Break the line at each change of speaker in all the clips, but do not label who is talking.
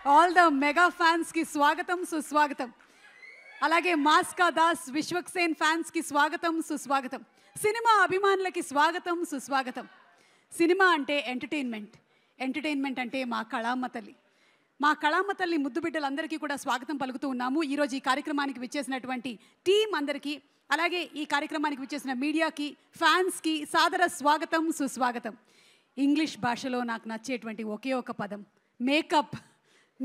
All the mega fans కి స్వాగతం సుస్వాగతం. అలాగే మాస్కా దాస్ విశ్వక్సేన్ ఫ్యాన్స్ కి స్వాగతం సుస్వాగతం. సినిమా అభిమానులకి స్వాగతం సుస్వాగతం. సినిమా అంటే ఎంటర్టైన్మెంట్, ఎంటర్టైన్మెంట్ అంటే మా కళామ్మ తల్లి. మా కళామ్మ తల్లి ముద్దు బిడ్డలందరికీ కూడా స్వాగతం పలుకుతూ ఉన్నాము. ఈరోజు ఈ కార్యక్రమానికి విచ్చేసినటువంటి టీం అందరికీ, అలాగే ఈ కార్యక్రమానికి విచ్చేసిన మీడియాకి, ఫ్యాన్స్కి సాదర స్వాగతం సుస్వాగతం. ఇంగ్లీష్ భాషలో నాకు నచ్చేటువంటి ఒకే ఒక పదం మేకప్.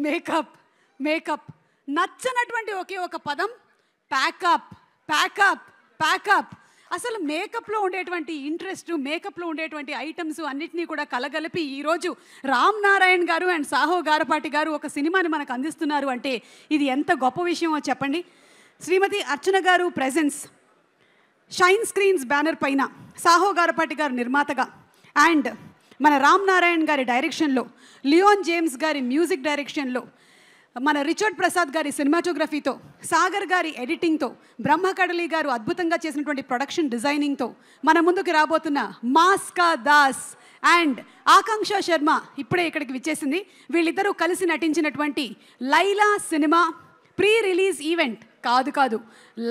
మేకప్ మేకప్ నచ్చనటువంటి ఒకే ఒక పదం ప్యాకప్. ప్యాకప్ ప్యాకప్ అసలు మేకప్లో ఉండేటువంటి ఇంట్రెస్ట్, మేకప్లో ఉండేటువంటి ఐటమ్స్ అన్నిటినీ కూడా కలగలిపి ఈరోజు రామ్ నారాయణ్ గారు అండ్ సాహో గారపాటి గారు ఒక సినిమాని మనకు అందిస్తున్నారు అంటే ఇది ఎంత గొప్ప విషయమో చెప్పండి. శ్రీమతి అర్చన గారు ప్రెజెన్స్ షైన్ స్క్రీన్స్ బ్యానర్ పైన, సాహో గారపాటి గారు నిర్మాతగా అండ్ మన రామ్ నారాయణ్ గారి డైరెక్షన్లో, లియోన్ జేమ్స్ గారి మ్యూజిక్ డైరెక్షన్లో, మన రిచర్డ్ ప్రసాద్ గారి సినిమాటోగ్రఫీతో, సాగర్ గారి ఎడిటింగ్తో, బ్రహ్మకడలి గారు అద్భుతంగా చేసినటువంటి ప్రొడక్షన్ డిజైనింగ్తో మన ముందుకు రాబోతున్న మాస్కా దాస్ అండ్ ఆకాంక్ష శర్మ ఇప్పుడే ఇక్కడికి విచ్చేసింది. వీళ్ళిద్దరూ కలిసి నటించినటువంటి Laila cinema pre release event కాదు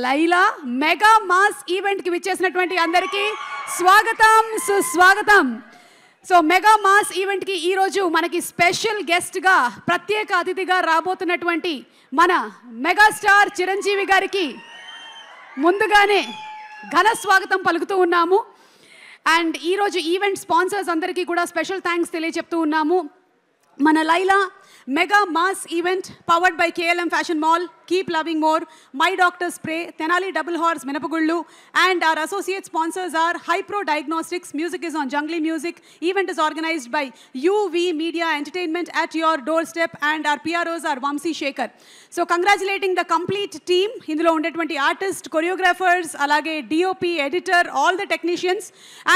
లైలా మెగా మాస్ ఈవెంట్కి విచ్చేసినటువంటి అందరికీ స్వాగతం సుస్వాగతం. సో మెగా మాస్ ఈవెంట్కి ఈరోజు మనకి స్పెషల్ గెస్ట్గా, ప్రత్యేక అతిథిగా రాబోతున్నటువంటి మన మెగాస్టార్ చిరంజీవి గారికి ముందుగానే ఘన స్వాగతం పలుకుతూ ఉన్నాము. అండ్ ఈరోజు ఈవెంట్ స్పాన్సర్స్ అందరికీ కూడా స్పెషల్ థ్యాంక్స్ తెలియజెప్తూ ఉన్నాము. మన Laila mega mass event powered by KLM fashion mall, keep loving more, my doctor spray, Tenali double horse మినపగుళ్ళు, and our associate sponsors are Hypro Diagnostics. Music is on Jungly Music. Event is organized by UV Media Entertainment at your doorstep, and our PROs are Vamsi Shekhar. So congratulating the complete team. ఇందులో ఉండేటువంటి artist, choreographers, అలాగే DOP, editor, all the technicians.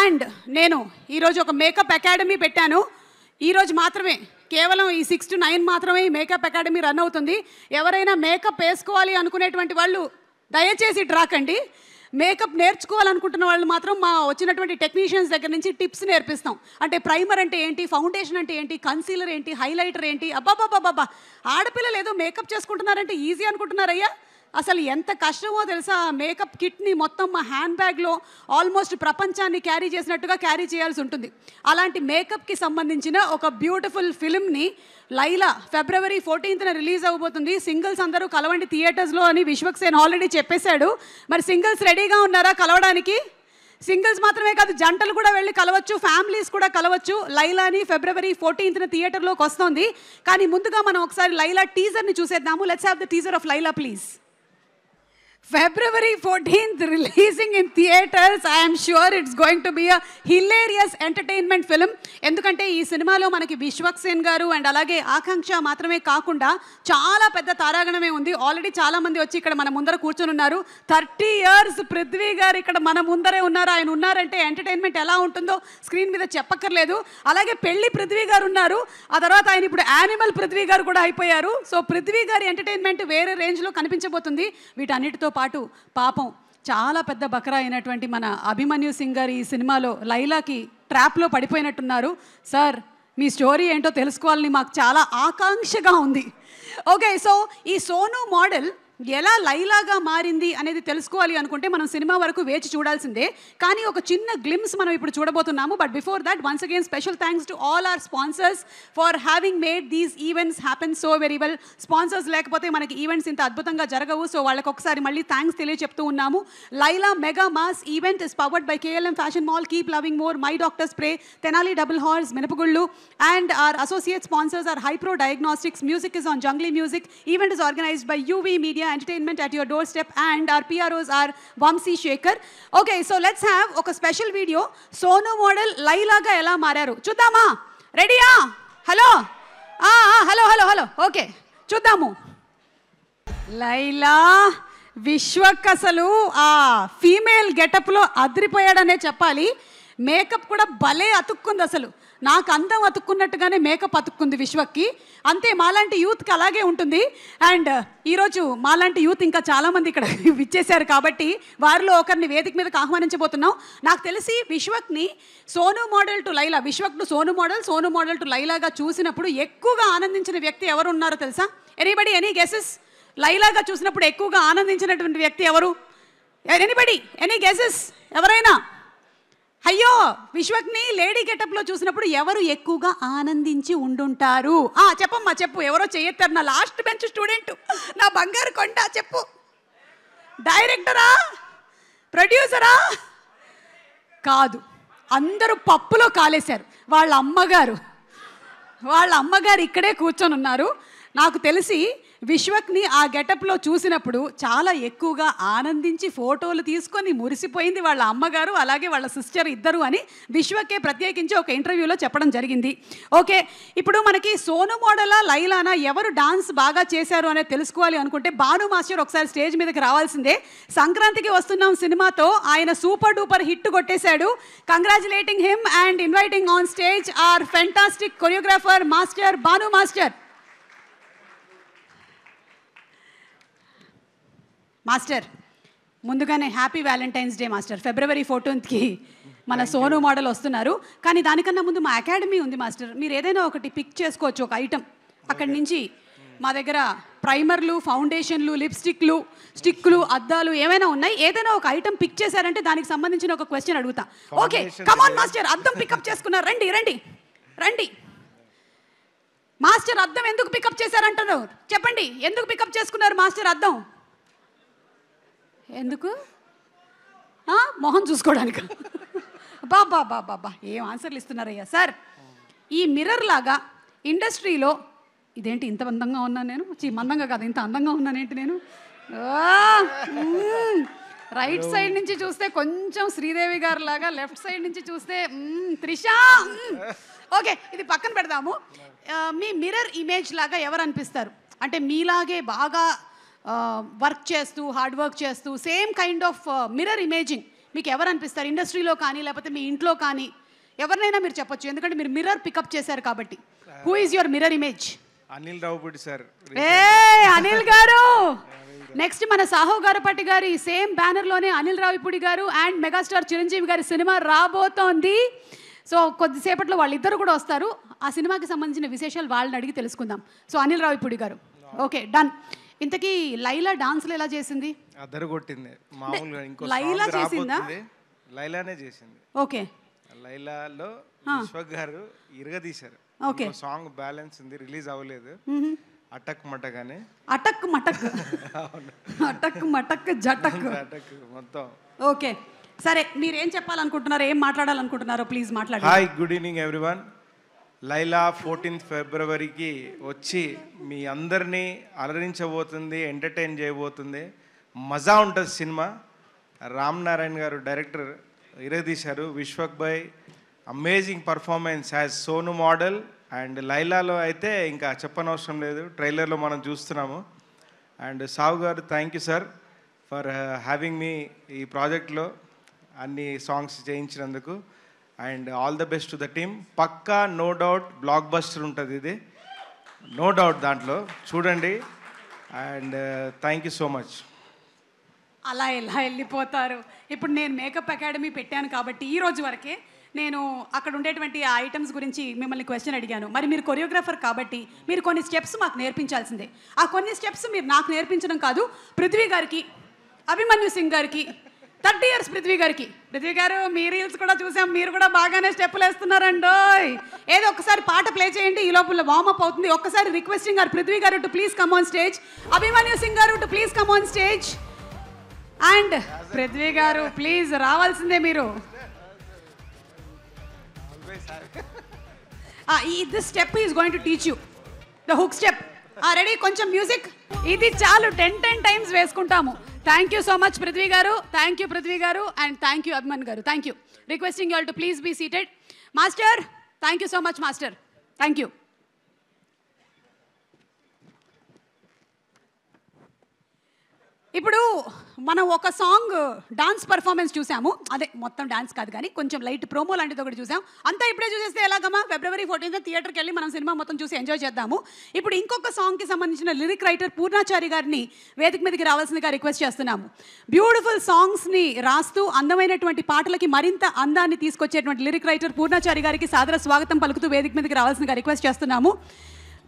And నేను ఈరోజు ఒక makeup academy పెట్టాను. ఈరోజు మాత్రమే, కేవలం ఈ 6 to 9 మాత్రమే ఈ మేకప్ అకాడమీ రన్ అవుతుంది. ఎవరైనా మేకప్ వేసుకోవాలి అనుకునేటువంటి వాళ్ళు దయచేసి రాకండి. మేకప్ నేర్చుకోవాలనుకుంటున్న వాళ్ళు మాత్రం మా వచ్చినటువంటి టెక్నీషియన్స్ దగ్గర నుంచి టిప్స్ నేర్పిస్తాం. అంటే ప్రైమర్ అంటే ఏంటి, ఫౌండేషన్ అంటే ఏంటి, కన్సీలర్ ఏంటి, హైలైటర్ ఏంటి. అబ్బాబాబాబా, ఆడపిల్లలు ఏదో మేకప్ చేసుకుంటున్నారంటే ఈజీ అనుకుంటున్నారయ్యా. అసలు ఎంత కష్టమో తెలుసా. మేకప్ కిట్ని మొత్తం మా హ్యాండ్ బ్యాగ్లో ఆల్మోస్ట్ ప్రపంచాన్ని క్యారీ చేసినట్టుగా క్యారీ చేయాల్సి ఉంటుంది. అలాంటి మేకప్కి సంబంధించిన ఒక బ్యూటిఫుల్ ఫిల్మ్ని లైలా February 14th రిలీజ్ అవ్వబోతుంది. సింగిల్స్ అందరూ కలవండి థియేటర్స్లో అని విశ్వక్సేన్ ఆల్రెడీ చెప్పేశాడు. మరి సింగిల్స్ రెడీగా ఉన్నారా కలవడానికి? సింగిల్స్ మాత్రమే కాదు, జంటలు కూడా వెళ్ళి కలవచ్చు, ఫ్యామిలీస్ కూడా కలవచ్చు. లైలాని February 14th థియేటర్లోకి వస్తుంది. కానీ ముందుగా మనం ఒకసారి లైలా టీజర్ని చూసేద్దాము. Let's have the teaser of Laila please. February 14th releasing in theaters. I am sure it's going to be a hilarious entertainment film. ఎందుకంటే ఈ సినిమాలో మనకి విశ్వక్సేన్ గారు అండ్ అలాగే ఆకాంక్ష మాత్రమే కాకుండా చాలా పెద్ద తారాగణమే ఉంది. ఆల్రెడీ చాలా మంది వచ్చి ఇక్కడ మన ముందర కూర్చొని ఉన్నారు. 30 years పృథ్వీ గారు ఇక్కడ మన ముందరే ఉన్నారు. ఆయన ఉన్నారంటే ఎంటర్టైన్మెంట్ ఎలా ఉంటుందో స్క్రీన్ మీద చెప్పక్కర్లేదు. అలాగే పెళ్లి పృథ్వీ గారు ఉన్నారు. ఆ తర్వాత ఆయన ఇప్పుడు యానిమల్ పృథ్వీ గారు కూడా అయిపోయారు. సో పృథ్వీ గారి ఎంటర్టైన్మెంట్ వేరే రేంజ్లో కనిపించబోతుంది. వీటన్నిటితో పాటు పాపం చాలా పెద్ద బకరా అయినటువంటి మన అభిమన్యు సింగ్ గారు ఈ సినిమాలో లైలాకి ట్రాప్లో పడిపోయినట్టున్నారు. సార్, మీ స్టోరీ ఏంటో తెలుసుకోవాలని మాకు చాలా ఆకాంక్షగా ఉంది. ఓకే, సో ఈ సోను మోడల్ ఎలా లైలాగా మారింది అనేది తెలుసుకోవాలి అనుకుంటే మనం సినిమా వరకు వేచి చూడాల్సిందే. కానీ ఒక చిన్న గ్లిమ్స్ మనం ఇప్పుడు చూడబోతున్నాము. But before that, once again special thanks to all are sponsors for having made these events happen so very well. Sponsors లేకపోతే మనకి ఈవెంట్స్ ఇంత అద్భుతంగా జరగవు. సో వాళ్ళకి ఒకసారి మళ్ళీ థ్యాంక్స్ తెలియచెప్తూ ఉన్నాము. Laila mega mass event is powered by KLM fashion mall, keep loving more, my doctor spray, Tenali double horse మినపగుళ్ళు, and our associate sponsors are Hypro Diagnostics. Music is on Jungly Music. Event is organized by UV Media Entertainment at your doorstep, and our PROs are Vamsi Shekhar. Okay, so let's have ఒక special video. Sonu model లైలాగా ఎలా మారారు చూద్దామా? రెడీయా? Hello hello hello hello okay, చూద్దాము. లైలా విశ్వక్ అసలు ఆ female గెటప్లో అదిరిపోయాడనే చెప్పాలి. మేకప్ కూడా భలే అతుక్కుంది. అసలు నాకు అందం అతుక్కున్నట్టుగానే మేకప్ అతుక్కుంది విశ్వక్కి. అంతే, మాలాంటి యూత్కి అలాగే ఉంటుంది. అండ్ ఈరోజు మాలాంటి యూత్ ఇంకా చాలామంది ఇక్కడ విచ్చేశారు కాబట్టి వారిలో ఒకరిని వేదిక మీదకి ఆహ్వానించబోతున్నాం. నాకు తెలిసి విశ్వక్ని సోను మోడల్ టు లైలా, విశ్వక్ను సోను మోడల్ టు లైలాగా చూసినప్పుడు ఎక్కువగా ఆనందించిన వ్యక్తి ఎవరు ఉన్నారో తెలుసా? Anybody, any guesses? లైలాగా చూసినప్పుడు ఎక్కువగా ఆనందించినటువంటి వ్యక్తి ఎవరు? Anybody, any guesses? ఎవరైనా? అయ్యో, విశ్వక్ని లేడీ గెటప్లో చూసినప్పుడు ఎవరు ఎక్కువగా ఆనందించి ఉండుంటారు? చెప్పమ్మా, చెప్పు. ఎవరో చెయ్యెత్తారు, నా లాస్ట్ బెంచ్ స్టూడెంట్, నా బంగారు కొండ. చెప్పు. డైరెక్టరా? ప్రొడ్యూసరా? కాదు, అందరూ పప్పులో కాలేశారు. వాళ్ళ అమ్మగారు ఇక్కడే కూర్చొని ఉన్నారు. నాకు తెలిసి విశ్వక్ని ఆ గెటప్లో చూసినప్పుడు చాలా ఎక్కువగా ఆనందించి ఫోటోలు తీసుకొని మురిసిపోయింది వాళ్ళ అమ్మగారు, అలాగే వాళ్ళ సిస్టర్ ఇద్దరు అని విశ్వకే ప్రత్యేకించి ఒక ఇంటర్వ్యూలో చెప్పడం జరిగింది. ఓకే, ఇప్పుడు మనకి సోను మోడలా లైలానా ఎవరు డాన్స్ బాగా చేశారు అనేది తెలుసుకోవాలి అనుకుంటే భాను మాస్టర్ ఒకసారి స్టేజ్ మీదకి రావాల్సిందే. సంక్రాంతికి వస్తున్నాం సినిమాతో ఆయన సూపర్ డూపర్ హిట్ కొట్టేశాడు. Congratulating him and inviting on stage our fantastic choreographer master Bhanu master. Master, ముందుగానే happy Valentine's Day master. February 14th మన సోను మోడల్ వస్తున్నారు. కానీ దానికన్నా ముందు మా అకాడమీ ఉంది మాస్టర్. మీరు ఏదైనా ఒకటి పిక్ చేసుకోవచ్చు, ఒక ఐటమ్. అక్కడి నుంచి మా దగ్గర ప్రైమర్లు, ఫౌండేషన్లు, లిప్స్టిక్లు, స్టిక్లు, అద్దాలు ఏమైనా ఉన్నాయి. ఏదైనా ఒక ఐటమ్ పిక్ చేశారంటే దానికి సంబంధించిన ఒక క్వశ్చన్ అడుగుతా. ఓకే, కమాన్ మాస్టర్. అద్దం పికప్ చేసుకున్నారు. రండి. మాస్టర్, అద్దం ఎందుకు పికప్ చేశారంటారు? చెప్పండి, ఎందుకు పికప్ చేసుకున్నారు మాస్టర్ అద్దం? ఎందుకు? మొహం చూసుకోవడానికి. బాబా ఏం ఆన్సర్లు ఇస్తున్నారయ్యా సార్. ఈ మిర్రర్ లాగా ఇండస్ట్రీలో ఇదేంటి ఇంత అందంగా ఉన్నాను నేను? మందంగా కాదు, ఇంత అందంగా ఉన్నానేంటి నేను? రైట్ సైడ్ నుంచి చూస్తే కొంచెం శ్రీదేవి గారు లాగా, లెఫ్ట్ సైడ్ నుంచి చూస్తే త్రిష. ఓకే, ఇది పక్కన పెడదాము. మీ మిర్రర్ ఇమేజ్ లాగా ఎవరు అనిపిస్తారు? అంటే మీలాగే బాగా వర్క్ చేస్తూ, హార్డ్ వర్క్ చేస్తూ, same kind of mirror imaging మీకు ఎవరు అనిపిస్తారు? ఇండస్ట్రీలో కానీ లేకపోతే మీ ఇంట్లో కానీ ఎవరినైనా మీరు చెప్పొచ్చు, ఎందుకంటే మీరు మిర్రర్ పికప్ చేశారు కాబట్టి. Who is your mirror image?
Anil Ravipudi sir.
Anil గారు. నెక్స్ట్ మన సాహో గారపట్టి గారి సేమ్ బ్యానర్లోనే అనిల్ రావిపూడి గారు అండ్ మెగాస్టార్ చిరంజీవి గారి సినిమా రాబోతోంది. సో కొద్దిసేపట్లో వాళ్ళిద్దరు కూడా వస్తారు. ఆ సినిమాకి సంబంధించిన విశేషాలు వాళ్ళని అడిగి తెలుసుకుందాం. సో అనిల్ రావిపూడి గారు, ఓకే, డన్. ఇంతకీ లైలా డాన్స్లో ఎలా చేసింది?
అద్దరు కొట్టింది మామూలుగా. ఇంకో
లైలా చేసిందా?
లైలానే చేసింది.
ఓకే,
లైలాలో విశ్వక్ గారు ఇరగదీశారు.
ఓకే,
సాంగ్ బ్యాలెన్స్ ఉంది, రిలీజ్ అవ్వలేదు. అటక్ మటక్ అని.
అటక్ మటక్ జటక్
మొత్తం.
ఓకే, సరే, మీరేం చెప్పాలనుకుంటున్నారో, ఏం మాట్లాడాలనుకుంటున్నారో ప్లీజ్ మాట్లాడండి.
Hi, good evening everyone. Laila 14th ఫిబ్రవరికి వచ్చి మీ అందరినీ అలరించబోతుంది, ఎంటర్టైన్ చేయబోతుంది. మజా ఉంటుంది సినిమా. రామ్ నారాయణ గారు డైరెక్టర్ ఇరగదీశారు. విశ్వక్ భాయ్ amazing performance as Sonu model. And లైలాలో అయితే ఇంకా చెప్పనవసరం లేదు, ట్రైలర్లో మనం చూస్తున్నాము. అండ్ సావు గారు, thank you sir for having me ఈ ప్రాజెక్ట్లో అన్ని సాంగ్స్ చేయించినందుకు. And all the best to the team. పక్కా నో డౌట్ బ్లాక్ బస్టర్ ఉంటుంది ఇది, నో డౌట్. దాంట్లో చూడండి. And thank you so much.
అలా ఎలా వెళ్ళిపోతారు? ఇప్పుడు నేను మేకప్ అకాడమీ పెట్టాను కాబట్టి ఈ రోజు వరకే నేను అక్కడ ఉండేటువంటి ఆ ఐటమ్స్ గురించి మిమ్మల్ని క్వశ్చన్ అడిగాను. మరి మీరు కొరియోగ్రాఫర్ కాబట్టి మీరు కొన్ని స్టెప్స్ మాకు నేర్పించాల్సిందే. ఆ కొన్ని స్టెప్స్ మీరు నాకు నేర్పించడం కాదు, పృథ్వీ గారికి, అభిమన్యు సింగ్ గారికి, 30 years పృథ్వీ గారికి. పృథ్వీ గారు, మీ రీల్స్ కూడా చూసాం, మీరు కూడా బాగానే స్టెప్పులు వేస్తున్నారండో. ఏదో ఒక్కసారి పాట ప్లే చేయండి, ఈ లోపల వార్మప్ అవుతుంది. ఒక్కసారి రిక్వెస్టింగ్ గారు పృథ్వీ గారు to please come on stage, Abhimanyu Singh గారు to please come on stage. And Prithvi గారు ప్లీజ్ రావాల్సిందే మీరు. This step is going to teach you the hook step. Ready? కొంచెం మ్యూజిక్. ఇది చాలు, 10 times వేసుకుంటాము. Thank you so much Prithvi గారు. థ్యాంక్ యూ పృథ్వీ గారు అండ్ థ్యాంక్ యూ అభిమన్ గారు. Thank you. Requesting you all to please be seated. Master, thank you so much master. Thank you. ఇప్పుడు మనం ఒక సాంగ్ డాన్స్ పర్ఫార్మెన్స్ చూసాము, అదే మొత్తం డాన్స్ కాదు కానీ కొంచెం లైట్ ప్రోమో లాంటిది ఒకటి చూసాం. అంతా ఇప్పుడే చూసేస్తే ఎలాగమ్మా? February 14th థియేటర్కి వెళ్ళి మనం సినిమా మొత్తం చూసి ఎంజాయ్ చేద్దాము. ఇప్పుడు ఇంకొక సాంగ్కి సంబంధించిన లిరిక్ రైటర్ పూర్ణాచారి గారిని వేదిక మీదకి రావాల్సిందిగా రిక్వెస్ట్ చేస్తున్నాము. బ్యూటిఫుల్ సాంగ్స్ని రాస్తూ అందమైనటువంటి పాటలకి మరింత అందాన్ని తీసుకొచ్చేటువంటి లిరిక్ రైటర్ పూర్ణాచారి గారికి సాదర స్వాగతం పలుకుతూ వేదిక మీదకి రావాల్సిందిగా రిక్వెస్ట్ చేస్తున్నాము.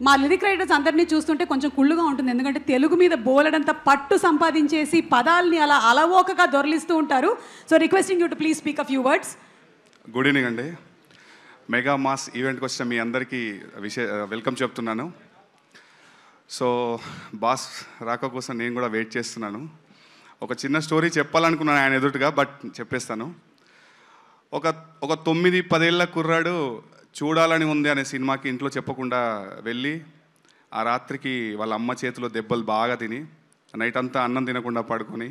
మా లిరిక్ రైటర్స్ అందరినీ చూస్తుంటే కొంచెం కుళ్ళుగా ఉంటుంది, ఎందుకంటే తెలుగు మీద బోలెడంత పట్టు సంపాదించేసి పదాలని అలా అలవోకగా దొరలిస్తూ ఉంటారు. So requesting you to please speak a few words.
Good evening అండి. మెగా మాస్ ఈవెంట్కి వచ్చిన మీ అందరికీ వెల్కమ్ చెప్తున్నాను. సో బాస్ రాక కోసం నేను కూడా వెయిట్ చేస్తున్నాను. ఒక చిన్న స్టోరీ చెప్పాలనుకున్నాను ఆయన ఎదురుగా, బట్ చెప్పేస్తాను. ఒక 9-10 ఏళ్ళ కుర్రాడు చూడాలని ఉంది అనే సినిమాకి ఇంట్లో చెప్పకుండా వెళ్ళి ఆ రాత్రికి వాళ్ళ అమ్మ చేతిలో దెబ్బలు బాగా తిని నైట్ అంతా అన్నం తినకుండా పడుకొని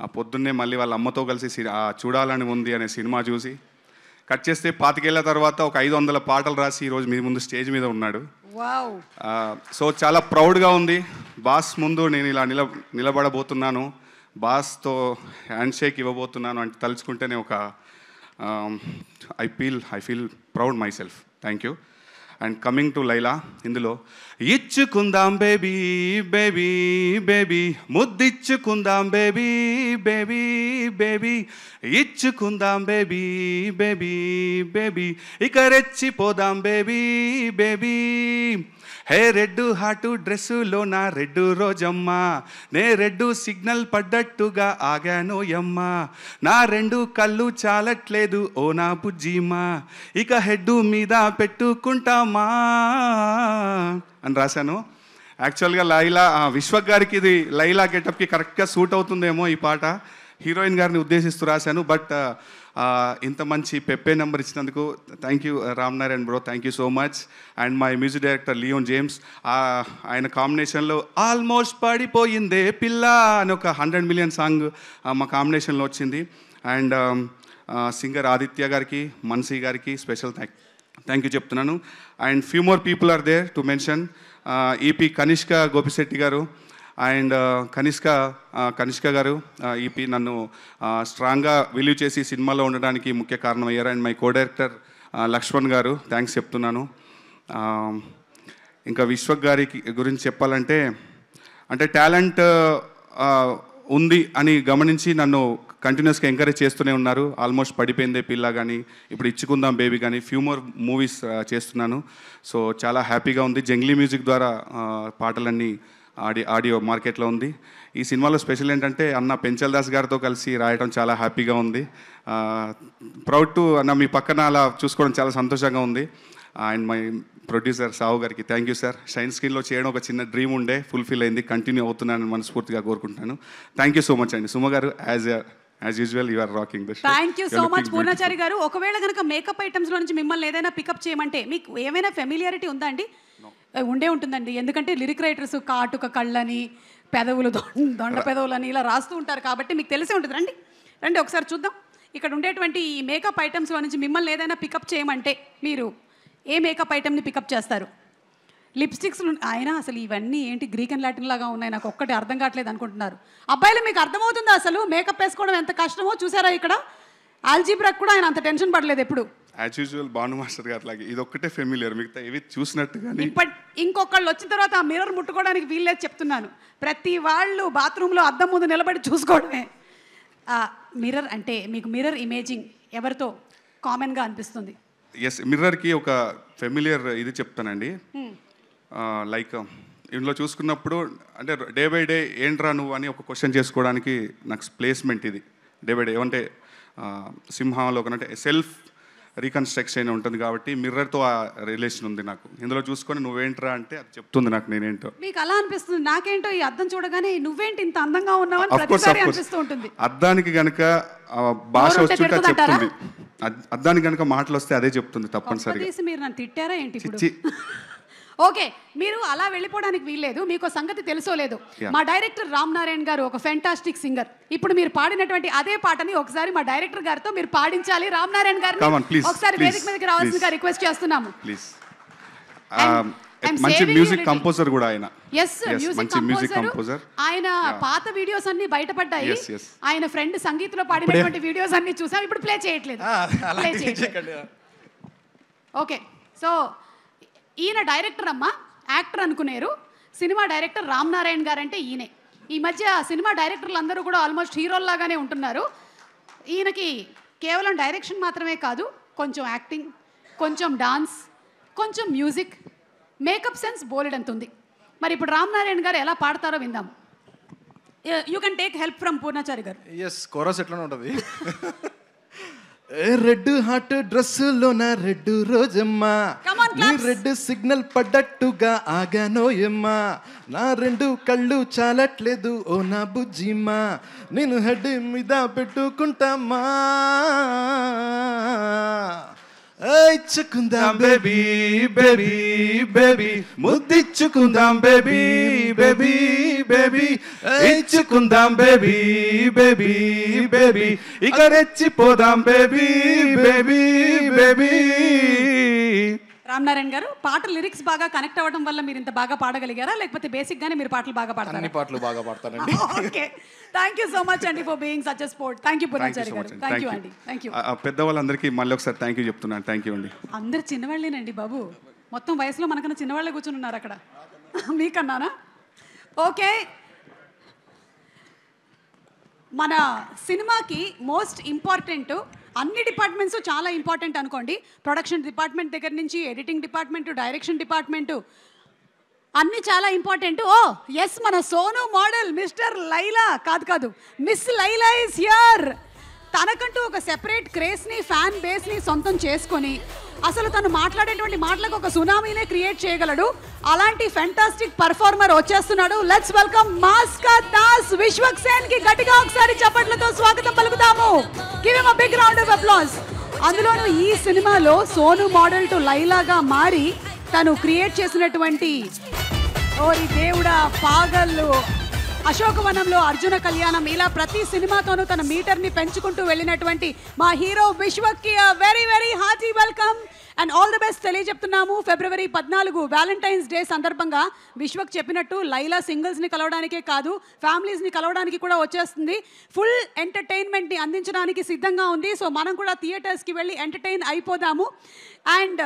ఆ పొద్దున్నే మళ్ళీ వాళ్ళ అమ్మతో కలిసి ఆ చూడాలని ఉంది అనే సినిమా చూసి కట్ చేస్తే 25 ఏళ్ళ తర్వాత ఒక 500 పాటలు రాసి ఈరోజు మీ ముందు స్టేజ్ మీద ఉన్నాడు. సో చాలా ప్రౌడ్గా ఉంది. బాస్ ముందు నేను ఇలా నిలబడబోతున్నాను, బాస్తో హ్యాండ్ షేక్ ఇవ్వబోతున్నాను అంటే తలుచుకుంటేనే ఒక I feel proud myself. Thank you. And coming to Laila, ఇందులో ఇచ్చుకుందాం బేబీ బేబీ బేబీ, ముద్దిచ్చుకుందాం బేబీ బేబీ బేబీ, ఇచ్చుకుందాం బేబీ బేబీ బేబీ, ఇక రెచ్చిపోదాం baby baby. Hey red hot డ్రెస్సులో నా రెడ్డు రోజమ్మ, నే రెడ్డు సిగ్నల్ పడ్డట్టుగా ఆగాను యమ్మ, నా 2 కళ్ళు చాలట్లేదు ఓ నా బుజ్జిమా, ఇక హెడ్డు మీద పెట్టుకుంటామా అని రాశాను. యాక్చువల్గా లైలా విశ్వక్ గారికి ఇది లైలా గెటప్కి కరెక్ట్గా సూట్ అవుతుందేమో ఈ పాట, హీరోయిన్ గారిని ఉద్దేశిస్తూ రాశాను. బట్ ఇంత మంచి పెప్పే నెంబర్ ఇచ్చినందుకు thank you Ram Narayan bro, thank you so much. And my music director Leon James, ఆయన కాంబినేషన్లో ఆల్మోస్ట్ పడిపోయిందే పిల్ల అని ఒక 100 మిలియన్ సాంగ్ మా కాంబినేషన్లో వచ్చింది. అండ్ సింగర్ ఆదిత్య గారికి, మన్సీ గారికి స్పెషల్ థ్యాంక్ యూ చెప్తున్నాను. And few more people are there to mention. EP Kanishka Gopishetti గారు అండ్ కనిష్క గారు ఈపీ నన్ను స్ట్రాంగ్గా విలీవ్ చేసి సినిమాలో ఉండడానికి ముఖ్య కారణం అయ్యారు. And my co director Lakshman గారు థ్యాంక్స్ చెప్తున్నాను. ఇంకా విశ్వక్ గారికి గురించి చెప్పాలంటే, అంటే టాలెంట్ ఉంది అని గమనించి నన్ను కంటిన్యూస్గా ఎంకరేజ్ చేస్తూనే ఉన్నారు. ఆల్మోస్ట్ పడిపోయిందే పిల్ల కానీ, ఇప్పుడు ఇచ్చుకుందాం బేబీ కానీ, ఫ్యూ మోర్ మూవీస్ చేస్తున్నాను. సో చాలా హ్యాపీగా ఉంది. జంగ్లీ మ్యూజిక్ ద్వారా పాటలన్నీ ఆడియో మార్కెట్లో ఉంది. ఈ సినిమాలో స్పెషల్ ఏంటంటే అన్న పెంచల్ దాస్ గారితో కలిసి రాయడం చాలా హ్యాపీగా ఉంది. ప్రౌడ్ టు అన్న మీ పక్కన అలా చూసుకోవడం చాలా సంతోషంగా ఉంది. అండ్ మై ప్రొడ్యూసర్ సావు గారికి థ్యాంక్ యూ సార్. షైన్ స్క్రీన్లో చేయడం ఒక చిన్న డ్రీమ్ ఉండే, ఫుల్ఫిల్ అయింది. కంటిన్యూ అవుతున్నానని మనస్ఫూర్తిగా కోరుకుంటున్నాను. థ్యాంక్ యూ సో మచ్ అండి. సుమ గారు as usual you are rocking this.
Thank you so much Purnachari గారు. ఒకవేళ కనుక మేకప్ ఐటమ్స్లో నుంచి మిమ్మల్ని ఏదైనా పికప్ చేయమంటే మీకు ఏమైనా ఫెమిలియారిటీ ఉందా అండి? ఉండే ఉంటుందండి, ఎందుకంటే లిరిక్ రైటర్స్ కాటుక కళ్ళని, పెదవులు దొండ పెదవులని ఇలా రాస్తూ ఉంటారు కాబట్టి మీకు తెలిసే ఉంటుంది. రండి ఒకసారి చూద్దాం. ఇక్కడ ఉండేటువంటి ఈ మేకప్ ఐటమ్స్లో నుంచి మిమ్మల్ని ఏదైనా పికప్ చేయమంటే మీరు ఏ మేకప్ ఐటమ్ని పికప్ చేస్తారు? లిప్స్టిక్స్ ఆయన అసలు ఇవన్నీ ఏంటి గ్రీక్ అండ్ లాటిన్ లాగా ఉన్నాయి, నాకు ఒక్కటి అర్థం కావట్లేదు అనుకుంటున్నారు. అబ్బాయిలు మీకు అర్థమవుతుందా అసలు మేకప్ వేసుకోవడం ఎంత కష్టమో? చూసారా ఇక్కడ ఆల్జీబ్రాక్ కూడా ఆయన అంత టెన్షన్ పడలేదు ఎప్పుడు.
యాజ్ యూజువల్ భాను మాస్టర్ గారు లాగే ఇది ఒక్కటే ఫెమిలియర్, మిగతా ఏవి చూసినట్టు కానీ.
ఇంకొకళ్ళు వచ్చిన తర్వాత ఆ మిర్రర్ ముట్టుకోవడానికి వీల్లేదు చెప్తున్నాను. ప్రతి వాళ్ళు బాత్రూంలో అద్దం ముందు నిలబడి చూసుకోవడమే. మిర్రర్ అంటే మీకు మిర్రర్ ఇమేజింగ్ ఎవరితో కామన్గా అనిపిస్తుంది?
ఎస్, మిర్రర్కి ఒక ఫెమిలియర్ ఇది చెప్తానండి. లైక్ ఇందులో చూసుకున్నప్పుడు అంటే డే బై డే ఏంట్రా నువ్వు అని ఒక క్వశ్చన్ చేసుకోవడానికి నాకు ప్లేస్మెంట్ ఇది. డే బై డే ఏమంటే సింహంలో అంటే సెల్ఫ్ రీకన్స్ట్రక్షన్ ఉంటుంది కాబట్టి మిర్రర్తో ఆ రిలేషన్ ఉంది నాకు. ఇందులో చూసుకొని నువ్వేంట్రా అంటే అది చెప్తుంది నాకు నేనేంటో.
మీకు అలా అనిపిస్తుంది? నాకేంటో ఈ అద్దం చూడగానే నువ్వేంటి ఇంత అందంగా ఉన్నావని ప్రతిసారి అనిపిస్తూ ఉంటుంది.
అద్దానికి గనక భాష వస్తుంటే చెప్తుంది, అద్దానికి గనక మాటలు వస్తే అదే చెప్తుంది తప్పనిసరిగా.
మీరు నన్ను తిట్టారా ఏంటి ఇప్పుడు? ఓకే, మీరు అలా వెళ్ళిపోవడానికి వీల్లేదు. మీకు సంగతి తెలుసో లేదు, మా డైరెక్టర్ రామ్ నారాయణ్ గారు ఒక ఫెంటాస్టిక్ సింగర్. ఇప్పుడు మీరు పాడినటువంటి అదే పాటని ఒకసారి మా డైరెక్టర్ గారితో మీరు పాడించాలి. రామ్ నారాయణ్ గారిని ఒకసారి వేదిక మీదకి రావాల్సిందిగా రిక్వెస్ట్ చేస్తున్నాము.
ప్లీజ్. మంచి మ్యూజిక్ కంపోజర్ కూడా ఆయన.
మంచి మ్యూజిక్ కంపోజర్. ఆయన పాత వీడియోస్ అన్ని బయటపడ్డాయి. ఆయన ఫ్రెండ్ సంగీత్ లో పాడినటువంటి వీడియోస్ అన్ని చూసాం. ఇప్పుడు ప్లే చేయట్లేదు. ఓకే, సో ఈయన డైరెక్టర్ అమ్మా, యాక్టర్ అనుకునేరు. సినిమా డైరెక్టర్ రామ్ నారాయణ్ గారు అంటే ఈయనే. ఈ మధ్య సినిమా డైరెక్టర్లు అందరూ కూడా ఆల్మోస్ట్ హీరోల్లాగానే ఉంటున్నారు. ఈయనకి కేవలం డైరెక్షన్ మాత్రమే కాదు, కొంచెం యాక్టింగ్, కొంచెం డాన్స్, కొంచెం మ్యూజిక్, మేకప్ సెన్స్ బోలెడంత ఉంది. మరి ఇప్పుడు రామ్ నారాయణ గారు ఎలా పాడతారో విందాం. You can take help from Purnachari గారు.
ఎస్, కోరస్ ఎట్లా ఉంటుంది? రెడ్ హాట్ డ్రెస్సులోన రెడ్ రోజమ్మా, నీ రెడ్ సిగ్నల్ పడ్డట్టుగా ఆగానోయమ్మా, నా రెండు కళ్ళు చాలట్లేదు ఓ నా బుజ్జిమ్మా, నేను హెడ్ మీద పెట్టుకుంటామా, ఇచ్చుకుందాం బేబీ బేబీ బేబీ, ముద్దిచ్చుకుందాం బేబీ బేబీ బేబీ, ఇచ్చుకుందాం బేబీ బేబీ బేబీ, ఇక రెచ్చిపోదాం baby baby baby.
Ram Narayana గారు, పాట లిరిక్స్ బాగా కనెక్ట్ అవ్వడం వల్ల మీరు ఇంత బాగా పాడగలిగారా, లేకపోతే బేసిక్ గానే మీరు పాటలు బాగా పాడతారా?
అన్ని పాటలు బాగా పాడతానండి.
Okay, thank you so much అండి for being such a sport. Thank you Purnachari గారు. థ్యాంక్ యూ అండి. Thank you.
పెద్దవాళ్ళందరికీ మళ్ళీ ఒకసారి థ్యాంక్ యూ చెప్తున్నాను. థ్యాంక్ యూ అండి.
అందరు చిన్నవాళ్ళేనండి బాబు, మొత్తం వయసులో మనకన్నా చిన్నవాళ్ళే కూర్చుని ఉన్నారు అక్కడ. మీకన్నానా? ఓకే, మన సినిమాకి మోస్ట్ ఇంపార్టెంట్, అన్ని డిపార్ట్మెంట్స్ చాలా ఇంపార్టెంట్ అనుకోండి. ప్రొడక్షన్ డిపార్ట్మెంట్ దగ్గర నుంచి ఎడిటింగ్ డిపార్ట్మెంట్, డైరెక్షన్ డిపార్ట్మెంట్ అన్నీ చాలా ఇంపార్టెంట్. ఓ ఎస్, మన సోను మోడల్ మిస్టర్ లైలా కాదు మిస్ లైలా ఈజ్ హియర్. తనకంటూ ఒక సెపరేట్ క్రేజ్ని, ఫ్యాన్ బేస్ని సొంతం చేసుకొని అసలు తను మాట్లాడేటువంటి మాటలకు ఒక సునామీనే క్రియేట్ చేయగలడు. అలాంటి ఫెంటాస్టిక్ పర్ఫార్మర్ వచ్చేస్తున్నాడు. లెట్స్ వెల్కమ్ మాస్కా దాస్ విశ్వక్సేన్ కి గట్టిగా ఒకసారి చప్పట్లతో స్వాగతం పలుకుతాము. Give him a big round of applause. అందులోనూ ఈ సినిమాలో సోను మోడల్ టు లైలాగా మారి తను క్రియేట్ చేసినటువంటి ఓరి దేవుడా, పాగళ్ళు, అశోకవనంలో అర్జున కళ్యాణం, ఇలా ప్రతి సినిమాతోనూ తన మీటర్ని పెంచుకుంటూ వెళ్ళినటువంటి మా హీరో విశ్వక్కి very very hearty welcome and all the best తెలియజెప్తున్నాము. ఫిబ్రవరి 14 వ్యాలంటైన్స్ డే సందర్భంగా విశ్వక్ చెప్పినట్టు లైలా సింగిల్స్ని కలవడానికే కాదు, ఫ్యామిలీస్ని కలవడానికి కూడా వచ్చేస్తుంది. ఫుల్ ఎంటర్టైన్మెంట్ని అందించడానికి సిద్ధంగా ఉంది. సో మనం కూడా థియేటర్స్కి వెళ్ళి ఎంటర్టైన్ అయిపోదాము. అండ్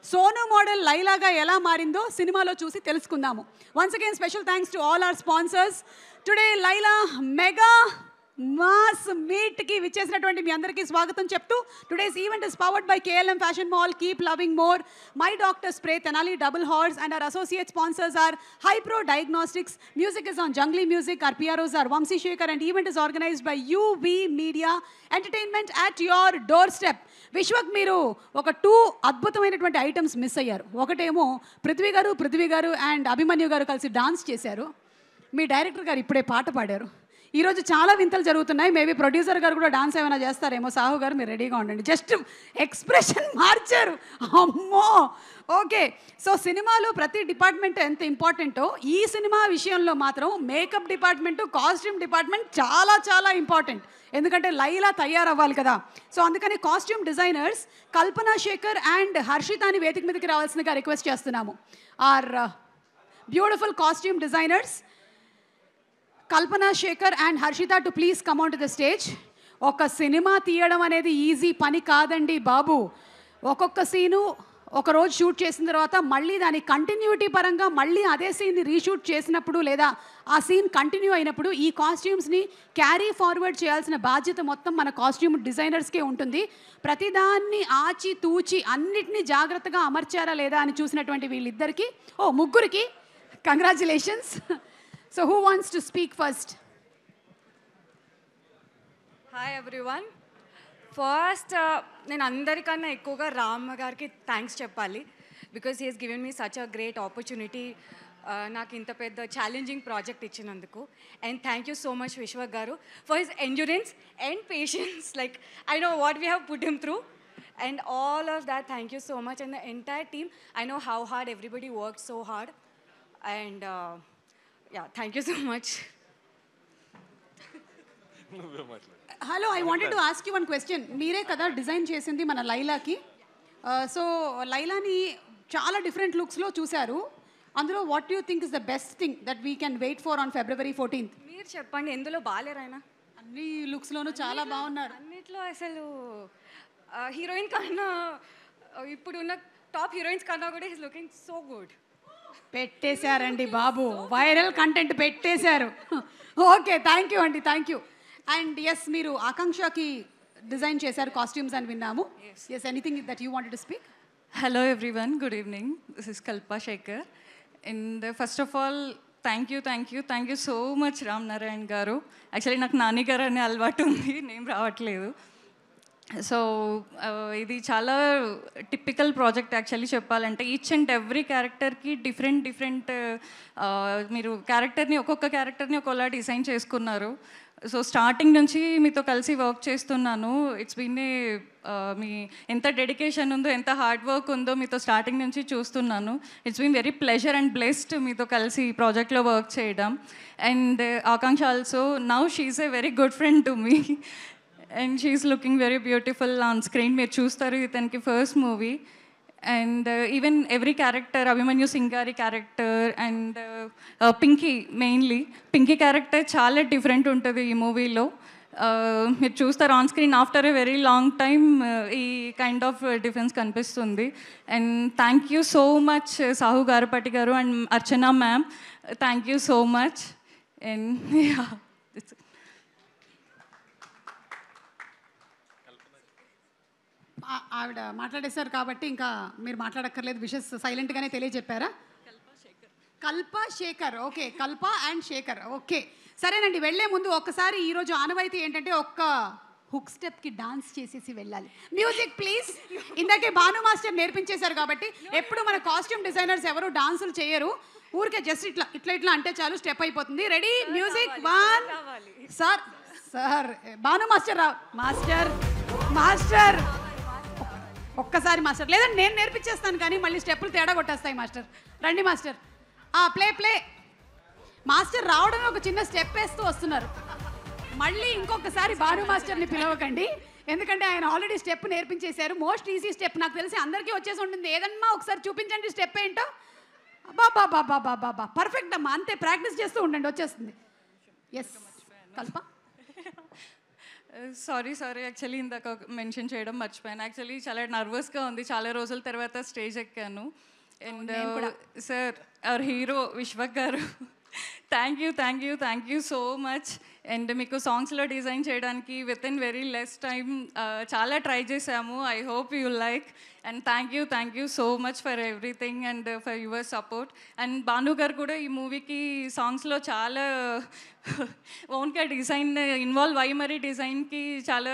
సోను మోడల్ లైలాగా ఎలా మారిందో సినిమాలో చూసి తెలుసుకుందాము. Once again special thanks to all our sponsors. Today Laila mega mass meet కి విచ్చేసినటువంటి మీ అందరికీ స్వాగతం చెప్తూ, today's event is powered by KLM fashion mall, keep loving more, my doctor spray, Tenali double horse, and our associate sponsors are Hypro Diagnostics. Music is on Jungly Music. Our PROs are Vamsi Shekhar, and event is organized by UV Media. Entertainment at your doorstep. Vishwak, మీరు ఒక 2 అద్భుతమైనటువంటి items miss అయ్యారు. ఒకటేమో పృథ్వీ గారు and Abhimanyu గారు కలిసి dance చేశారు. మీ director గారు ఇప్పుడే పాట పాడారు. ఈరోజు చాలా వింతలు జరుగుతున్నాయి. మేబీ ప్రొడ్యూసర్ గారు కూడా డాన్స్ ఏమైనా చేస్తారేమో. సాహు గారు మీరు రెడీగా ఉండండి. జస్ట్ ఎక్స్ప్రెషన్ మార్చారు, అమ్మో. ఓకే, సో సినిమాలో ప్రతి డిపార్ట్మెంట్ ఎంత ఇంపార్టెంటో ఈ సినిమా విషయంలో మాత్రం మేకప్ డిపార్ట్మెంట్, కాస్ట్యూమ్ డిపార్ట్మెంట్ చాలా చాలా ఇంపార్టెంట్. ఎందుకంటే లైలా తయారవ్వాలి కదా. సో అందుకని costume designers Kalpana Shekar and హర్షితాని వేదిక మీదకి రావాల్సిందిగా రిక్వెస్ట్ చేస్తున్నాము. Our beautiful costume designers Kalpana Shekar and Harshita to please come on to the stage. ఒక సినిమా తీయడం అనేది ఈజీ పని కాదండి బాబు. ఒక్కొక్క సీను ఒక రోజు షూట్ చేసిన తర్వాత మళ్ళీ దాని కంటిన్యూటీ పరంగా మళ్ళీ అదే సీన్ని రీషూట్ చేసినప్పుడు లేదా ఆ సీన్ కంటిన్యూ అయినప్పుడు ఈ కాస్ట్యూమ్స్ని క్యారీ ఫార్వర్డ్ చేయాల్సిన బాధ్యత మొత్తం మన కాస్ట్యూమ్ డిజైనర్స్కే ఉంటుంది. ప్రతిదాన్ని ఆచి తూచి అన్నిటినీ జాగ్రత్తగా అమర్చారా లేదా అని చూసినటువంటి వీళ్ళిద్దరికీ, ముగ్గురికి congratulations. So who wants to speak first?
Hi everyone. First, నేను అందరికన్నా ఎక్కువగా రామ్ గారికి థ్యాంక్స్ చెప్పాలి. Because he has given me such a great opportunity. నాకు ఇంత పెద్ద ఛాలెంజింగ్ ప్రాజెక్ట్ ఇచ్చినందుకు. And thank you so much Vishwak గారు for his endurance and patience. Like I know what we have put him through and all of that. Thank you so much. And the entire team, I know how hard everybody worked so hard. And yeah, thank you so much.
Hello, I wanted to ask you one question. మీరే కదా design చేసింది మన లైలాకి. So లైలాని చాలా different లుక్స్లో చూశారు. అందులో what you think is the best thing that we can wait for on February 14th?
మీరు చెప్పండి, ఎందులో బాగాలేరాయన?
అన్ని లుక్స్లోనూ చాలా బాగున్నారు.
అన్నిట్లో అసలు హీరోయిన్ కన్నా ఇప్పుడున్న టాప్ హీరోయిన్స్ కన్నా కూడా ఈస్ లుకింగ్ సో గుడ్.
పెట్టేశారండి బాబు, వైరల్ కంటెంట్ పెట్టేశారు. ఓకే, థ్యాంక్ యూ అండి, థ్యాంక్ యూ. అండ్ ఎస్, మీరు ఆకాంక్షకి డిజైన్ చేశారు కాస్ట్యూమ్స్ అని విన్నాము. Yes, anything that you wanted to speak?
Hello everyone, good evening. This is Kalpa Shekhar. And first of all, thank you so much Ram Narayan garu. Actually నాకు నాని గారు అనే అలవాటు ఉంది, నేమ్ రావట్లేదు. సో ఇది చాలా టిపికల్ ప్రాజెక్ట్ యాక్చువల్లీ చెప్పాలంటే. Each and every క్యారెక్టర్కి డిఫరెంట్ మీరు ఒక్కొక్క క్యారెక్టర్ని ఒకలా డిజైన్ చేసుకున్నారు. సో స్టార్టింగ్ నుంచి మీతో కలిసి వర్క్ చేస్తున్నాను. ఇట్స్ బీన్ మీ ఎంత డెడికేషన్ ఉందో, ఎంత హార్డ్ వర్క్ ఉందో మీతో స్టార్టింగ్ నుంచి చూస్తున్నాను. It's been very pleasure and blessed మీతో కలిసి ఈ ప్రాజెక్ట్లో వర్క్ చేయడం. And Akanksha also now she's a very good friend to me and she's looking very beautiful on screen. మీరు చూస్తారు ఇతనికి first movie. And even every character, Abhimanyu Singari character and Pinky, mainly Pinky character చాలా different ఉంటుంది ఈ మూవీలో. మీరు చూస్తారు on screen after a very long time ఈ కైండ్ ఆఫ్ డిఫరెన్స్ కనిపిస్తుంది. And thank you so much Sahu Garapati గారు and Archana ma'am, thank you so much. And
ఆవిడ మాట్లాడేశారు కాబట్టి ఇంకా మీరు మాట్లాడక్కర్లేదు, విషెస్ సైలెంట్గానే తెలియజెప్పారా? కల్ప శేఖర్, ఓకే, కల్ప అండ్ శేఖర్, ఓకే. సరేనండి, వెళ్లే ముందు ఒక్కసారి ఈరోజు ఆనవాయితీ ఏంటంటే ఒక్క హుక్ స్టెప్కి డాన్స్ చేసేసి వెళ్ళాలి. Music please. ఇందాకే భాను మాస్టర్ నేర్పించేశారు కాబట్టి ఎప్పుడు మన కాస్ట్యూమ్ డిజైనర్స్ ఎవరు డాన్సులు చేయరు, ఊరికే జస్ట్ ఇట్లా అంటే చాలు, స్టెప్ అయిపోతుంది. Ready, music, 1. Sir Bhanu master master ఒక్కసారి మాస్టర్, లేదంటే నేను నేర్పించేస్తాను కానీ మళ్ళీ స్టెప్పులు తేడా కొట్టేస్తాయి మాస్టర్. రండి మాస్టర్. ప్లే మాస్టర్ రావడమే ఒక చిన్న స్టెప్ వేస్తూ వస్తున్నారు. మళ్ళీ ఇంకొకసారి భాను మాస్టర్ని పిలవకండి, ఎందుకంటే ఆయన ఆల్రెడీ స్టెప్ నేర్పించేశారు. మోస్ట్ ఈజీ స్టెప్, నాకు తెలిసి అందరికీ వచ్చేసి ఉంటుంది. ఏదన్నా ఒకసారి చూపించండి స్టెప్ ఏంటో. బాబా పర్ఫెక్ట్ అమ్మా, అంతే, ప్రాక్టీస్ చేస్తూ ఉండండి, వచ్చేస్తుంది. ఎస్ కల్ప.
సారీ యాక్చువల్లీ ఇందాక మెన్షన్ చేయడం మర్చిపోయాను. యాక్చువల్లీ చాలా నర్వస్గా ఉంది, చాలా రోజుల తర్వాత స్టేజ్ ఎక్కాను. And sir our hero Vishwak గారు, thank you so much. And మీకు సాంగ్స్లో డిజైన్ చేయడానికి within very less time చాలా ట్రై చేసాము. I hope you like. And thank you so much for everything and for your support. And Bhanu గారు కూడా ఈ మూవీకి సాంగ్స్లో చాలా ఓన్గా డిజైన్ ఇన్వాల్వ్ అయ్యి మరి డిజైన్కి చాలా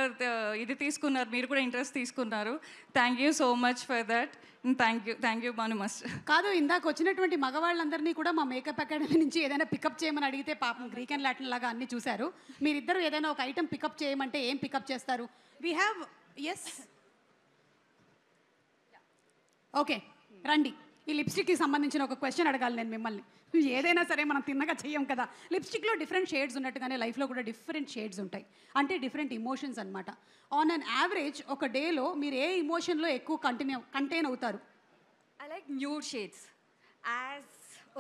ఇది తీసుకున్నారు, మీరు కూడా ఇంట్రెస్ట్ తీసుకున్నారు. Thank you so much for that. Thank you Bhanu master.
కాదు, ఇందాక వచ్చినటువంటి మగవాళ్ళందరినీ కూడా మా మేకప్ అకాడమీ నుంచి ఏదైనా పికప్ చేయమని అడిగితే పాపం గ్రీక్ అండ్ లాటిన్ లాగా అన్నీ చూశారు. మీరిద్దరు ఏదైనా ఒక ఐటమ్ పికప్ చేయమంటే ఏం పికప్ చేస్తారు? వీ హ్యావ్ ఎస్, ఓకే, రండి. ఈ లిప్స్టిక్కి సంబంధించిన ఒక క్వశ్చన్ అడగాలి నేను మిమ్మల్ని. ఏదైనా సరే మనం తిన్నగా చెయ్యం కదా. లిప్స్టిక్లో డిఫరెంట్ షేడ్స్ ఉన్నట్టుగానే లైఫ్లో కూడా డిఫరెంట్ షేడ్స్ ఉంటాయి, అంటే డిఫరెంట్ ఇమోషన్స్ అనమాట. ఆన్ అన్ యావరేజ్ ఒక డేలో మీరు ఏ ఇమోషన్లో ఎక్కువ కంటైన్ అవుతారు?
I like nude shades, as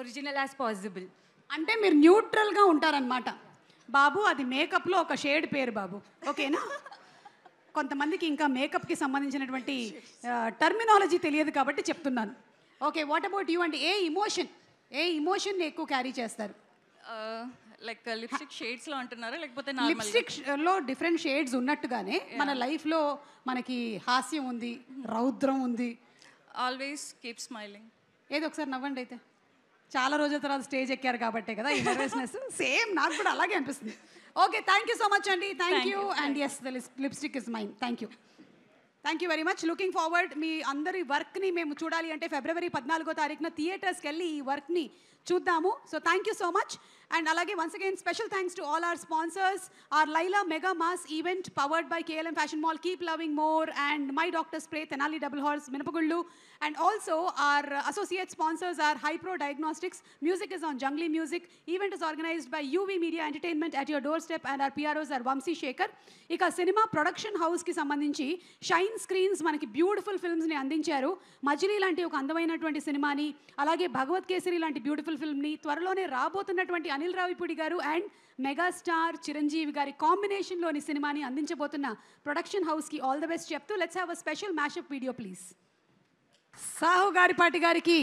original as possible.
అంటే మీరు న్యూట్రల్గా ఉంటారనమాట. బాబు అది మేకప్లో ఒక షేడ్ పేరు బాబు, ఓకేనా? కొంతమందికి ఇంకా మేకప్కి సంబంధించినటువంటి టర్మినాలజీ తెలియదు కాబట్టి చెప్తున్నాను. Okay, what about you? అంటే ఏ ఇమోషన్ని ఎక్కువ క్యారీ చేస్తారు?
లైక్ లిప్స్టిక్ షేడ్స్లో అంటున్నారా లేకపోతే
లిప్స్టిక్లో డిఫరెంట్ షేడ్స్ ఉన్నట్టుగానే మన లైఫ్లో మనకి హాస్యం ఉంది, రౌద్రం ఉంది.
Always keep smiling.
ఏదో ఒకసారి నవ్వండి అయితే. చాలా రోజుల తర్వాత స్టేజ్ ఎక్కారు కాబట్టే కదా ఈ నర్వస్నెస్. సేమ్ నాకు కూడా అలాగే అనిపిస్తుంది. Okay, thank you so much అండి, thank you. And yes, the lipstick is mine. Thank you very much. Looking forward. మీ అందరి వర్క్ని మేము చూడాలి అంటే February 14వ తారీఖున థియేటర్స్కి వెళ్ళి ఈ వర్క్ని చూద్దాము. So thank you so much. And alage once again special thanks to all our sponsors. Our Laila Mega Mass event powered by KLM Fashion Mall, Keep Loving More, and My Doctor Spray, Tenali Double Horse, Minapagullu. And also our associate sponsors are Hypro Diagnostics. Music is on Jungly Music. Event is organized by UV Media Entertainment at your doorstep, and our PROs are Vamsi Shekhar. Ika cinema production house ki sambandhinchi Shine Screens manaki beautiful films ni andincharu. Majili lanti oka andamainatuvanti cinema ni, alage Bhagavad Kesari lanti beautiful film ni, twaralone rabotunnatuvanti Anil Ravipudi garu and megastar Chiranjeevi గారి కాంబినేషన్లోని సినిమాని అందించబోతున్న production హౌస్కి all the best చెప్తూ let's have a special mashup video please. Sahu Garipati గారికి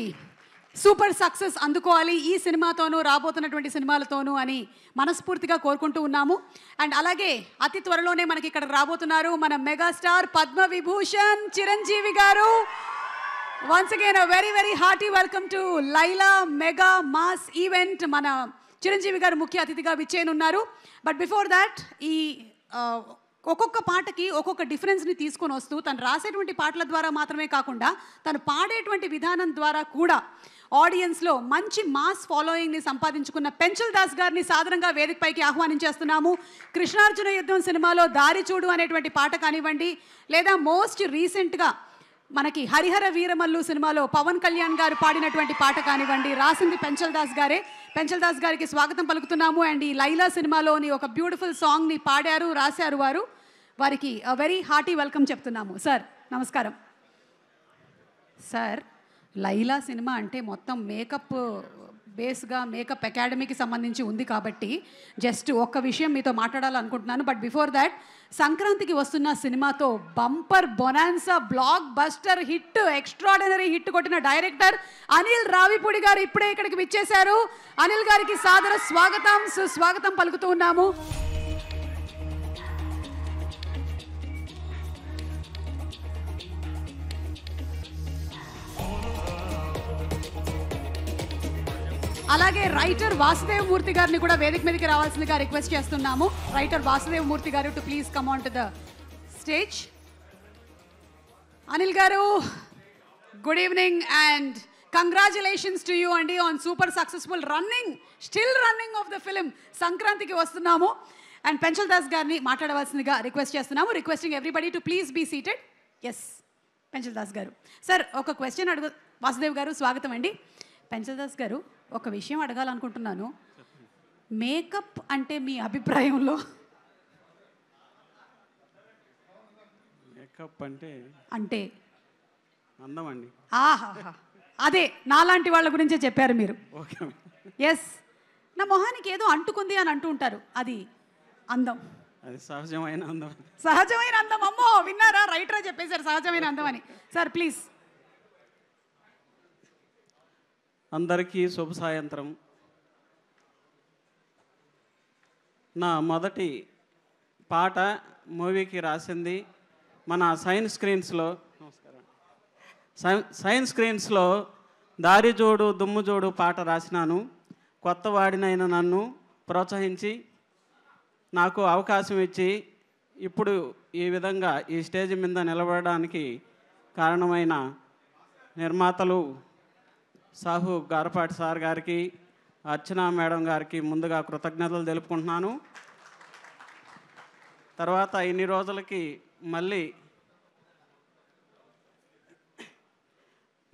super success అందుకోవాలి ఈ సినిమాతోనూ రాబోతున్నటువంటి సినిమాలతోనూ అని మనస్ఫూర్తిగా కోరుకుంటూ ఉన్నాము. అండ్ అలాగే అతి త్వరలోనే మనకి ఇక్కడ రాబోతున్నారు మన మెగాస్టార్ పద్మ విభూషణ్ చిరంజీవి గారు. Once again a very very hearty welcome to Laila mega mass event. మన చిరంజీవి గారు ముఖ్య అతిథిగా విచ్చేయనున్నారు. బట్ బిఫోర్ దాట్ ఈ ఒక్కొక్క పాటకి ఒక్కొక్క డిఫరెన్స్ని తీసుకొని వస్తూ తను రాసేటువంటి పాటల ద్వారా మాత్రమే కాకుండా తను పాడేటువంటి విధానం ద్వారా కూడా ఆడియన్స్లో మంచి మాస్ ఫాలోయింగ్ని సంపాదించుకున్న పెంచల్ దాస్ గారిని సాధారణంగా వేదికపైకి ఆహ్వానించేస్తున్నాము. కృష్ణార్జున యుద్ధం సినిమాలో దారి చూడు అనేటువంటి పాట కానివ్వండి, లేదా మోస్ట్ రీసెంట్గా మనకి హరిహర వీరమల్లు సినిమాలో పవన్ కళ్యాణ్ గారు పాడినటువంటి పాట కానివ్వండి, రాసింది పెంచల్ దాస్ గారే. పెంచల్ దాస్ గారికి స్వాగతం పలుకుతున్నాము. అండ్ ఈ లైలా సినిమాలోని ఒక బ్యూటిఫుల్ సాంగ్ని పాడారు, రాశారు వారు. వారికి వెరీ హార్టీ వెల్కమ్ చెప్తున్నాము. సార్ నమస్కారం. సార్ లైలా సినిమా అంటే మొత్తం మేకప్ బేస్గా మేకప్ అకాడమీకి సంబంధించి ఉంది కాబట్టి జస్ట్ ఒక్క విషయం మీతో మాట్లాడాలనుకుంటున్నాను. బట్ బిఫోర్ దాట్, సంక్రాంతికి వస్తున్న సినిమాతో bumper bonanza block buster hit, extraordinary hit కొట్టిన డైరెక్టర్ అనిల్ రావిపూడి గారు ఇప్పుడే ఇక్కడికి విచ్చేశారు. అనిల్ గారికి సాదర స్వాగతం, సుస్వాగతం పలుకుతూ ఉన్నాము. అలాగే రైటర్ వాసుదేవ్ మూర్తి గారిని కూడా వేదిక మీదకి రావాల్సిందిగా రిక్వెస్ట్ చేస్తున్నాము. రైటర్ వాసుదేవ్ మూర్తి గారు to please come on to the stage. Anil గారు, good evening and congratulations to you అండి on super successful running, still running of the film. సంక్రాంతికి వస్తున్నాము. అండ్ పెంచల్ దాస్ గారిని మాట్లాడవలసిందిగా రిక్వెస్ట్ చేస్తున్నాము. Requesting everybody to please be seated. Yes, Penchal Das గారు. Sir ఒక question అడుగు. వాసుదేవ్ గారు స్వాగతం అండి. పెంచల్ దాస్ గారు, ఒక విషయం అడగాలనుకుంటున్నాను. మేకప్ అంటే మీ అభిప్రాయంలో?
మేకప్ అంటే
అంటే
అందం అండి.
ఆహా, అదే నాలాంటి వాళ్ళ గురించే చెప్పారు మీరు.
ఓకే.
ఎస్, నా మొహానికి ఏదో అంటుకుంది అని అంటూ ఉంటారు, అది అందం.
అది సహజమైన అందం.
సహజమైన అందం. అమ్మో, విన్నారా? రైటరే చెప్పేశారు సహజమైన అందం అని. Sir please.
అందరికీ శుభ సాయంత్రం. నా మొదటి పాట మూవీకి రాసింది మన సైన్స్ స్క్రీన్స్లో. నమస్కారం. సైన్స్ స్క్రీన్స్లో దారి జోడు దుమ్ము జోడు పాట రాసినాను. కొత్త వాడినైన నన్ను ప్రోత్సహించి నాకు అవకాశం ఇచ్చి ఇప్పుడు ఈ విధంగా ఈ స్టేజ్ మీద నిలబడడానికి కారణమైన నిర్మాతలు సాహు గారపాటి సార్ గారికి, అర్చన మేడం గారికి ముందుగా కృతజ్ఞతలు తెలుపుకుంటున్నాను. తర్వాత ఇన్ని రోజులకి మళ్ళీ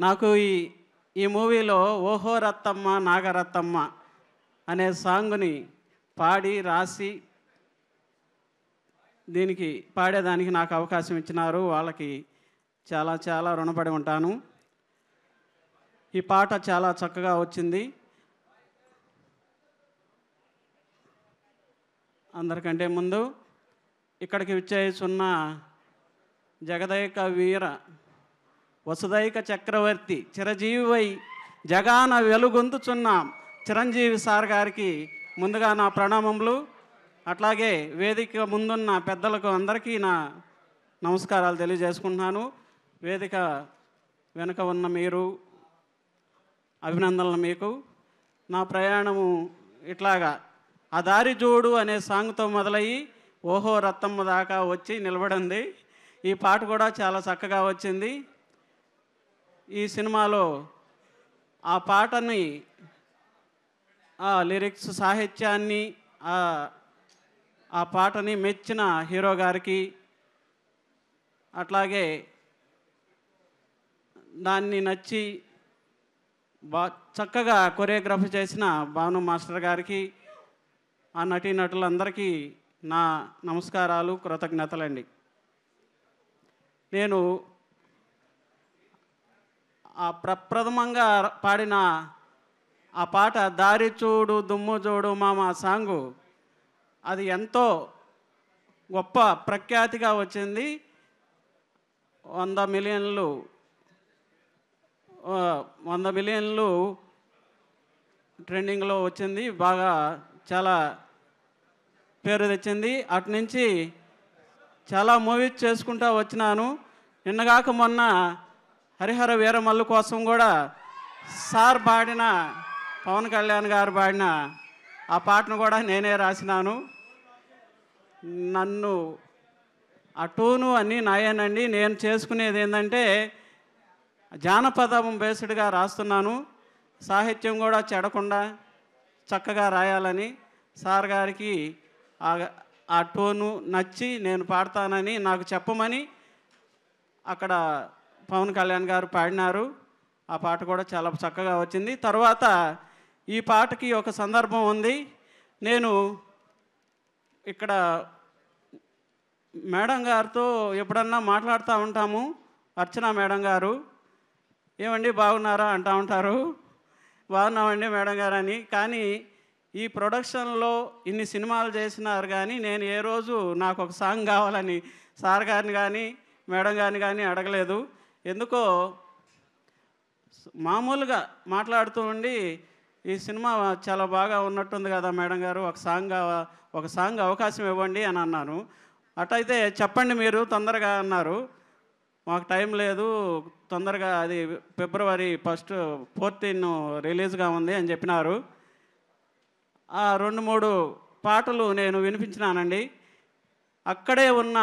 నాకు ఈ మూవీలో ఓహో రత్తమ్మ నాగరత్తమ్మ అనే సాంగ్ని పాడి రాసి దీనికి పాడేదానికి నాకు అవకాశం ఇచ్చినారు. వాళ్ళకి చాలా చాలా రుణపడి ఉంటాను. ఈ పాట చాలా చక్కగా వచ్చింది. అందరికంటే ముందు ఇక్కడికి విచ్చేస్తున్న జగదైక వీర వసుదైక చక్రవర్తి చిరజీవివై జగాన వెలుగొందుచున్న చిరంజీవి సార్ గారికి ముందుగా నా ప్రణామములు. అట్లాగే వేదిక ముందున్న పెద్దలకు అందరికీ నా నమస్కారాలు తెలియజేసుకుంటున్నాను. వేదిక వెనుక ఉన్న మీరు, అభినందనలు మీకు. నా ప్రయాణము ఇట్లాగా ఆ దారి జోడు అనే సాంగ్తో మొదలయ్యి ఓహో రత్తమ్మ దాకా వచ్చి నిలబడింది. ఈ పాట కూడా చాలా చక్కగా వచ్చింది. ఈ సినిమాలో ఆ పాటని ఆ లిరిక్స్ సాహిత్యాన్ని ఆ పాటని మెచ్చిన హీరో గారికి, అట్లాగే దాన్ని నచ్చి చక్కగా కొరియోగ్రఫీ చేసిన భాను మాస్టర్ గారికి, ఆ నటీనటులందరికీ నా నమస్కారాలు, కృతజ్ఞతలండి. నేను ఆ ప్రప్రథమంగా పాడిన ఆ పాట దారి చూడు దుమ్ము చూడు మామ సాంగు అది ఎంతో గొప్ప ప్రఖ్యాతిగా వచ్చింది. 100 మిలియన్లు ట్రెండింగ్లో వచ్చింది. బాగా చాలా పేరు తెచ్చింది. అటు నుంచి చాలా మూవీస్ చేసుకుంటూ వచ్చినాను. నిన్నగాక మొన్న హరిహర వీరమల్లు కోసం కూడా సార్ పాడిన, పవన్ కళ్యాణ్ గారు పాడిన ఆ పాటను కూడా నేనే రాసినాను. నన్ను ఆ టూను అన్నీ నాయేనండి. నేను చేసుకునేది ఏంటంటే జానపదం బేస్డ్గా రాస్తున్నాను. సాహిత్యం కూడా చెడకుండా చక్కగా రాయాలని సార్ గారికి ఆ టోను నచ్చి నేను పాడతానని నాకు చెప్పమని అక్కడ పవన్ కళ్యాణ్ గారు పాడినారు. ఆ పాట కూడా చాలా చక్కగా వచ్చింది. తర్వాత ఈ పాటకి ఒక సందర్భం ఉంది. నేను ఇక్కడ మేడం గారితో ఎప్పుడన్నా మాట్లాడుతూ ఉంటాము. అర్చన మేడం గారు, ఏమండి బాగున్నారా అంటూ ఉంటారు. బాగున్నామండి మేడం గారు అని. కానీ ఈ ప్రొడక్షన్లో ఇన్ని సినిమాలు చేసినారు కానీ నేను ఏ రోజు నాకు ఒక సాంగ్ కావాలని సార్ గారిని కానీ మేడం గారిని కానీ అడగలేదు. ఎందుకో మామూలుగా మాట్లాడుతూ ఉండి ఈ సినిమా చాలా బాగా ఉన్నట్టుంది కదా మేడం గారు, ఒక సాంగ్ అవకాశం ఇవ్వండి అని అన్నాను. అటైతే చెప్పండి మీరు తొందరగా అన్నారు. మాకు టైం లేదు, తొందరగా అది February 1, 14 రిలీజ్గా ఉంది అని చెప్పినారు. ఆ 2-3 పాటలు నేను వినిపించినానండి. అక్కడే ఉన్న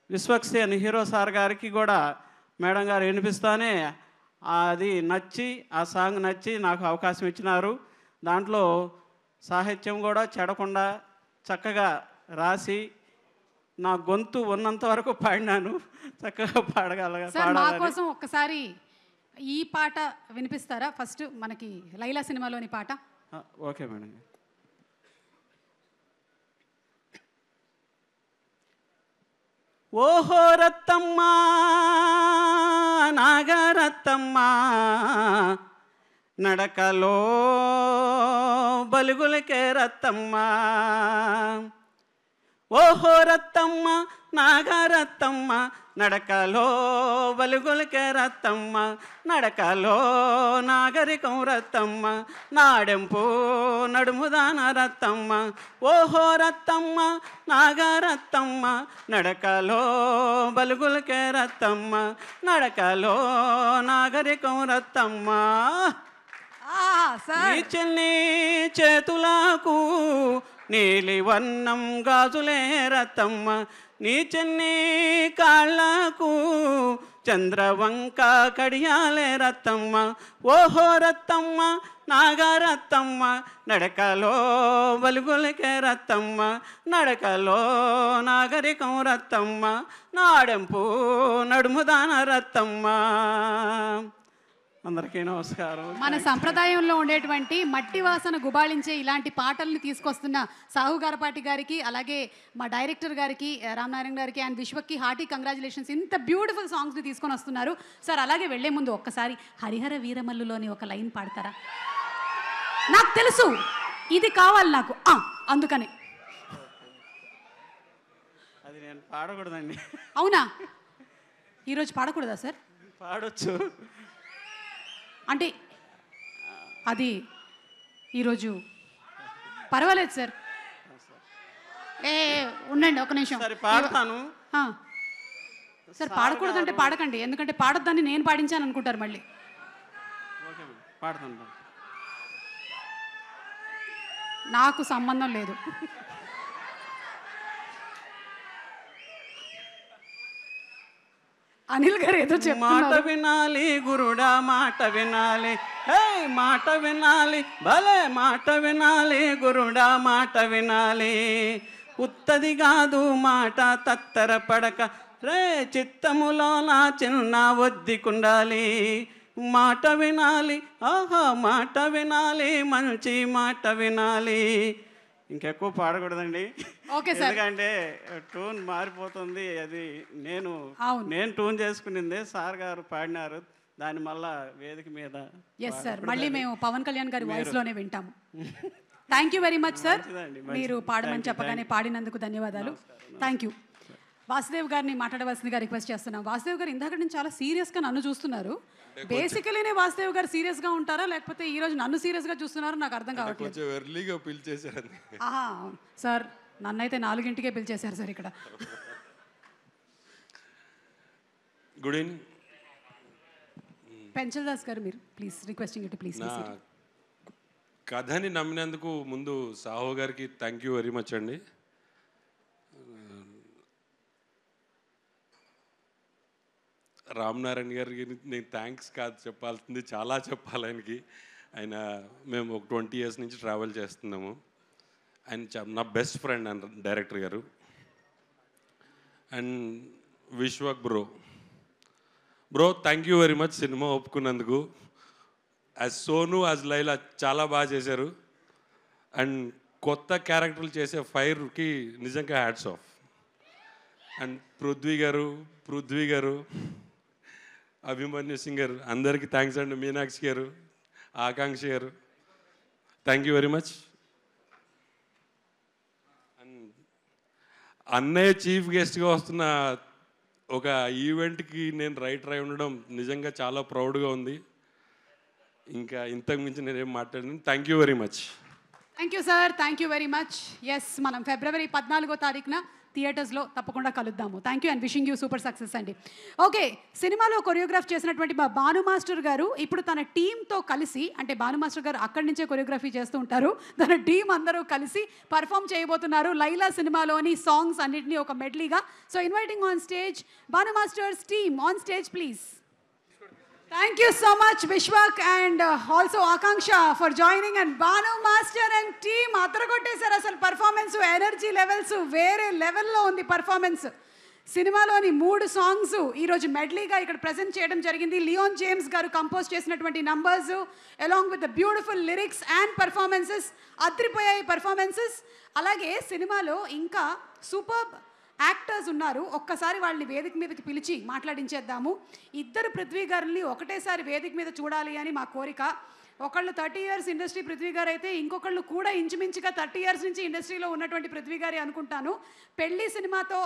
విశ్వక్సేన్ హీరో సార్ గారికి కూడా మేడం గారు వినిపిస్తానే అది నచ్చి, ఆ సాంగ్ నచ్చి నాకు అవకాశం ఇచ్చినారు. దాంట్లో సాహిత్యం కూడా చెడకుండా చక్కగా రాసి నా గొంతు ఉన్నంత వరకు పాడినాను. చక్కగా
సార్ మా కోసం ఒక్కసారి ఈ పాట వినిపిస్తారా? ఫస్ట్ మనకి లైలా సినిమాలోని పాట.
Okay madam. ఓహో రత్తమ్మ నాగరత్తమ్మ నడకలో బలుగులకే రత్తమ్మ. ఓహో రత్తమ్మ నాగరత్తమ్మ నడకలో బలుగులకే రత్తమ్మ, నడకలో నాగరికం రత్తమ్మ, నాడెంపు నడుముదాన రత్తమ్మ. ఓహో రత్తమ్మ నాగరత్తమ్మ నడకలో బలుగులకే రత్తమ్మ, నడకలో నాగరికం రత్తమ్మ. నీ చెల్లి చేతులకు నీలివన్నం గాజులే రత్తమ్మ, నీ చెన్ని కాళ్ళకు చంద్రవంక కడియాలే రత్తమ్మ. ఓహో రత్తమ్మ నాగరత్తమ్మ నడకలో బలుగులకే రత్తమ్మ, నడకలో నాగరికం రత్తమ్మ, నాడెంపు నడుముదాన రత్తమ్మ. అందరికీ నమస్కారం.
మన సంప్రదాయంలో ఉండేటువంటి మట్టి వాసన గుబాళించే ఇలాంటి పాటల్ని తీసుకొస్తున్న సాహు గారపాటి గారికి, అలాగే మా డైరెక్టర్ గారికి రామనారాయణ గారికి అండ్ విశ్వక్కి హార్టీ కంగ్రాచులేషన్స్. ఇంత బ్యూటిఫుల్ సాంగ్స్ని తీసుకొని వస్తున్నారు సార్. అలాగే వెళ్లే ముందు ఒక్కసారి హరిహర వీరమల్లులోని ఒక లైన్ పాడతారా? నాకు తెలుసు ఇది కావాలి నాకు, అందుకని.
అది నేను పాడకూడదండి.
అవునా? ఈరోజు పాడకూడదా సార్?
పాడొచ్చు
అంటే అది ఈరోజు పర్వాలేదు సార్. ఉండండి ఒక నిమిషం.
పాడతాను
సార్. పాడకూడదంటే పాడకండి, ఎందుకంటే పాడొద్దని నేను పాడించాను అనుకుంటారు మళ్ళీ.
పాడతాను.
నాకు సంబంధం లేదు. అనిల్ గారు ఏదో
మాట వినాలి గురుడా మాట వినాలి, హే మాట వినాలి భలే మాట వినాలి గురుడా మాట వినాలి, ఉత్తది కాదు మాట తత్తర పడక రే చిత్తములో నా చిన్న ఒద్దికుండాలి, మాట వినాలి ఆహా మాట వినాలి మంచి మాట వినాలి. ఇంకెక్కువ పాడకూడదండి,
ఓకే సార్.
ఎందుకంటే ట్యూన్ మారిపోతుంది. అది నేను ట్యూన్ చేసుకునిందే, సార్ గారు పాడినారు దాని మళ్ళా వేదిక మీద.
ఎస్ సార్, మళ్ళీ మేము పవన్ కళ్యాణ్ గారి వాయిస్ లోనే వింటాము. Thank you very much sir, మీరు పాడమని చెప్పగానే పాడినందుకు ధన్యవాదాలు. Thank you. వాసుదేవ్ గారిని మాట్లాడవలసిందిగా రిక్వెస్ట్ చేస్తున్నాం. వాసుదేవ్ గారు ఇందాక నుంచి చాలా సీరియస్గా నన్ను చూస్తున్నారు. బేసికలీనే వాసుదేవ్ గారు సీరియస్గా ఉంటారా లేకపోతే ఈ రోజు నన్ను సీరియస్గా చూస్తున్నారో నాకు అర్థం కావట్లేదు.
కొంచెం ఎర్లీగా పిలిచేశారు.
ఆహా సార్, నన్నైతే 4 పిలిచేశారు సార్ ఇక్కడ.
Good evening.
పెంచల్ దాస్ గారు మీరు please, requesting you to please.
నా కథని నమ్మినందుకు ముందు సాహో గారికి థ్యాంక్ యూ వెరీ మచ్ అండి. రామ్ నారాయణ గారికి నేను థ్యాంక్స్ కాదు చెప్పాల్సింది, చాలా చెప్పాలి ఆయనకి. ఆయన మేము ఒక 20 years నుంచి ట్రావెల్ చేస్తున్నాము. ఆయన నా బెస్ట్ ఫ్రెండ్ అండ్ డైరెక్టర్ గారు. And Vishwak bro thank you very much cinema ఒప్పుకున్నందుకు. యాజ్ సోను యాజ్ లైలా చాలా బాగా చేశారు. అండ్ కొత్త క్యారెక్టర్లు చేసే ఫైర్కి నిజంగా హ్యాట్స్ ఆఫ్. అండ్ పృథ్వీ గారు అభిమన్యు సింగ్ గారు అందరికీ థ్యాంక్స్ అండి. మీనాక్షి గారు, ఆకాంక్ష గారు, thank you very much. And అన్నయ్య చీఫ్ గెస్ట్గా వస్తున్న ఒక ఈవెంట్కి నేను రైటర్ అయి ఉండడం నిజంగా చాలా ప్రౌడ్గా ఉంది. ఇంకా ఇంతకు మించి నేనేం మాట్లాడాను. Thank you very much.
Thank you sir, thank you very much. Yes, మనం February 14 థియేటర్స్లో తప్పకుండా కలుద్దాము. Thank you and wishing you super success అండి. ఓకే, సినిమాలో కొరియోగ్రాఫ్ చేసినటువంటి మా భాను మాస్టర్ గారు ఇప్పుడు తన టీంతో కలిసి, అంటే భాను మాస్టర్ గారు అక్కడి నుంచే కొరియోగ్రఫీ చేస్తూ ఉంటారు, తన టీం అందరూ కలిసి పర్ఫామ్ చేయబోతున్నారు లైలా సినిమాలోని సాంగ్స్ అన్నింటినీ ఒక మెడ్లీగా. So inviting on stage Bhanu master's team on stage please. Thank you so much Vishwak and also Akanksha for joining, and Banu Master and team అదరగొట్టేశారు. అసలు పర్ఫార్మెన్స్ ఎనర్జీ లెవెల్స్ వేరే లెవెల్లో ఉంది పర్ఫార్మెన్స్. సినిమాలోని 3 సాంగ్స్ ఈరోజు మెడ్లీగా ఇక్కడ ప్రజెంట్ చేయడం జరిగింది. లియోన్ జేమ్స్ గారు కంపోజ్ చేసినటువంటి numbers along with the beautiful lyrics and performances అదిరిపోయాయి పర్ఫార్మెన్సెస్. అలాగే సినిమాలో ఇంకా సూపర్ యాక్టర్స్ ఉన్నారు. ఒక్కసారి వాళ్ళని వేదిక మీదకి పిలిచి మాట్లాడించేద్దాము. 2 పృథ్వీ గారిని ఒకటేసారి వేదిక మీద చూడాలి అని మా కోరిక. ఒకళ్ళు 30 years ఇండస్ట్రీ పృథ్వీ గారు అయితే ఇంకొకళ్ళు కూడా ఇంచుమించుగా 30 years నుంచి ఇండస్ట్రీలో ఉన్నటువంటి పృథ్వీ గారి అనుకుంటాను. పెళ్లి సినిమాతో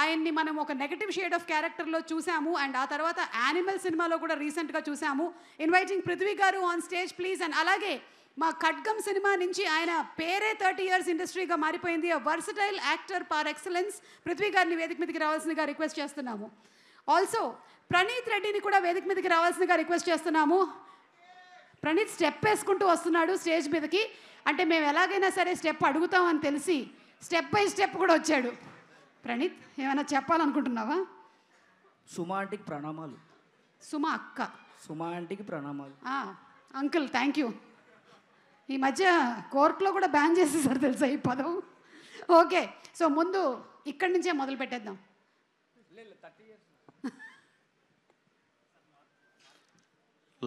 ఆయన్ని మనం ఒక నెగటివ్ షేడ్ ఆఫ్ క్యారెక్టర్లో చూసాము, అండ్ ఆ తర్వాత యానిమల్ సినిమాలో కూడా రీసెంట్గా చూసాము. ఇన్వైటింగ్ పృథ్వీ గారు ఆన్ స్టేజ్ ప్లీజ్. అండ్ అలాగే మా ఖడ్గం సినిమా నుంచి ఆయన పేరే 30 years ఇండస్ట్రీగా మారిపోయింది. వర్సటైల్ యాక్టర్ పార్ ఎక్సలెన్స్ పృథ్వీ గారిని వేదిక మీదకి రావాల్సిందిగా రిక్వెస్ట్ చేస్తున్నాము. ఆల్సో ప్రణీత్ రెడ్డిని కూడా వేదిక మీదకి రావాల్సిందిగా రిక్వెస్ట్ చేస్తున్నాము. ప్రణీత్ స్టెప్ వేసుకుంటూ వస్తున్నాడు స్టేజ్ మీదకి. అంటే మేము ఎలాగైనా సరే స్టెప్ అడుగుతామని తెలిసి స్టెప్ బై స్టెప్ కూడా వచ్చాడు. ప్రణీత్ ఏమైనా చెప్పాలనుకుంటున్నావా?
సుమా ఆంటీకి ప్రణామాలు.
సుమా అక్క.
సుమా ఆంటీకి ప్రణామాలు.
Uncle thank you. ఈ మధ్య కోర్టులో కూడా బ్యాన్ చేసేసారు తెలుసా ఈ పదం. ఓకే, సో ముందు ఇక్కడి నుంచే మొదలు పెట్టేద్దాం.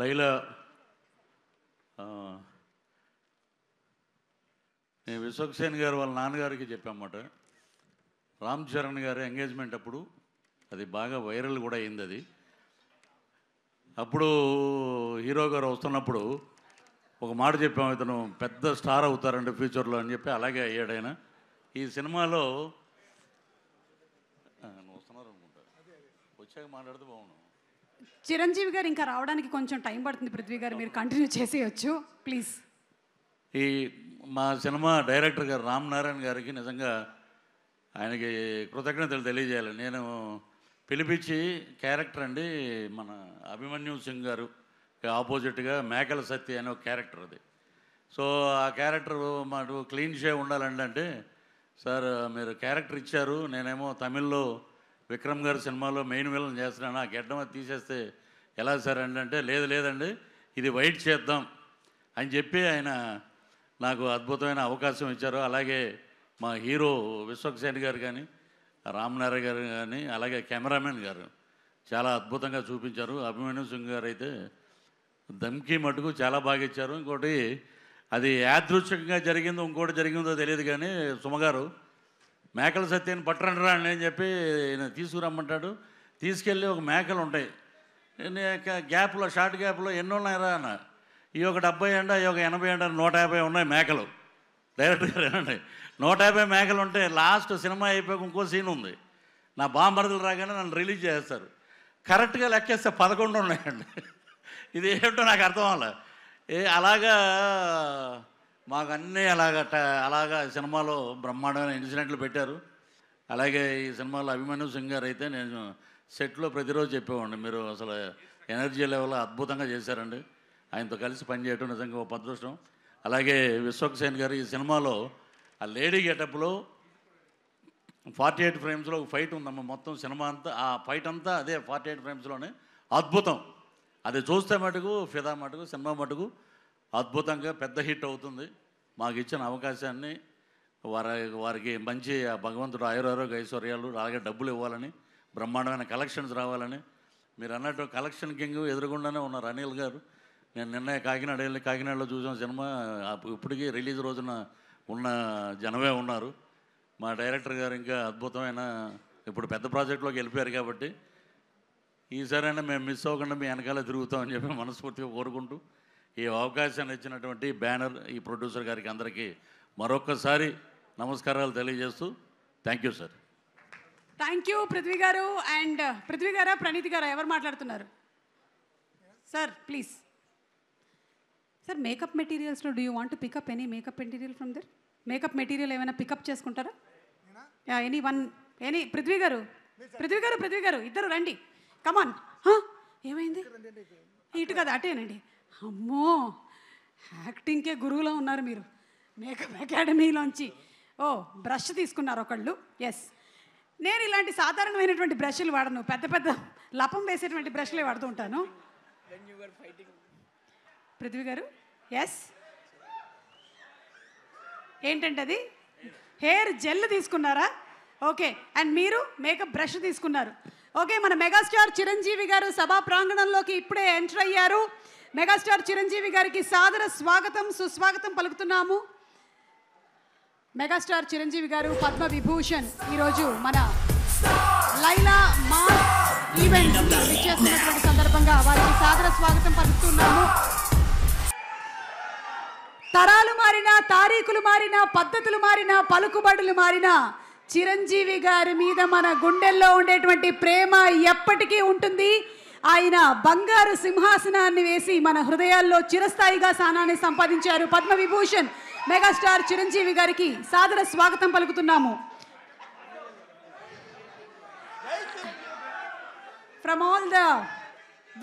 లైలా నేను విశ్వక్సేన్ గారు వాళ్ళ నాన్నగారికి చెప్పామన్నమాట. రామ్ చరణ్ గారి ఎంగేజ్మెంట్ అప్పుడు అది బాగా వైరల్ కూడా అయింది. అది అప్పుడు హీరో గారు వస్తున్నప్పుడు ఒక మాట చెప్పాము, ఇతను పెద్ద స్టార్ అవుతారంటే ఫ్యూచర్లో అని చెప్పి అలాగే అయ్యాడు ఆయన. ఈ సినిమాలో వస్తున్నారు అనుకుంటా, వచ్చాక మాట్లాడితే బాగున్నాను.
చిరంజీవి గారు ఇంకా రావడానికి కొంచెం టైం పడుతుంది పృథ్వీ గారు, మీరు కంటిన్యూ చేసేయచ్చు ప్లీజ్.
ఈ మా సినిమా డైరెక్టర్ గారు రామ్ నారాయణ గారికి నిజంగా ఆయనకి కృతజ్ఞతలు తెలియజేయాలి. నేను పిలిపించి క్యారెక్టర్ అండి మన అభిమన్యు సింగ్ గారు ఆపోజిట్గా మేకల సత్య అనే ఒక క్యారెక్టర్ అది. సో ఆ క్యారెక్టర్ మాకు క్లీన్ షేవ్ ఉండాలండి అంటే, సార్ మీరు క్యారెక్టర్ ఇచ్చారు, నేనేమో తమిళ్లో విక్రమ్ గారి సినిమాలో మెయిన్ విలన్ చేస్తున్నాను, ఆ గెడ్డం అది తీసేస్తే ఎలా సార్ అంటే, లేదండి ఇది వైట్ చేద్దాం అని చెప్పి ఆయన నాకు అద్భుతమైన అవకాశం ఇచ్చారు. అలాగే మా హీరో విశ్వక్సేన్ గారు కానీ, రామ్నారాయణ గారు కానీ, అలాగే కెమెరామెన్ గారు చాలా అద్భుతంగా చూపించారు. అభిమన్యు సింగ్ గారు అయితే దమ్కి మటుకు చాలా బాగా ఇచ్చారు. ఇంకోటి అది యాదృచ్ఛికంగా జరిగిందో ఇంకోటి జరిగిందో తెలియదు కానీ సుమగారు మేకల సత్యాన్ని పట్టరండి అని చెప్పి తీసుకురమ్మంటాడు. తీసుకెళ్ళి ఒక మేకలు ఉంటాయి గ్యాప్లో, షార్ట్ గ్యాప్లో ఎన్ని ఉన్నాయరా అన్న, ఈ ఒక 70 అంట, ఈ ఒక 80 అంట, 150 ఉన్నాయి మేకలు. డైరెక్ట్ గారు ఏమండి 150 మేకలు ఉంటే లాస్ట్ సినిమా అయిపోయాక ఇంకో సీన్ ఉంది. నా బాంబరదలు రాగానే నన్ను రిలీజ్ చేస్తారు. కరెక్ట్గా లెక్కేస్తే 11 ఉన్నాయండి. ఇది ఏమిటో నాకు అర్థం అవ్వాలి. అలాగా మాకు అన్నీ అలాగా సినిమాలో బ్రహ్మాండమైన ఇన్సిడెంట్లు పెట్టారు. అలాగే ఈ సినిమాలో అభిమన్యు సింగ్ గారు అయితే నేను సెట్లో ప్రతిరోజు చెప్పేవాడిని, మీరు అసలు ఎనర్జీ లెవెల్ అద్భుతంగా చేశారండి. ఆయనతో కలిసి పనిచేయటం నిజంగా ఒక అదృష్టం. అలాగే విశ్వక్సేన్ గారు ఈ సినిమాలో ఆ లేడీ గెటప్లో 48 ఫ్రేమ్స్లో ఒక ఫైట్ ఉందమ్మా. మొత్తం సినిమా అంతా ఆ ఫైట్ అంతా అదే 48 ఫ్రేమ్స్లోనే అద్భుతం. అది చూస్తే మటుకు ఫిదా మటుకు సినిమా మటుకు అద్భుతంగా పెద్ద హిట్ అవుతుంది. మాకు ఇచ్చిన అవకాశాన్ని వారికి మంచి భగవంతుడు ఆయురారోగ్య ఐశ్వర్యాలు, అలాగే డబ్బులు ఇవ్వాలని, బ్రహ్మాండమైన కలెక్షన్స్ రావాలని. మీరు అన్నట్టు కలెక్షన్ కింగ్ ఎదురుగుండానే ఉన్నారు అనిల్ గారు. నేను నిన్న కాకినాడ వెళ్ళి కాకినాడలో చూసిన సినిమా ఇప్పటికీ రిలీజ్ రోజున ఉన్న జనమే ఉన్నారు. మా డైరెక్టర్ గారు ఇంకా అద్భుతమైన ఇప్పుడు పెద్ద ప్రాజెక్టులోకి వెళ్ళిపోయారు కాబట్టి ఈసారైనా మేము మిస్ అవ్వకుండా మీ వెనకాల తిరుగుతామని చెప్పి మనస్ఫూర్తిగా కోరుకుంటూ ఈ అవకాశాన్ని ఇచ్చినటువంటి బ్యానర్, ఈ ప్రొడ్యూసర్ గారికి అందరికీ మరొక్కసారి నమస్కారాలు తెలియజేస్తూ thank you sir.
Thank you Prithvi గారు. అండ్ పృథ్వీ గారా, ప్రణీత్ గారా, ఎవరు మాట్లాడుతున్నారు? Sir please. సార్ మేకప్ మెటీరియల్స్లో do you want to pick up any makeup material from there? Makeup material ఏమైనా పికప్ చేసుకుంటారా? ఎనీ పృథ్వీ గారు ఇద్దరు రండి. కమాన్. ఏమైంది? ఇటు కదా అటేనండి. అమ్మో, యాక్టింగ్కే గురువులో ఉన్నారు మీరు. మేకప్ అకాడమీలోంచి బ్రష్ తీసుకున్నారు ఒకళ్ళు. ఎస్, నేను ఇలాంటి సాధారణమైనటువంటి బ్రష్లు వాడను, పెద్ద పెద్ద లపం వేసేటువంటి బ్రష్లే వాడుతూ ఉంటాను. పృథ్వీ గారు ఎస్, ఏంటంటే అది హెయిర్ జెల్ తీసుకున్నారా? ఓకే. అండ్ మీరు మేకప్ బ్రష్ తీసుకున్నారు. ఓకే, మన మెగాస్టార్ చిరంజీవి గారు సభా ప్రాంగణంలోకి ఇప్పుడే ఎంటర్ అయ్యారు. మెగాస్టార్ చిరంజీవి గారికి సాదర స్వాగతం, సుస్వాగతం పలుకుతున్నాము. మెగాస్టార్ చిరంజీవి గారు పద్మ విభూషణ్ ఈరోజు మన లైలా మాస్ ఈవెంట్ ఇచ్చేస్తున్నటువంటి సందర్భంగా వారికి సాదర స్వాగతం పలుకుతున్నాము. తరాలు మారినా, తారీఖులు మారినా, పద్ధతులు మారినా, పలుకుబడులు మారినా, చిరంజీవి గారి మీద మన గుండెల్లో ఉండేటువంటి ప్రేమ ఎప్పటికీ ఉంటుంది. ఆయన బంగారు సింహాసనాన్ని వేసి మన హృదయాల్లో చిరస్థాయిగా స్థానాన్ని సంపాదించారు. పద్మ విభూషణ్ మెగాస్టార్ చిరంజీవి గారికి సాదర స్వాగతం పలుకుతున్నాము. From all the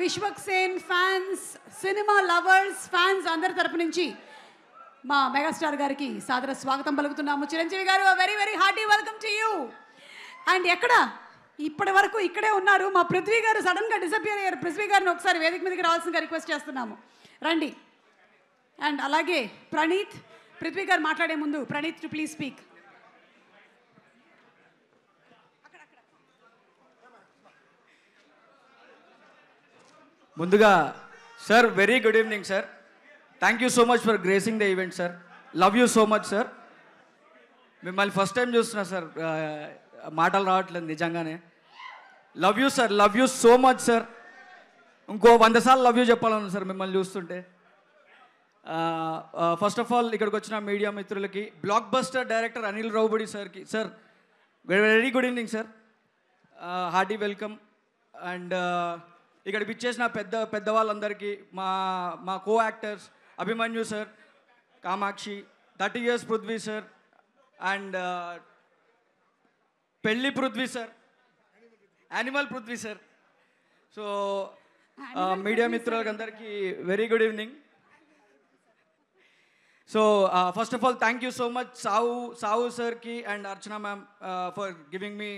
Vishwaksen fans, cinema lovers, fans అందరి తరపు నుంచి మా మెగాస్టార్ గారికి సాదర స్వాగతం పలుకుతున్నాము. చిరంజీవి గారు, very very hearty welcome to you. And ఎక్కడ ఇప్పటి వరకు ఇక్కడే ఉన్నారు మా పృథ్వీ గారు, సడన్గా డిసపియర్ అయ్యారు. పృథ్వీ గారిని ఒకసారి వేదిక మీదకి రావాల్సిందిగా రిక్వెస్ట్ చేస్తున్నాము, రండి. అండ్ అలాగే ప్రణీత్, పృథ్వీ గారు మాట్లాడే ముందు ప్రణీత్ టు ప్లీజ్ స్పీక్.
ముందుగా sir very good evening sir. Thank you so much for gracing the event sir. Love you so much sir. మిమ్మల్ని ఫస్ట్ టైం చూస్తున్నా సార్, మాటలు రావట్లేదు నిజంగానే. Love you sir, love you so much sir. ఇంకో 100 సార్లు love you చెప్పాలను sir మిమ్మల్ని చూస్తుంటే. First of all ఇక్కడికి వచ్చిన మీడియా మిత్రులకి, blockbuster director Anil Ravipudi సార్కి sir very good evening sir, hearty welcome. And ఇక్కడ పిచ్చేసిన పెద్దవాళ్ళందరికీ, మా co actors Abhimanyu sir, Kamakshi, 30 years Prithvi sir, and పెళ్ళి Prithvi sir, animal Prithvi sir. So media మిత్రులకి అందరికీ very good evening. So first of all thank you so much Sahu సార్కి and Archana ma'am for giving me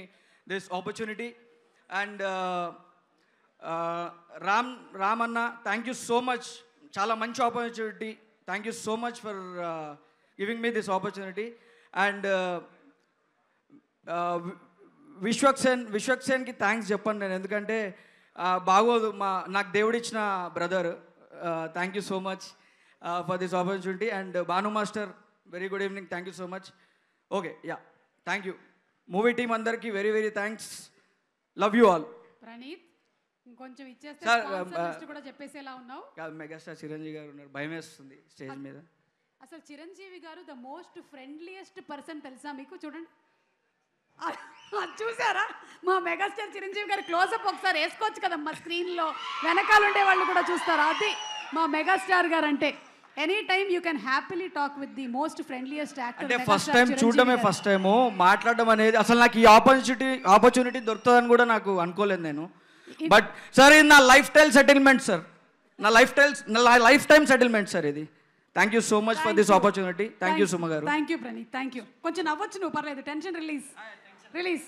this opportunity. And Ram అన్న, thank you so much, చాలా మంచి opportunity thank you so much for giving me this opportunity. And విశ్వక్సేన్కి thanks చెప్పండి నేను, ఎందుకంటే బాగోదు నాకు దేవుడిచ్చిన brother. Thank you so much for this opportunity. And Bhanu master, very good evening, thank you so much. Okay, yeah, thank you. Movie team అందరికీ very very thanks. Love you all.
Praneeth, ఇంకొంచెం ఇచ్చేస్తే
సార్,
sponsor list కూడా చెప్పేసేలా ఉన్నావు.
Megastar Chiranjeevi గారు ఉన్నారు, భయం వేస్తుంది stage మీద.
అసలు చిరంజీవి గారు ద మోస్ట్ ఫ్రెండ్లీయెస్ట్ పర్సన్ తెలుసా మీకు? చూడండి, చూసారా మా మెగాస్టార్ చిరంజీవి గారు క్లోజప్ ఒకసారి వేసుకోవచ్చు కదమ్మా స్క్రీన్లో, వెనకాల ఉండే వాళ్ళు కూడా చూస్తారు. అది మా మెగాస్టార్ గారు అంటే. Any time you can happily talk with the most friendliest actor.
అంటే ఫస్ట్ టైం చూడడమే, ఫస్ట్ టైము మాట్లాడడం అనేది అసలు నాకు ఈ ఆపర్చునిటీ దొరుకుతుందని కూడా నాకు అనుకోలేదు నేను. బట్ సార్, ఇది నా లైఫ్ స్టైల్ సెటిల్మెంట్ సార్, నా లైఫ్ టైం సెటిల్మెంట్ సార్ ఇది. Thank you so much for this opportunity. Thank you Suma గారు.
Thank you Praneeth, thank you. కొంచెం నవ్వచ్చు నువ్వు, పర్లేదు, టెన్షన్ రిలీజ్.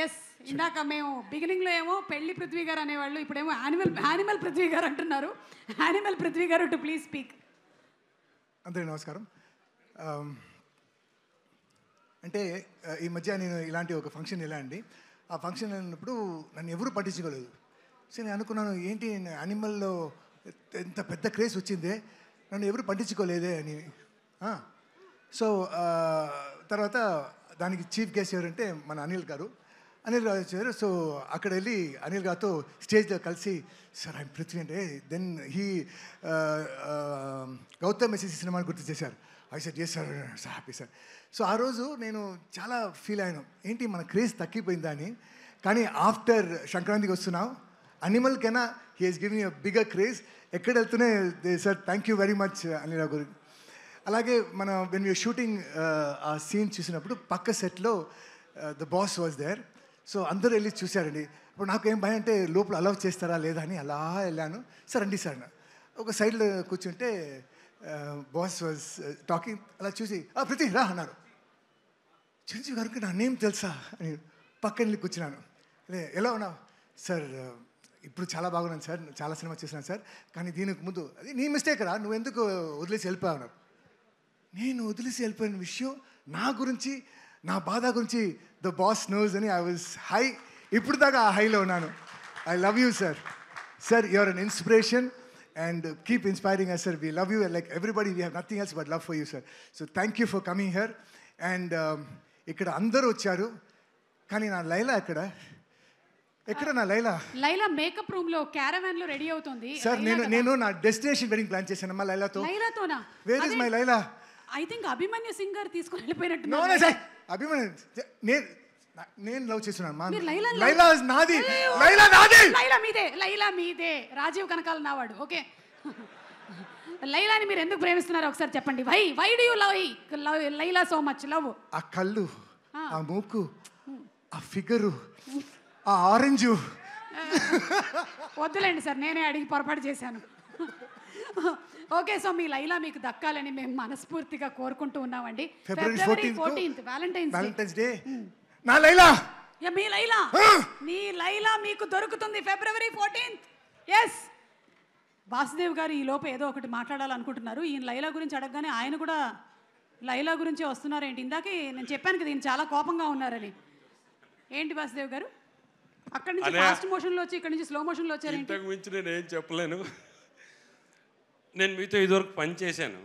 ఎస్, ఇందాక మేము బిగినింగ్లో ఏమో పెళ్లి పృథ్వీ గారు అనేవాళ్ళు, ఇప్పుడేమో యానిమల్ పృథ్వీ గారు అంటున్నారు. యానిమల్ పృథ్వీ గారు టు ప్లీజ్ స్పీక్.
అందరికీ నమస్కారం. అంటే ఈ మధ్య నేను ఇలాంటి ఒక ఫంక్షన్ వెళ్ళానండి. ఆ ఫంక్షన్ వెళ్ళినప్పుడు నన్ను ఎవరు పట్టించుకోలేదు. సో నేను అనుకున్నాను, ఏంటి యానిమల్లో ఎంత పెద్ద క్రేజ్ వచ్చిందే, నన్ను ఎవరు పట్టించుకోలేదే అని. సో తర్వాత దానికి చీఫ్ గెస్ట్ ఎవరంటే మన అనిల్ గారు వచ్చారు. సో అక్కడ వెళ్ళి అనిల్ గారితో స్టేజ్లో కలిసి, సార్ ఐఎమ్ పృథ్వీ అంటే, దెన్ గౌతమ్ ఎస్ఎస్సి సినిమాని గుర్తు చేశారు. I said yes sir, happy sir. So ఆ రోజు నేను చాలా ఫీల్ అయ్యాను, ఏంటి మన క్రేజ్ తగ్గిపోయిందా అని. కానీ ఆఫ్టర్ సంక్రాంతికి వస్తున్నాం, అనిమల్ కన్నా he he's giving a bigger craze. ఎక్కడ వెళ్తూనే sir thank you very much Anil గారు. అలాగే మనం వెన్ వీఆర్ షూటింగ్ ఆ సీన్ చూసినప్పుడు పక్క సెట్లో the boss was there. So అందరూ వెళ్ళి చూశారండి. ఇప్పుడు నాకు ఏం భయం అంటే లోపల అలౌ చేస్తారా లేదా అని అలా వెళ్ళాను. సార్ రండి సార్, ఒక సైడ్లో కూర్చుంటే బాస్ వాజ్ టాకింగ్. అలా చూసి పృథ్వీ రా అన్నారు. చిరంజీవి గారికి నా నేమ్ తెలుసా అని పక్కన వెళ్ళి కూర్చున్నాను. ఎలా ఉన్నావు సార్? ఇప్పుడు చాలా బాగున్నాను సార్, చాలా సినిమా చేసినాను సార్, కానీ దీనికి ముందు అది నీ మిస్టేక్ రా, నువ్వు ఎందుకు వదిలేసి వెళ్ళిపోయావు? నేను వదిలేసి వెళ్ళిపోయిన విషయం నా గురించి, నా బాధ గురించి ద బాస్ నోస్ అని ఐ వాజ్ హై. ఇప్పుడు దాకా ఆ హైలో ఉన్నాను. I love you sir. Sir, you are an inspiration and keep inspiring us, sir. We love you, and like everybody, we have nothing else but love for you, sir. So thank you for coming here. And ఇక్కడ అందరూ వచ్చారు, కానీ నా లైలా ఎక్కడ నా Laila
makeup room లో caravan లో ready అవుతుంది
సార్. నేను నా డెస్టినేషన్ వెడ్డింగ్ ప్లాన్ చేశాను అమ్మా లైలాతోనా. Where is my Laila?
I think Abhimanyu Singh గారు తీసుకొని వెళ్ళిపోయినట్టు.
నో సార్, అభిమన్యు నేను లవ్ చేస్తున్నాను మా. లైలా నాది,
లైలా మీదే. రాజీవ్ కనకాల నావాడు. ఓకే, లైలాని మీరు ఎందుకు ప్రేమిస్తున్నారు ఒకసారి చెప్పండి. Why do you love Laila so much? Love
ఆ కళ్ళు, ఆ మూకు, ఆ ఫిగరు, ఆ ఆరెంజ్.
వద్దులేండి సార్, నేనే అడిగి పొరపాటు చేశాను. ఓకే, సో మీ లైలా మీకు దక్కాలని మేము మనస్ఫూర్తిగా కోరుకుంటూ ఉన్నామండి.
ఫిబ్రవరి 14th
వ్యాలంటైన్స్
డే. నా లైలా,
మీ లైలా మీకు దొరుకుతుంది ఫిబ్రవరి 14th. ఎస్, వాసుదేవ్ గారు ఈ లోపు ఏదో ఒకటి మాట్లాడాలనుకుంటున్నారు. ఈయన లైలా గురించి అడగగానే ఆయన కూడా లైలా గురించి వస్తున్నారేంటి? ఇందాకే నేను చెప్పాను కదా ఈయన చాలా కోపంగా ఉన్నారని. ఏంటి వాసుదేవ్ గారు, అక్కడి నుంచి ఫాస్ట్ మోషన్లో వచ్చి ఇక్కడ నుంచి స్లో మోషన్లో వచ్చారు.
ఇంతకు మించి నేను ఏం చెప్పలేను. నేను మీతో ఇదివరకు పని చేశాను.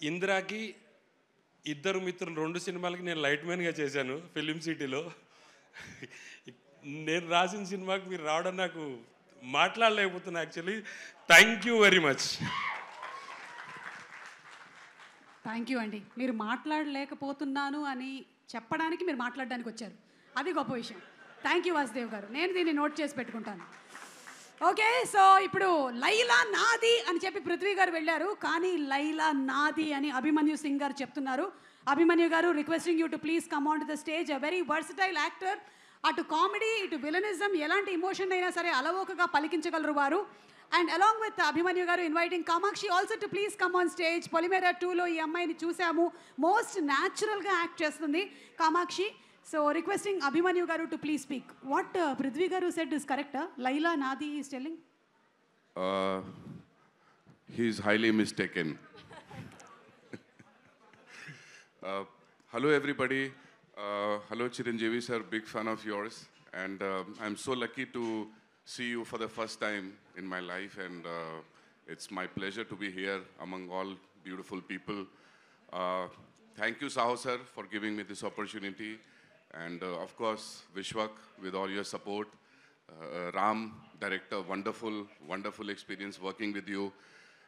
ఇందిరాకి ఇద్దరు మిత్రులు 2 సినిమాలకి నేను లైట్ మ్యాన్గా చేశాను ఫిలిం సిటీలో. నేను రాసిన సినిమాకి మీరు రావడం నాకు మాట్లాడలేకపోతున్నా actually. Thank you very much.
Thank you అండి. మీరు మాట్లాడలేకపోతున్నాను అని చెప్పడానికి మీరు మాట్లాడడానికి వచ్చారు, అది గొప్ప విషయం. థ్యాంక్ యూ వాసుదేవ్ గారు, నేను దీన్ని నోట్ చేసి పెట్టుకుంటాను. ఓకే, సో ఇప్పుడు లైలా నాది అని చెప్పి పృథ్వీ గారు వెళ్ళారు, కానీ లైలా నాది అని అభిమన్యు సింగ్ గారు చెప్తున్నారు. అభిమన్యు గారు, requesting you to please come on to the stage. A very versatile actor. అటు కామెడీ, ఇటు విలనిజం, ఎలాంటి ఎమోషన్ అయినా సరే అలవోకగా పలికించగలరు వారు. అండ్ అలాంగ్ విత్ అభిమన్యు గారు, inviting Kamakshi also to please come on stage. Polimera 2లో ఈ అమ్మాయిని చూసాము, మోస్ట్ న్యాచురల్గా యాక్ట్ చేస్తుంది Kamakshi. So requesting Abhimanyu garu to please speak. What Prithvi garu said is correct. Laila Nadi is telling.
he's highly mistaken. Hello, everybody. Hello, Chiranjeevi sir, big fan of yours. And I'm so lucky to see you for the first time in my life. And it's my pleasure to be here among all beautiful people. Thank you, Saho sir, for giving me this opportunity. And of course, Vishwak, with all your support. Ram, director, wonderful experience working with you.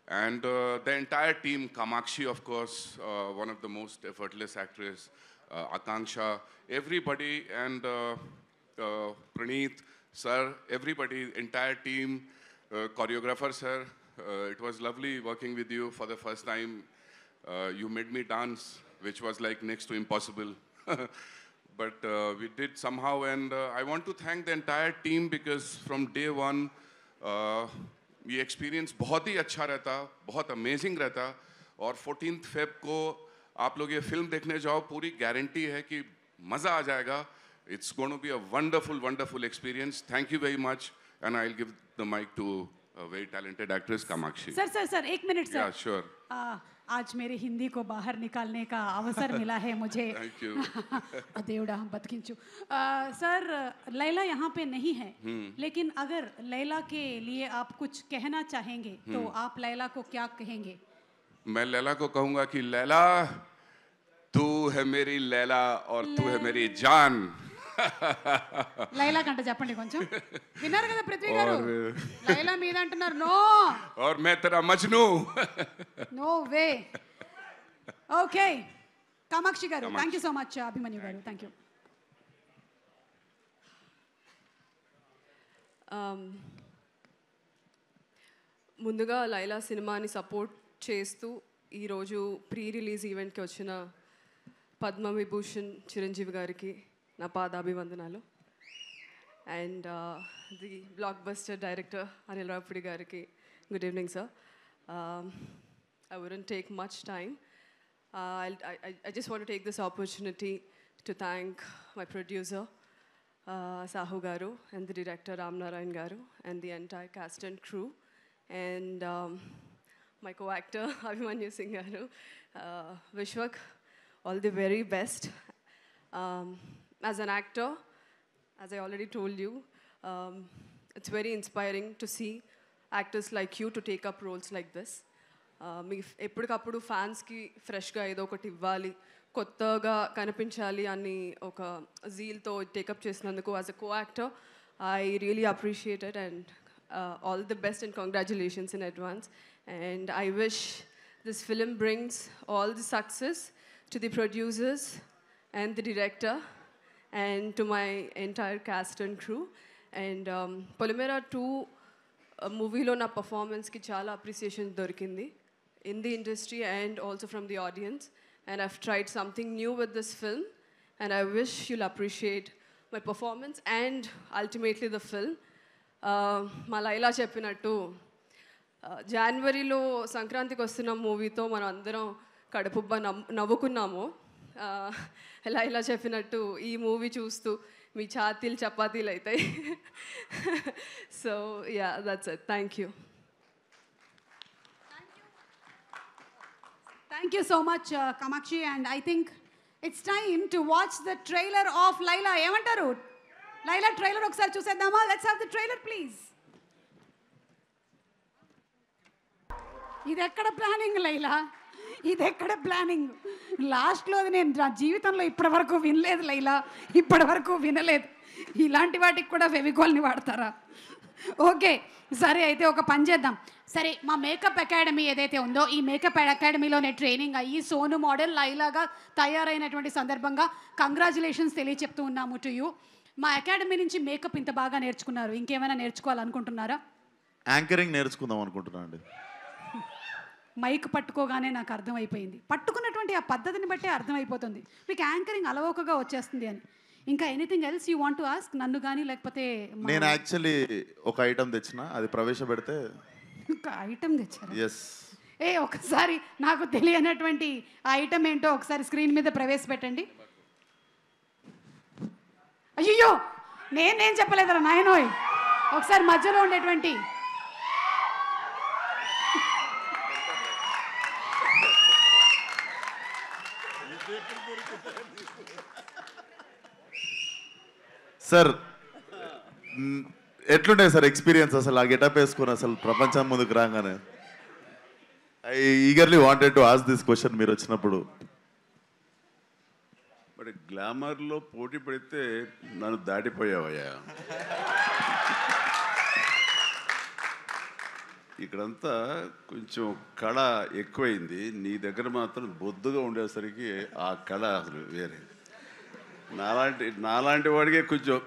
And the entire team, Kamakshi, of course, one of the most effortless actresses, Akanksha, everybody, and Praneeth, sir, everybody, entire team, choreographer, sir. It was lovely working with you for the first time. You made me dance, which was like next to impossible. But we did somehow, and I want to thank the entire team because from day one, ये experience बहुत ही अच्छा रहता, बहुत amazing रहता, और 14th Feb को आप लोग ये फिल्म देखने जाओ, पूरी गारंटी है कि मज़ा आ जाएगा. It's going to be a wonderful experience. Thank you very much, and I'll give the mic to a very talented actress, Kamakshi.
Sir एक मिनट सर.
Yeah, sure.
आज मेरे हिंदी को बाहर निकालने का अवसर मिला है मुझे.
Thank you.
देवड़ा हम बतकिंचू. सर लैला यहाँ पे नहीं है, लेकिन अगर लैला के लिए आप कुछ कहना चाहेंगे तो आप लैला को क्या कहेंगे?
मैं लैला को कहूँगा कि लैला, तू है मेरी लैला और तू है मेरी जान.
లైలా కంట చెప్పండి కొంచెం. విన్నారు కదా పృథ్వీ గారు, లైలా మీద అంటున్నారు. నో,
और मैं तेरा Majnu.
No way. Okay, Kamakshi గారు, thank you so much. Abhimanyu గారు, థ్యాంక్ యూ.
ముందుగా లైలా సినిమాని సపోర్ట్ చేస్తూ ఈరోజు ప్రీ రిలీజ్ ఈవెంట్కి వచ్చిన పద్మవిభూషణ్ చిరంజీవి గారికి నా పాదాభివందనాలు. And the blockbuster director Anil Ravipudi గారికి good evening sir. I wouldn't take much time. I just want to take this opportunity to thank my producer, Sahu Garu, and the director, Ram Narayan Garu, and the entire cast and crew, and my co-actor, Abhimanyu Singh Garu. Vishwak, all the very best. As an actor, as I already told you, it's very inspiring to see actors like you to take up roles like this. మీ ఎప్పటికప్పుడు ఫ్యాన్స్కి ఫ్రెష్గా ఏదో ఒకటి ఇవ్వాలి, కొత్తగా కనిపించాలి అని ఒక జీల్తో టేకప్ చేసినందుకు as a co actor I really appreciate it. And all the best and congratulations in advance. And I wish this film brings all the success to the producers and the director and to my entire cast and crew. And Polymera 2 మూవీలో నా పర్ఫార్మెన్స్కి చాలా appreciation దొరికింది in the industry and also from the audience. And I've tried something new with this film, and I wish you'll appreciate my performance and ultimately the film. మా లైలా చెప్పినట్టు జనవరిలో సంక్రాంతికి వస్తున్న మూవీతో మనం అందరం కడుపుబ్బ నవ్వుకున్నాము. లైలా చెప్పినట్టు ఈ మూవీ చూస్తూ మీ ఛాతీలు చపాతీలు అవుతాయి. So yeah, that's it. Thank you.
Thank you so much, Kamakshi, and I think it's time to watch the trailer of Laila. ఏమంటారు? Laila trailer ఒకసారి చూసేద్దామా? Let's have the trailer, please. ఇది ఎక్కడ ప్లానింగ్ లైలా? ఇది ఎక్కడ ప్లానింగ్? లాస్ట్లో నేను నా జీవితంలో ఇప్పటి వరకు వినలేదు లైలా, ఇప్పటి వరకు వినలేదు. ఇలాంటి వాటికి కూడా ఫెవికాల్ని వాడతారా? ఓకే సరే, అయితే ఒక పని చేద్దాం. సరే, మా మేకప్ అకాడమీ ఏదైతే ఉందో ఈ మేకప్ అకాడమీలోనే ట్రైనింగ్ అయ్యి సోను మోడల్ లైలాగా తయారైనటువంటి సందర్భంగా కంగ్రాచులేషన్స్ తెలియచెప్తూ ఉన్నాము టు యూ. మా అకాడమీ నుంచి మేకప్ ఇంత బాగా నేర్చుకున్నారు, ఇంకేమైనా నేర్చుకోవాలనుకుంటున్నారా?
యాంకరింగ్ నేర్చుకుందాం అనుకుంటున్నాను అండి.
మైక్ పట్టుకోగానే నాకు అర్థమైపోయింది, పట్టుకున్నటువంటి ఆ పద్ధతిని బట్టే అర్థమైపోతుంది మీకు యాంకరింగ్ అలవోకగా వచ్చేస్తుంది అని. ఇంకా anything else you want to ask నన్ను కానీ, లేకపోతే?
నేను యాక్చువల్లీ ఒక ఐటమ్ తెచ్చిన, అది ప్రవేశపెడితే.
ఒక ఐటమ్ తెచ్చారు?
ఎస్.
ఒకసారి నాకు తెలియనటువంటి ఆ ఐటమ్ ఏంటో ఒకసారి స్క్రీన్ మీద ప్రవేశపెట్టండి. అయ్యో, నేనేం చెప్పలేదురా నాయనోయ్. ఒకసారి మధ్యలో ఉండేటువంటి
సార్ ఎట్లుండే సార్ ఎక్స్పీరియన్స్ అసలు ఆ గెటప్ వేసుకుని అసలు ప్రపంచం ముందుకు రాగానే? I eagerly wanted to ask this question మీరు వచ్చినప్పుడు.
బట్ గ్లామర్లో పోటీ పడితే నన్ను దాటిపోయావయ్యా. ఇక్కడంతా కొంచెం కళ ఎక్కువైంది, నీ దగ్గర మాత్రం బొద్దుగా ఉండేసరికి ఆ కళ అసలు వేరే. నాలాంటి వాడికే కొంచెం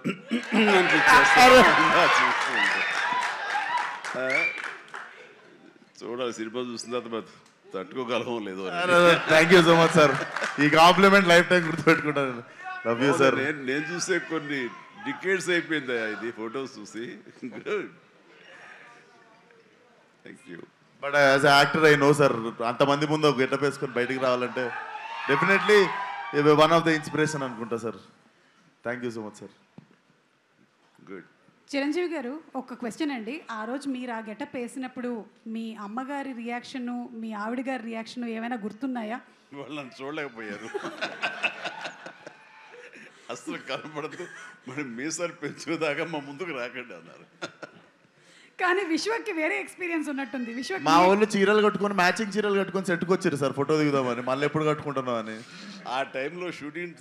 చూడాలి, సినిమా చూసిన తర్వాత తట్టుకోగలమో లేదో.
Thank you so much sir, ఈ కాంప్లిమెంట్ లైఫ్ టైం గుర్తుపెట్టుకుంటాను. Love you sir.
నేను చూసే కొన్ని డికేట్స్ అయిపోయింది ఇది ఫొటోస్ చూసి. Thank you.
But as actor I know sir, అంతమంది ముందు ఒక గెటప్ వేసుకొని బయటికి రావాలంటే definitely one of the inspiration అనుకుంటా sir. Thank you so much sir.
Good.
Chiranjeevi గారు, ఒక క్వశ్చన్ అండి. ఆ రోజు మీరు ఆ గెటప్ వేసినప్పుడు మీ అమ్మగారి రియాక్షను, మీ ఆవిడ గారి రియాక్షను ఏమైనా గుర్తున్నాయా?
వాళ్ళు నన్ను చూడలేకపోయారు, అసలు కనపడదు, మరి మీసాలు పెంచుదాకా మా ముందుకు రాకండి అన్నారు.
కానీ విశ్వక్కి వేరే ఎక్స్పీరియన్స్ ఉన్నట్టుంది. విశ్వక్
మా వాళ్ళు చీరలు కట్టుకొని మ్యాచింగ్ చీరలు కట్టుకొని సెట్కి వచ్చారు సార్ ఫోటో దిగుదామని. మళ్ళీ ఎప్పుడు కట్టుకుంటున్నాం అని.
ఆ టైంలో షూటింగ్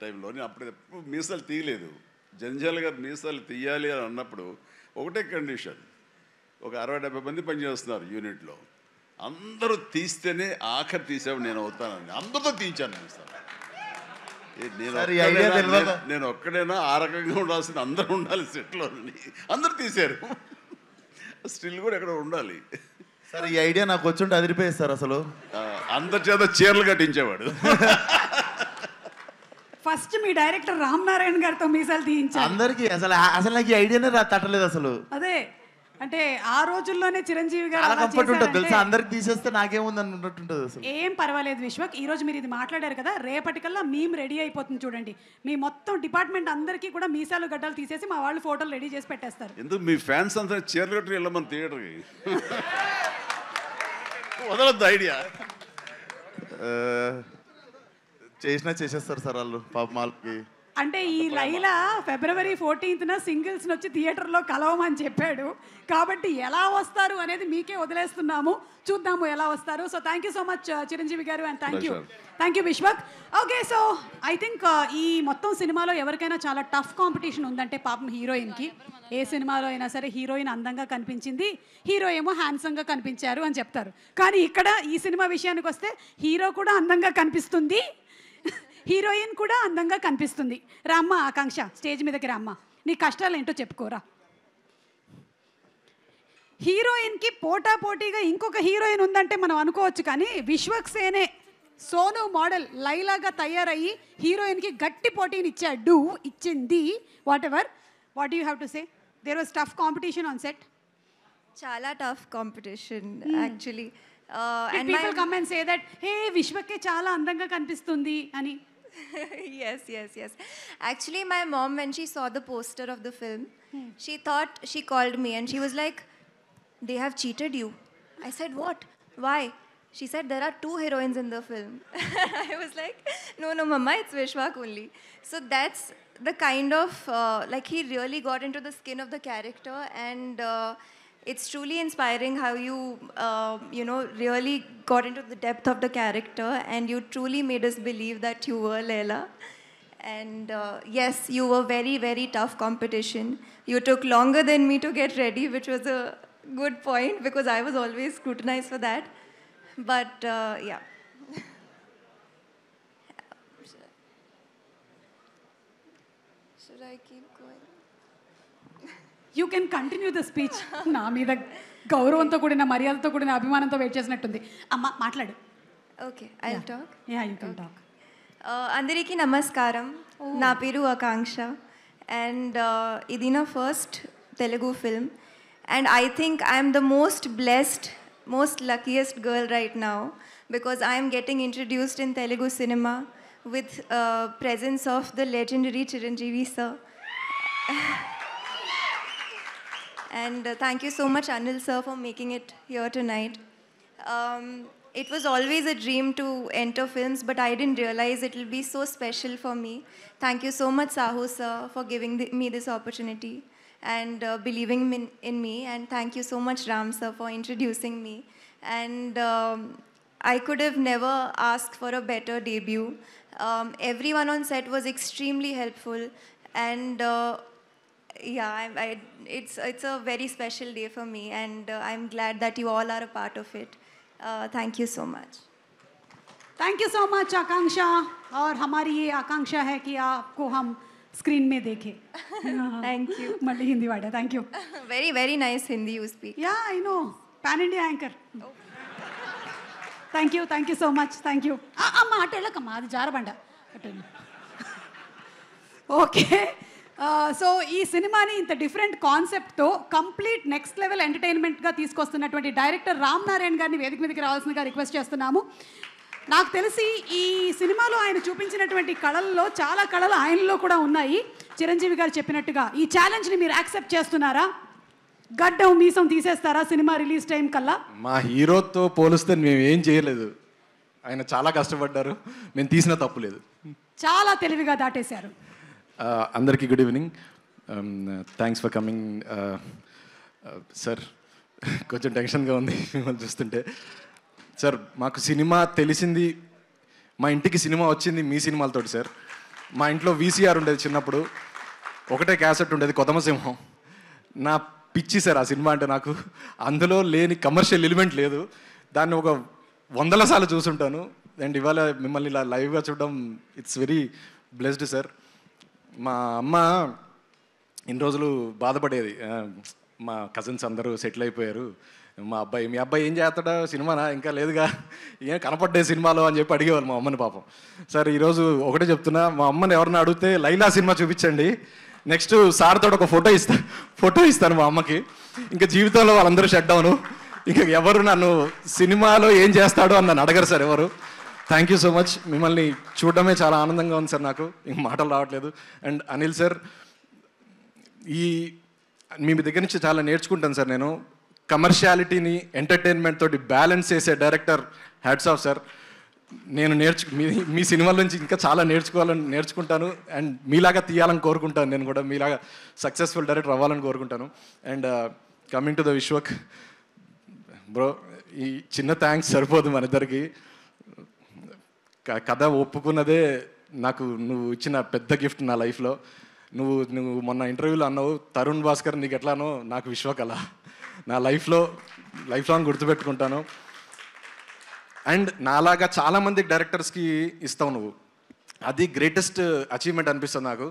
టైంలో నేను అప్పుడు ఎప్పుడు మీసాలు తీయలేదు. జంజాల్ గారు మీసాలు తీయాలి అని అన్నప్పుడు ఒకటే కండిషన్, ఒక 60-70 మంది పనిచేస్తున్నారు యూనిట్లో, అందరూ తీస్తేనే ఆఖరి తీసావు నేను అవుతానని అందరితో తీయించాను మీసాలు. నేను ఒక్కడైనా ఆ రకంగా ఉండాల్సిన అందరూ ఉండాలి సెట్లో, అందరూ తీశారు. స్టిల్ కూడా ఎక్కడ ఉండాలి
సార్. ఈ ఐడియా నాకు వచ్చుంటే అదిరిపోయేది సార్. అసలు
అందరి చేత చీరలు కట్టించేవాడు.
ఫస్ట్ మీ డైరెక్టర్ రామ్ నారాయణ గారితో మీసాలు తీయించారు
అందరికి. అసలు నాకు ఈ ఐడియానే తట్టలేదు అసలు.
అదే అంటే ఆ రోజుల్లోనే చిరంజీవి గారు
చాలా కంఫర్ట్ ఉంటుంది తెలుసా, అందరికి తీసేస్తే నాకేముంది అన్నట్టుంటుంది అసలు.
ఏం పర్వాలేదు విశ్వక్, ఈ రోజు మీరు ఇది మాట్లాడారు కదా, రేపటికల్లా మేము రెడీ అయిపోతుంది చూడండి. మీ మొత్తం డిపార్ట్మెంట్ అందరికీ కూడా మీసాలు గడ్డలు తీసేసి మా వాళ్ళు ఫోటోలు రెడీ చేసి పెట్టేస్తారు.
ఎందుకు మీ ఫ్యాన్స్ అంతా చీరలు కట్టి వెళ్ళమని థియేటర్కి వదలొద్దు ఐడియా.
చేసేస్తారు సార్ వాళ్ళు పాప మాల్కి.
అంటే ఈ లైలా February 14th సింగిల్స్ వచ్చి థియేటర్లో కలవమని చెప్పాడు కాబట్టి ఎలా వస్తారు అనేది మీకే వదిలేస్తున్నాము, చూద్దాము ఎలా వస్తారు. So thank you so much Chiranjeevi గారు, and thank you Vishwak. Okay, so I think ఈ మొత్తం సినిమాలో ఎవరికైనా చాలా టఫ్ కాంపిటీషన్ ఉందంటే పాపం హీరోయిన్కి. ఏ సినిమాలో అయినా సరే హీరోయిన్ అందంగా కనిపించింది, హీరో ఏమో హ్యాండ్సమ్గా కనిపించారు అని చెప్తారు. కానీ ఇక్కడ ఈ సినిమా విషయానికి వస్తే హీరో కూడా అందంగా కనిపిస్తుంది, హీరోయిన్ కూడా అందంగా కనిపిస్తుంది. రామ్మ ఆకాంక్ష, స్టేజ్ మీదకి రామ్మ, నీ కష్టాలు ఏంటో చెప్పుకోరా. హీరోయిన్కి పోటాపోటీగా ఇంకొక హీరోయిన్ ఉందంటే మనం అనుకోవచ్చు, కానీ విశ్వక్ సేనే సోను మోడల్ లైలాగా తయారయ్యి హీరోయిన్కి గట్టి పోటీని ఇచ్చింది. What you have to say? There was tough competition on set.
చాలా tough competition actually.
And people come and say that, hey, విశ్వకే చాలా అందంగా కనిపిస్తుంది అని.
Yes. Actually, my mom, when she saw the poster of the film, she called me and she was like, they have cheated you. I said, what? Why? She said, there are 2 heroines in the film. I was like, no, mama, it's Vishwak only. So that's the kind of, like he really got into the skin of the character, and it's truly inspiring how you, really got into the depth of the character, and you truly made us believe that you were Laila. And yes, you were very, very tough competition. You took longer than me to get ready, which was a good point because I was always scrutinized for that. But yeah. Should I keep going?
You can continue the speech. నా మీద గౌరవంతో కూడిన మర్యాదతో కూడిన అభిమానంతో wait చేసినట్టుంది. అమ్మ మాట్లాడు.
Okay, I will talk.
Yeah, you can talk.
అందరికీ నమస్కారం. నా పేరు ఆకాంక్ష, అండ్ ఇది నా first Telugu film, and I think I'm the most blessed, most luckiest girl right now because I am getting introduced in Telugu cinema with presence of the legendary Chiranjeevi sir. And thank you so much Anil sir for making it here tonight. it was always a dream to enter films, but I didn't realize it will be so special for me. Thank you so much, Sahu sir, for giving me this opportunity and believing in me. And thank you so much, Ram sir, for introducing me. And I could have never asked for a better debut. Everyone on set was extremely helpful, and yeah, it's a very special day for me, and I'm glad that you all are a part of it. Thank you so much.
Thank you so much Akanksha, और हमारी ये आकांक्षा है कि आपको हम screen में देखें.
Thank you.
మళ్ళీ హిందీ వాడా. Thank you.
Very, very nice Hindi you speak.
Yeah, I know. Pan India anchor. Thank you so much. Thank you. అమ్మ అటు వెళ్ళకమ్మా, అది జారబండ. అటు ఓకే. సో ఈ సినిమాని ఇంత డిఫరెంట్ కాన్సెప్ట్తో కంప్లీట్ నెక్స్ట్ లెవెల్ ఎంటర్టైన్మెంట్గా తీసుకొస్తున్నటువంటి డైరెక్టర్ రామ్ నారాయణ్ గారిని వేదిక మీదకి రావాల్సిందిగా రిక్వెస్ట్ చేస్తున్నాము. నాకు తెలిసి ఈ సినిమాలో ఆయన చూపించినటువంటి కళల్లో చాలా కళలు ఆయనలో కూడా ఉన్నాయి. చిరంజీవి గారు చెప్పినట్టుగా ఈ ఛాలెంజ్ని మీరు యాక్సెప్ట్ చేస్తున్నారా? గడ్డం మీసం తీసేస్తారా సినిమా రిలీజ్ టైం కల్లా?
మా హీరోతో పోలిస్తే మేము ఏం చేయలేదు. ఆయన చాలా కష్టపడ్డారు, మేము తీసిన తప్పు లేదు.
చాలా తెలివిగా దాటేశారు.
అందరికీ good evening. Thanks for coming sir. కొంచెం టెన్షన్గా ఉంది మిమ్మల్ని చూస్తుంటే. సార్, మాకు సినిమా తెలిసింది, మా ఇంటికి సినిమా వచ్చింది మీ సినిమాలతోటి సార్. మా ఇంట్లో వీసీఆర్ ఉండేది చిన్నప్పుడు, ఒకటే క్యాసెట్ ఉండేది, కొదమసింహం. నా పిచ్చి సార్ ఆ సినిమా అంటే. నాకు అందులో లేని కమర్షియల్ ఎలిమెంట్ లేదు. దాన్ని ఒక 100 సార్లు చూసుంటాను. అండ్ ఇవాళ మిమ్మల్ని ఇలా లైవ్గా చూడడం ఇట్స్ వెరీ బ్లెస్డ్ సార్. మా అమ్మ ఇన్ని రోజులు బాధపడేది, మా కజిన్స్ అందరూ సెటిల్ అయిపోయారు, మీ అబ్బాయి ఏం చేస్తాడా, సినిమానా ఇంకా లేదుగా, ఏం కనపడ్డే సినిమాలో అని చెప్పి అడిగేవాళ్ళు మా అమ్మని. పాపం సార్, ఈరోజు ఒకటే చెప్తున్నా, మా అమ్మని ఎవరిని అడిగితే లైలా సినిమా చూపించండి, నెక్స్ట్ సార్తో ఒక ఫోటో ఇస్తాను మా అమ్మకి. ఇంకా జీవితంలో వాళ్ళందరూ షట్ డౌను, ఇంకా ఎవరు నన్ను సినిమాలో ఏం చేస్తాడో అని నన్ను అడగరు సార్ ఎవరు. Thank you so much. మిమ్మల్ని చూడడమే చాలా ఆనందంగా ఉంది సార్, నాకు ఇంక మాటలు రావట్లేదు. అండ్ అనిల్ సార్, మీ దగ్గర నుంచి చాలా నేర్చుకుంటాను సార్ నేను. కమర్షియాలిటీని ఎంటర్టైన్మెంట్ తోటి బ్యాలెన్స్ చేసే డైరెక్టర్, హ్యాట్స్ ఆఫ్ సార్. నేను మీ సినిమాల నుంచి ఇంకా చాలా నేర్చుకుంటాను. అండ్ మీలాగా తీయాలని కోరుకుంటాను, నేను కూడా మీలాగా సక్సెస్ఫుల్ డైరెక్టర్ అవ్వాలని కోరుకుంటాను. And coming to the Vishwak bro, ఈ చిన్న థ్యాంక్స్ సరిపోదు మన ఇద్దరికి. కథ ఒప్పుకున్నదే నాకు నువ్వు ఇచ్చిన పెద్ద గిఫ్ట్ నా లైఫ్లో. నువ్వు మొన్న ఇంటర్వ్యూలో అన్నావు, తరుణ్ భాస్కర్ నీకు ఎట్లానో నాకు విశ్వకళ నా లైఫ్ లాంగ్ గుర్తుపెట్టుకుంటాను. అండ్ నాలాగా చాలామంది డైరెక్టర్స్కి ఇస్తావు నువ్వు, అది గ్రేటెస్ట్ అచీవ్మెంట్ అనిపిస్తుంది నాకు.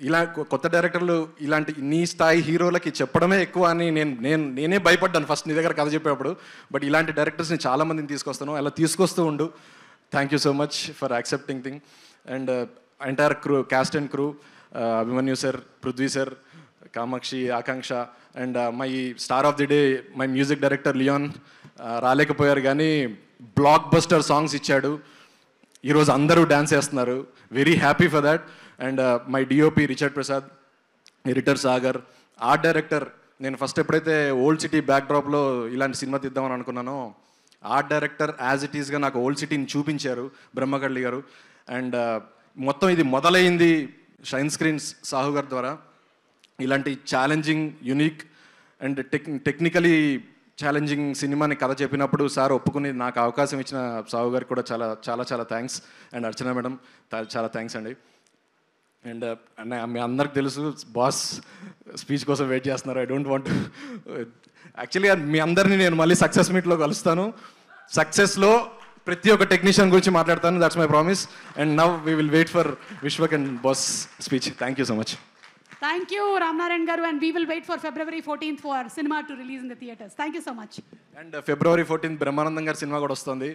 ఇలా కొత్త డైరెక్టర్లు ఇలాంటి నీ స్థాయి హీరోలకి చెప్పడమే ఎక్కువ అని నేనే భయపడ్డాను ఫస్ట్ నీ దగ్గర కథ చెప్పేటప్పుడు. బట్ ఇలాంటి డైరెక్టర్స్ని చాలామందిని తీసుకొస్తాను, అలా తీసుకొస్తూ ఉండు. Thank you so much for accepting thing. And entire crew, cast and crew, Abhimanyu sir, Prithvi sir, Kamakshi, Akanksha, and my star of the day my music director Leon. రాలేకపోయారు కానీ బ్లాక్ బస్టర్ సాంగ్స్ ఇచ్చాడు, ఈరోజు అందరూ డ్యాన్స్ చేస్తున్నారు. Very happy for that. And my DOP Richard Prasad, editor Sagar, art director. నేను first ఎప్పుడైతే old city బ్యాక్డ్రాప్లో ఇలాంటి cinema తీద్దామని అనుకున్నానో, ఆర్ట్ డైరెక్టర్ యాజ్ ఇట్ ఈస్గా నాకు ఓల్డ్ సిటీని చూపించారు, బ్రహ్మకళ్ళి గారు. అండ్ మొత్తం ఇది మొదలైంది షైన్ స్క్రీన్స్ సాహు గారి ద్వారా. ఇలాంటి challenging, unique and technically challenging సినిమాని కథ చెప్పినప్పుడు సార్ ఒప్పుకుని నాకు అవకాశం ఇచ్చిన సాహు గారికి కూడా చాలా చాలా చాలా థ్యాంక్స్. అండ్ అర్చన మేడం చాలా థ్యాంక్స్ అండి. అండ్ మీ అందరికి తెలుసు బాస్ స్పీచ్ కోసం వెయిట్ చేస్తున్నారు. ఐ డోంట్ వాంట్ యాక్చువల్లీ మీ అందరినీ నేను మళ్ళీ సక్సెస్ మీట్లో కలుస్తాను. సక్సెస్లో ప్రతి ఒక్క టెక్నీషియన్ గురించి మాట్లాడతాను, that's my promise. And now we will wait for Vishwak and boss speech. Thank you so much.
Thank you, Ram Narayan garu, and we will wait for February 14th for cinema to release in the theatres. Thank you so much.
And February 14th Brahmanandam గారి cinema కూడా వస్తుంది.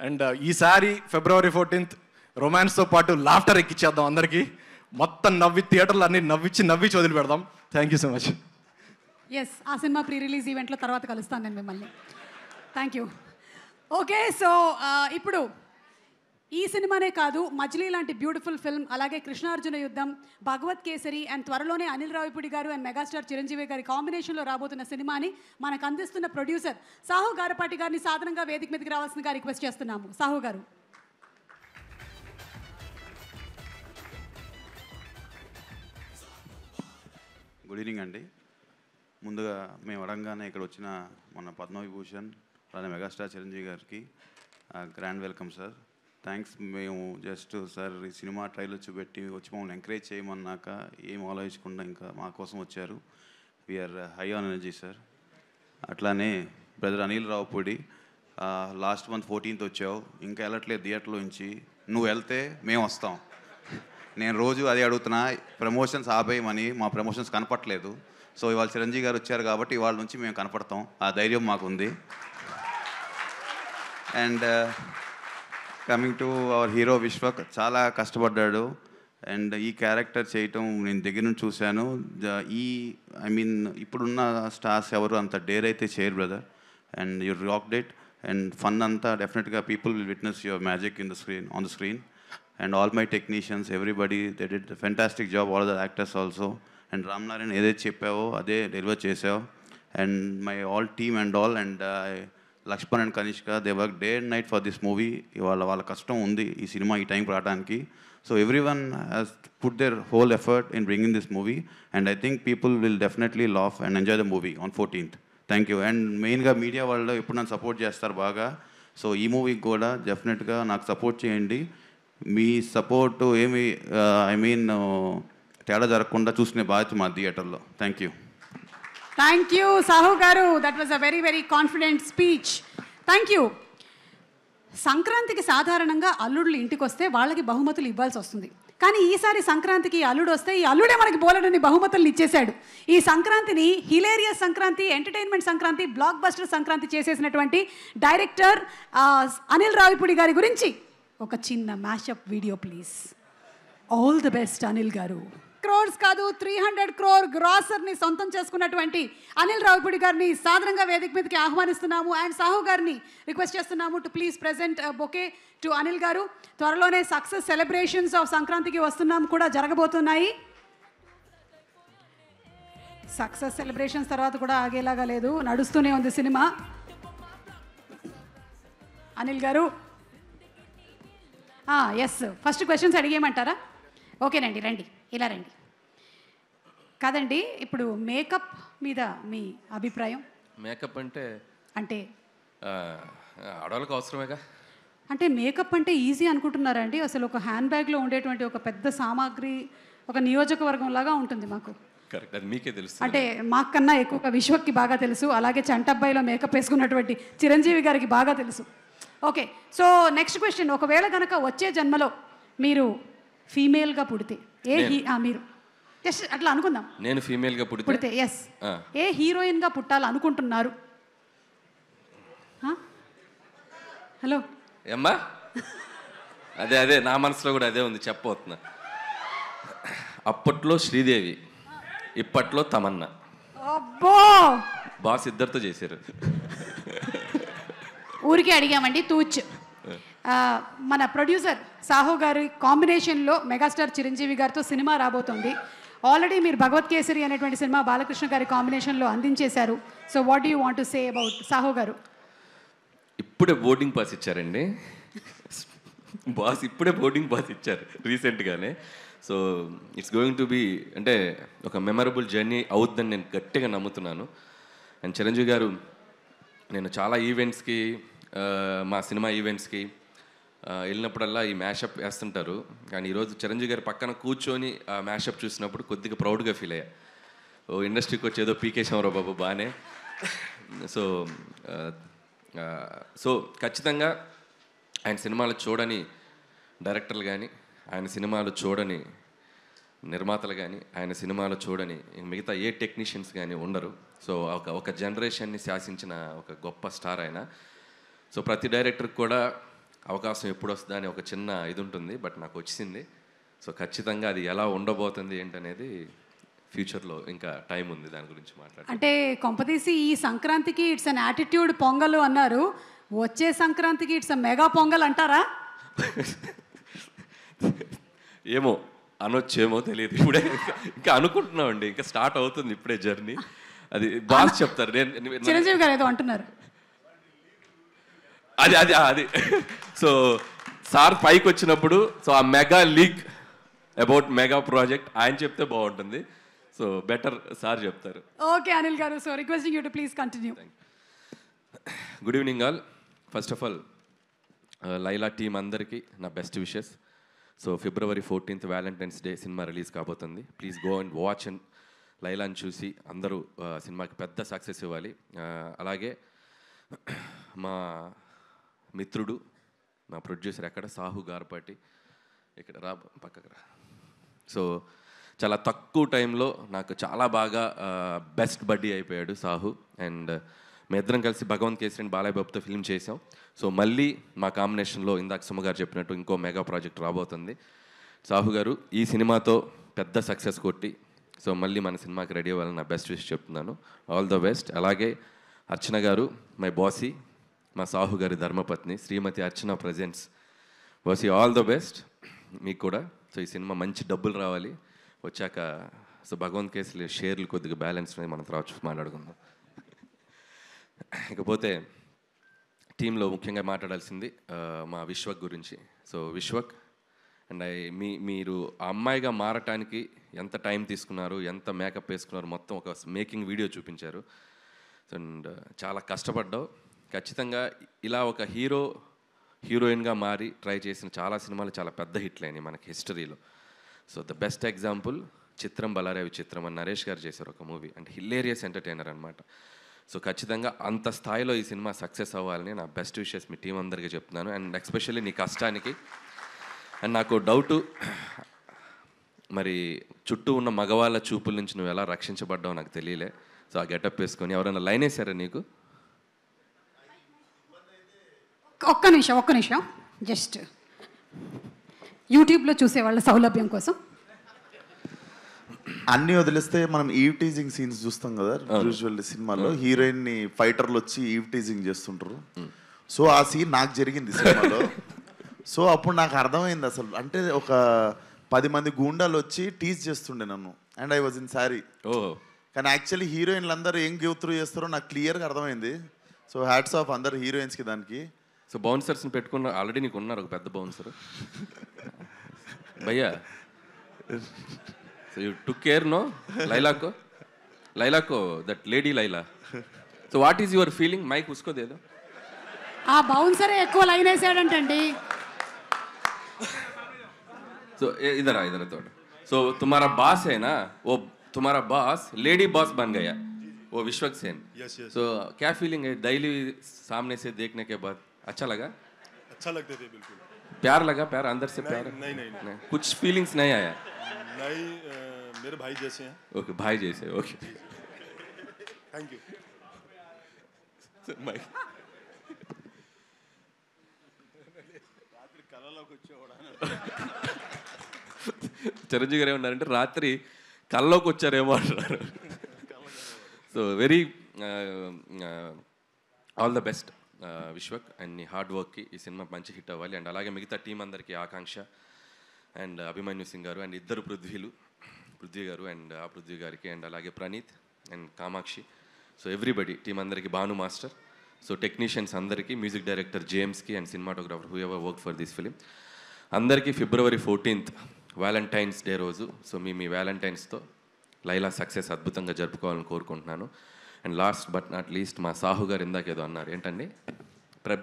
And ఈసారి February 14th రొమాన్స్తో పాటు laughter ఎక్కిచ్చేద్దాం అందరికీ. మొత్తం థియేటర్లు అన్ని నవ్వించి వదిలి పెడదాం. Thank you so much.
Yes, ఆ సినిమా ప్రీ రిలీజ్ ఈవెంట్లో తర్వాత కలుస్తాను నేను మిమ్మల్ని. Thank you. ఓకే, సో ఇప్పుడు ఈ సినిమానే కాదు, మజిలీ లాంటి బ్యూటిఫుల్ ఫిల్మ్, అలాగే కృష్ణార్జున యుద్ధం, భగవత్ కేసరి అండ్ త్వరలోనే అనిల్ రావిపూడి గారు అండ్ మెగాస్టార్ చిరంజీవి గారి కాంబినేషన్లో రాబోతున్న సినిమాని మనకు అందిస్తున్న ప్రొడ్యూసర్ సాహు గారపాటి గారిని సాధారణంగా వేదిక మీదకి రావాల్సిందిగా రిక్వెస్ట్ చేస్తున్నాము. సాహు గారు.
గుడ్ ఈవినింగ్ అండి. ముందుగా మేము అడగగానే ఇక్కడ వచ్చిన మన పద్మవిభూషణ్ అలానే మెగాస్టార్ చిరంజీవి గారికి గ్రాండ్ వెల్కమ్ సార్. థ్యాంక్స్. మేము జస్ట్ సార్ ఈ సినిమా ట్రైలర్ చూపెట్టి వచ్చి మమ్మల్ని ఎంకరేజ్ చేయమన్నాక ఏం ఆలోచించకుండా ఇంకా మా కోసం వచ్చారు. We're high on energy sir. అట్లానే brother Anil Ravipudi, last month 14th వచ్చావు, ఇంకా వెళ్ళట్లేదు థియేటర్లో నుంచి. నువ్వు వెళ్తే మేము వస్తాం. నేను రోజు అదే అడుగుతున్నా, ప్రమోషన్స్ ఆపేయమని. మా ప్రమోషన్స్ కనపట్లేదు. సో ఇవాళ చిరంజీవి గారు వచ్చారు కాబట్టి ఇవాళ నుంచి మేము కనపడతాం. ఆ ధైర్యం మాకుంది. And coming to our hero Vishwak, చాలా కష్టపడ్డాడు. అండ్ ఈ క్యారెక్టర్ చేయటం నేను దగ్గర నుంచి చూశాను. ఇప్పుడున్న స్టార్స్ ఎవరు అంత డేర్ అయితే చేయరు brother. And you rocked it. And fun అంతా డెఫినెట్గా people will witness your magic on the screen. And all my technicians, everybody they did fantastic job, all the actors also. And Ram Narayan ఏదైతే చెప్పావో అదే deliver చేసావు. And my all team and all, and Lakshman and Kanishka, they work day and night for this movie. వాళ్ళ కష్టం ఉంది ఈ cinema ఈ టైంకి రావడానికి. So everyone has put their whole effort in bringing this movie. And I think people will definitely laugh and enjoy the movie on 14th. Thank you. And మెయిన్గా media వాళ్ళు ఎప్పుడు నన్ను సపోర్ట్ చేస్తారు బాగా. సో ఈ మూవీకి కూడా డెఫినెట్గా నాకు సపోర్ట్ చేయండి. మీ సపోర్టు ఏమి తేడా జరగకుండా చూసుకునే బాధ్యత మా థియేటర్లో. Thank you.
Thank you Sahu గారు. That was a very very confident speech. Thank you. సంక్రాంతికి సాధారణంగా అల్లుళ్ళు ఇంటికి వస్తే వాళ్ళకి బహుమతులు ఇవ్వాల్సి వస్తుంది. కానీ ఈసారి సంక్రాంతికి అల్లుడు వస్తే ఈ అల్లుడే మనకి బోలెడని బహుమతులు ఇచ్చేశాడు. ఈ సంక్రాంతిని hilarious Sankranti, entertainment Sankranti, blockbuster Sankranti చేసేసినటువంటి డైరెక్టర్ అనిల్ రావిపూడి గారి గురించి ఒక చిన్న mashup video please. All the best Anil గారు. క్రోర్స్ కాదు 300 crore గ్రాసర్ని సొంతం చేసుకున్నటువంటి అనిల్ రావిపూడి గారిని సాధారణంగా వేదిక మీదకి ఆహ్వానిస్తున్నాము. అండ్ సాహు గారిని రిక్వెస్ట్ చేస్తున్నాము to please present bouquet to Anil గారు. త్వరలోనే సక్సెస్ సెలబ్రేషన్స్ ఆఫ్ సంక్రాంతికి వస్తున్నాం కూడా జరగబోతున్నాయి. సక్సెస్ సెలబ్రేషన్స్ తర్వాత కూడా ఆగేలాగా లేదు, నడుస్తూనే ఉంది సినిమా. అనిల్ గారు ఎస్, ఫస్ట్ క్వశ్చన్స్ అడిగేయమంటారా? ఓకేనండి, రండి, ఇలా రండి. కాదండి, ఇప్పుడు మేకప్ మీద మీ అభిప్రాయం?
మేకప్ అంటే
అంటే
ఆడవాళ్ళకి అవసరమేగా.
అంటే మేకప్ అంటే ఈజీ అనుకుంటున్నారా అండి? అసలు ఒక హ్యాండ్ బ్యాగ్లో ఉండేటువంటి ఒక పెద్ద సామాగ్రి ఒక నియోజకవర్గం లాగా ఉంటుంది మాకు.
కరెక్ట్, అది మీకే తెలుసు.
అంటే మాకన్నా ఎక్కువగా విశ్వక్కి బాగా తెలుసు, అలాగే చంటబ్బాయిలో మేకప్ వేసుకున్నటువంటి చిరంజీవి గారికి బాగా తెలుసు. Okay, so next question. ఒకవేళ కనుక వచ్చే జన్మలో మీరు ఫీమేల్గా పుడితే మీరు జస్ట్ అట్లా అనుకుందాం,
నేను ఫీమేల్గా పుడితే
ఎస్, ఏ హీరోయిన్గా పుట్టాలనుకుంటున్నారు? హలో
ఏమ్మా, అదే నా మనసులో కూడా అదే ఉంది, చెప్పబోతున్నా. అప్పట్లో శ్రీదేవి, ఇప్పట్లో తమన్నా.
అబ్బో,
బాస్ ఇద్దరితో చేశారు.
ఊరికే అడిగామండి, తూచ్. మన ప్రొడ్యూసర్ సాహు గారి కాంబినేషన్లో మెగాస్టార్ చిరంజీవి గారితో సినిమా రాబోతోంది. ఆల్రెడీ మీరు భగవత్ కేసరి అనేటువంటి సినిమా బాలకృష్ణ గారి కాంబినేషన్లో అందించేశారు. So what do you want to say about Sahu గారు?
ఇప్పుడే బోర్డింగ్ పాస్ ఇచ్చారండి బాస్, ఇప్పుడే బోర్డింగ్ పాస్ ఇచ్చారు రీసెంట్గానే. So it's going to be అంటే ఒక మెమరబుల్ జర్నీ అవుతుందని నేను గట్టిగా నమ్ముతున్నాను. అండ్ చిరంజీవి గారు, నేను చాలా ఈవెంట్స్కి, మా సినిమా ఈవెంట్స్కి వెళ్ళినప్పుడల్లా ఈ మ్యాషప్ వేస్తుంటారు. కానీ ఈరోజు చిరంజీవి గారి పక్కన కూర్చొని ఆ మ్యాషప్ చూసినప్పుడు కొద్దిగా ప్రౌడ్గా ఫీల్ అయ్యా. ఓ ఇండస్ట్రీకి వచ్చి ఏదో పీకేశామరావు బాబు బాగానే. సో ఖచ్చితంగా ఆయన సినిమాలు చూడని డైరెక్టర్లు కానీ, ఆయన సినిమాలు చూడని నిర్మాతలు కానీ, ఆయన సినిమాలు చూడని మిగతా ఏ టెక్నీషియన్స్ కానీ ఉండరు. సో ఒక జనరేషన్ని శాసించిన ఒక గొప్ప స్టార్ ఆయన. సో ప్రతి డైరెక్టర్కి కూడా అవకాశం ఎప్పుడు వస్తుందా అని ఒక చిన్న ఇది ఉంటుంది, బట్ నాకు వచ్చింది. సో ఖచ్చితంగా అది ఎలా ఉండబోతుంది ఏంటనేది ఫ్యూచర్లో ఇంకా టైం ఉంది దాని గురించి మాట్లాడాలి.
అంటే కొంపతీసి ఈ సంక్రాంతికి ఇట్స్ అన్ యాటిట్యూడ్ పొంగల్ అన్నారు, వచ్చే సంక్రాంతికి ఇట్స్ అ మెగా పొంగల్ అంటారా?
ఏమో అనొచ్చేమో తెలియదు, ఇప్పుడే ఇంకా అనుకుంటున్నామండి, ఇంకా స్టార్ట్ అవుతుంది ఇప్పుడే జర్నీ. అది బాస్ చెప్తారు.
చిరంజీవి గారు ఏదో అంటున్నారు.
అది అది అది సో సార్ పైకి వచ్చినప్పుడు సో ఆ mega leak about mega project ఆయన చెప్తే బాగుంటుంది. సో బెటర్ సార్ చెప్తారు.
ఓకే అనిల్ గారు, so requesting you to please continue.
Good evening all. First of all Laila team అందరికీ నా best wishes. So February 14th Valentine's day cinema release కాబోతుంది. Please go and watch and లైలాని చూసి అందరూ సినిమాకి పెద్ద సక్సెస్ ఇవ్వాలి. అలాగే మా మిత్రుడు, మా ప్రొడ్యూసర్ ఎక్కడ, సాహు గార్పాటి, ఇక్కడ రా పక్కకు రా. సో చాలా తక్కువ టైంలో నాకు చాలా బాగా బెస్ట్ బడ్డీ అయిపోయాడు సాహు. అండ్ మీ ఇద్దరం కలిసి భగవంత్ కేసరి అండ్ బాలయ్య బాబుతో ఫిల్మ్ చేసాం. సో మళ్ళీ మా కాంబినేషన్లో ఇందాక సుమ గారు చెప్పినట్టు ఇంకో మెగా ప్రాజెక్ట్ రాబోతుంది. సాహు గారు ఈ సినిమాతో పెద్ద సక్సెస్ కొట్టి సో మళ్ళీ మన సినిమాకి రెడీ అవ్వాలని నా బెస్ట్ విష్ చెప్తున్నాను. All the best. అలాగే అర్చన గారు, మై బాసీ, మా సాహు గారి ధర్మపత్ని శ్రీమతి Archana presents. Bossy all the best మీకు కూడా. సో ఈ సినిమా మంచి డబ్బులు రావాలి. వచ్చాక సో భగవంత్ కేసులు షేర్లు కొద్దిగా బ్యాలెన్స్ మనం తర్వాత మాట్లాడుకుందాం. ఇకపోతే టీంలో ముఖ్యంగా మాట్లాడాల్సింది మా విశ్వక్ గురించి. సో విశ్వక్ అండ్ మీరు ఆ అమ్మాయిగా మారటానికి ఎంత టైం తీసుకున్నారు, ఎంత మేకప్ వేసుకున్నారు, మొత్తం ఒక మేకింగ్ వీడియో చూపించారు. అండ్ చాలా కష్టపడ్డావు. ఖచ్చితంగా ఇలా ఒక హీరోయిన్గా మారి ట్రై చేసిన చాలా సినిమాలు చాలా పెద్ద హిట్లు అయినాయి మనకి హిస్టరీలో. సో ద బెస్ట్ ఎగ్జాంపుల్ చిత్రం బలారే విచిత్రం అని నరేష్ గారు చేశారు ఒక మూవీ. అండ్ హిలేరియస్ ఎంటర్టైనర్ అనమాట. సో ఖచ్చితంగా అంత స్థాయిలో ఈ సినిమా సక్సెస్ అవ్వాలని నా బెస్ట్ విషెస్ మీ టీం అందరికీ చెప్తున్నాను. అండ్ ఎస్పెషల్లీ నీ కష్టానికి. అండ్ నాకు డౌటు, మరి చుట్టూ ఉన్న మగవాళ్ళ చూపుల నుంచి నువ్వు ఎలా రక్షించబడ్డావు నాకు తెలియలే. సో ఆ గెటప్ వేసుకొని ఎవరైనా లైన్ వేసారా నీకు?
ఒక్క నిమిషం జస్ట్ యూట్యూబ్లో చూసే వాళ్ళ సౌలభ్యం కోసం
అన్నీ వదిలేస్తే మనం ఈవ్ టీజింగ్ సీన్స్ చూస్తాం కదా యూజువల్లీ సినిమాలో. హీరోయిన్ ని ఫైటర్లు వచ్చి ఈవ్ టీజింగ్ చేస్తుంటారు. సో ఆ సీన్ నాకు జరిగింది సినిమాలో. సో అప్పుడు నాకు అర్థమైంది అసలు, అంటే ఒక 10 మంది గూండాలు వచ్చి టీజ్ చేస్తుండే నన్ను. And I was in sorry. కానీ యాక్చువల్లీ హీరోయిన్లు అందరూ ఏం గివ్ త్రూ చేస్తారో నాకు క్లియర్గా అర్థమైంది. సో హ్యాట్స్ ఆఫ్ అందరు హీరోయిన్స్కి దానికి.
సో బౌన్సర్స్ని పెట్టుకున్న ఆల్రెడీ నీకు ఉన్నారు ఒక పెద్ద బౌన్సర్ భయ్యా. So you took care no లైలాకో that lady Laila. So what is your feeling? Mike ఉసుకోదేదో.
ఆ బౌన్సరే ఎక్కువ లైన్ వేసాడంటండి.
సో ఇधर थोड़ा. సో तुम्हारा बॉस है ना, वो तुम्हारा बॉस लेडी बॉस बन गया, वो विश्वक सेन. so क्या फीलिंग है डेली सामने से देखने के बाद? अच्छा लगा?
अच्छा लगते थे बिल्कुल.
प्यार लगा? प्यार अंदर से प्यार?
नहीं.
कुछ फीलिंग्स नहीं आया?
नहीं, मेरे भाई जैसे हैं.
ओके, भाई जैसे. Okay,
thank you.
చిరంజీవి గారు ఏమన్నారంటే రాత్రి కల్లోకి వచ్చారేమో అంటున్నారు. So very all the best Vishwak. And నీ హార్డ్ వర్క్కి ఈ సినిమా మంచి హిట్ అవ్వాలి. అండ్ అలాగే మిగతా టీం అందరికీ ఆకాంక్ష అండ్ అభిమన్యు సింగ్ గారు అండ్ ఇద్దరు పృథ్వీ గారు అండ్ ఆ పృథ్వీ గారికి అండ్ అలాగే Praneeth and Kamakshi. So everybody team అందరికీ, భాను మాస్టర్, సో టెక్నీషియన్స్ అందరికీ, మ్యూజిక్ డైరెక్టర్ జేమ్స్కి and cinematographer who ever work for this film అందరికీ February 14th వ్యాలంటైన్స్ డే రోజు సో మీ వ్యాలంటైన్స్తో లైలా సక్సెస్ అద్భుతంగా జరుపుకోవాలని కోరుకుంటున్నాను. And last but not least మా సాహు గారు ఇందాక ఏదో అన్నారు, ఏంటండి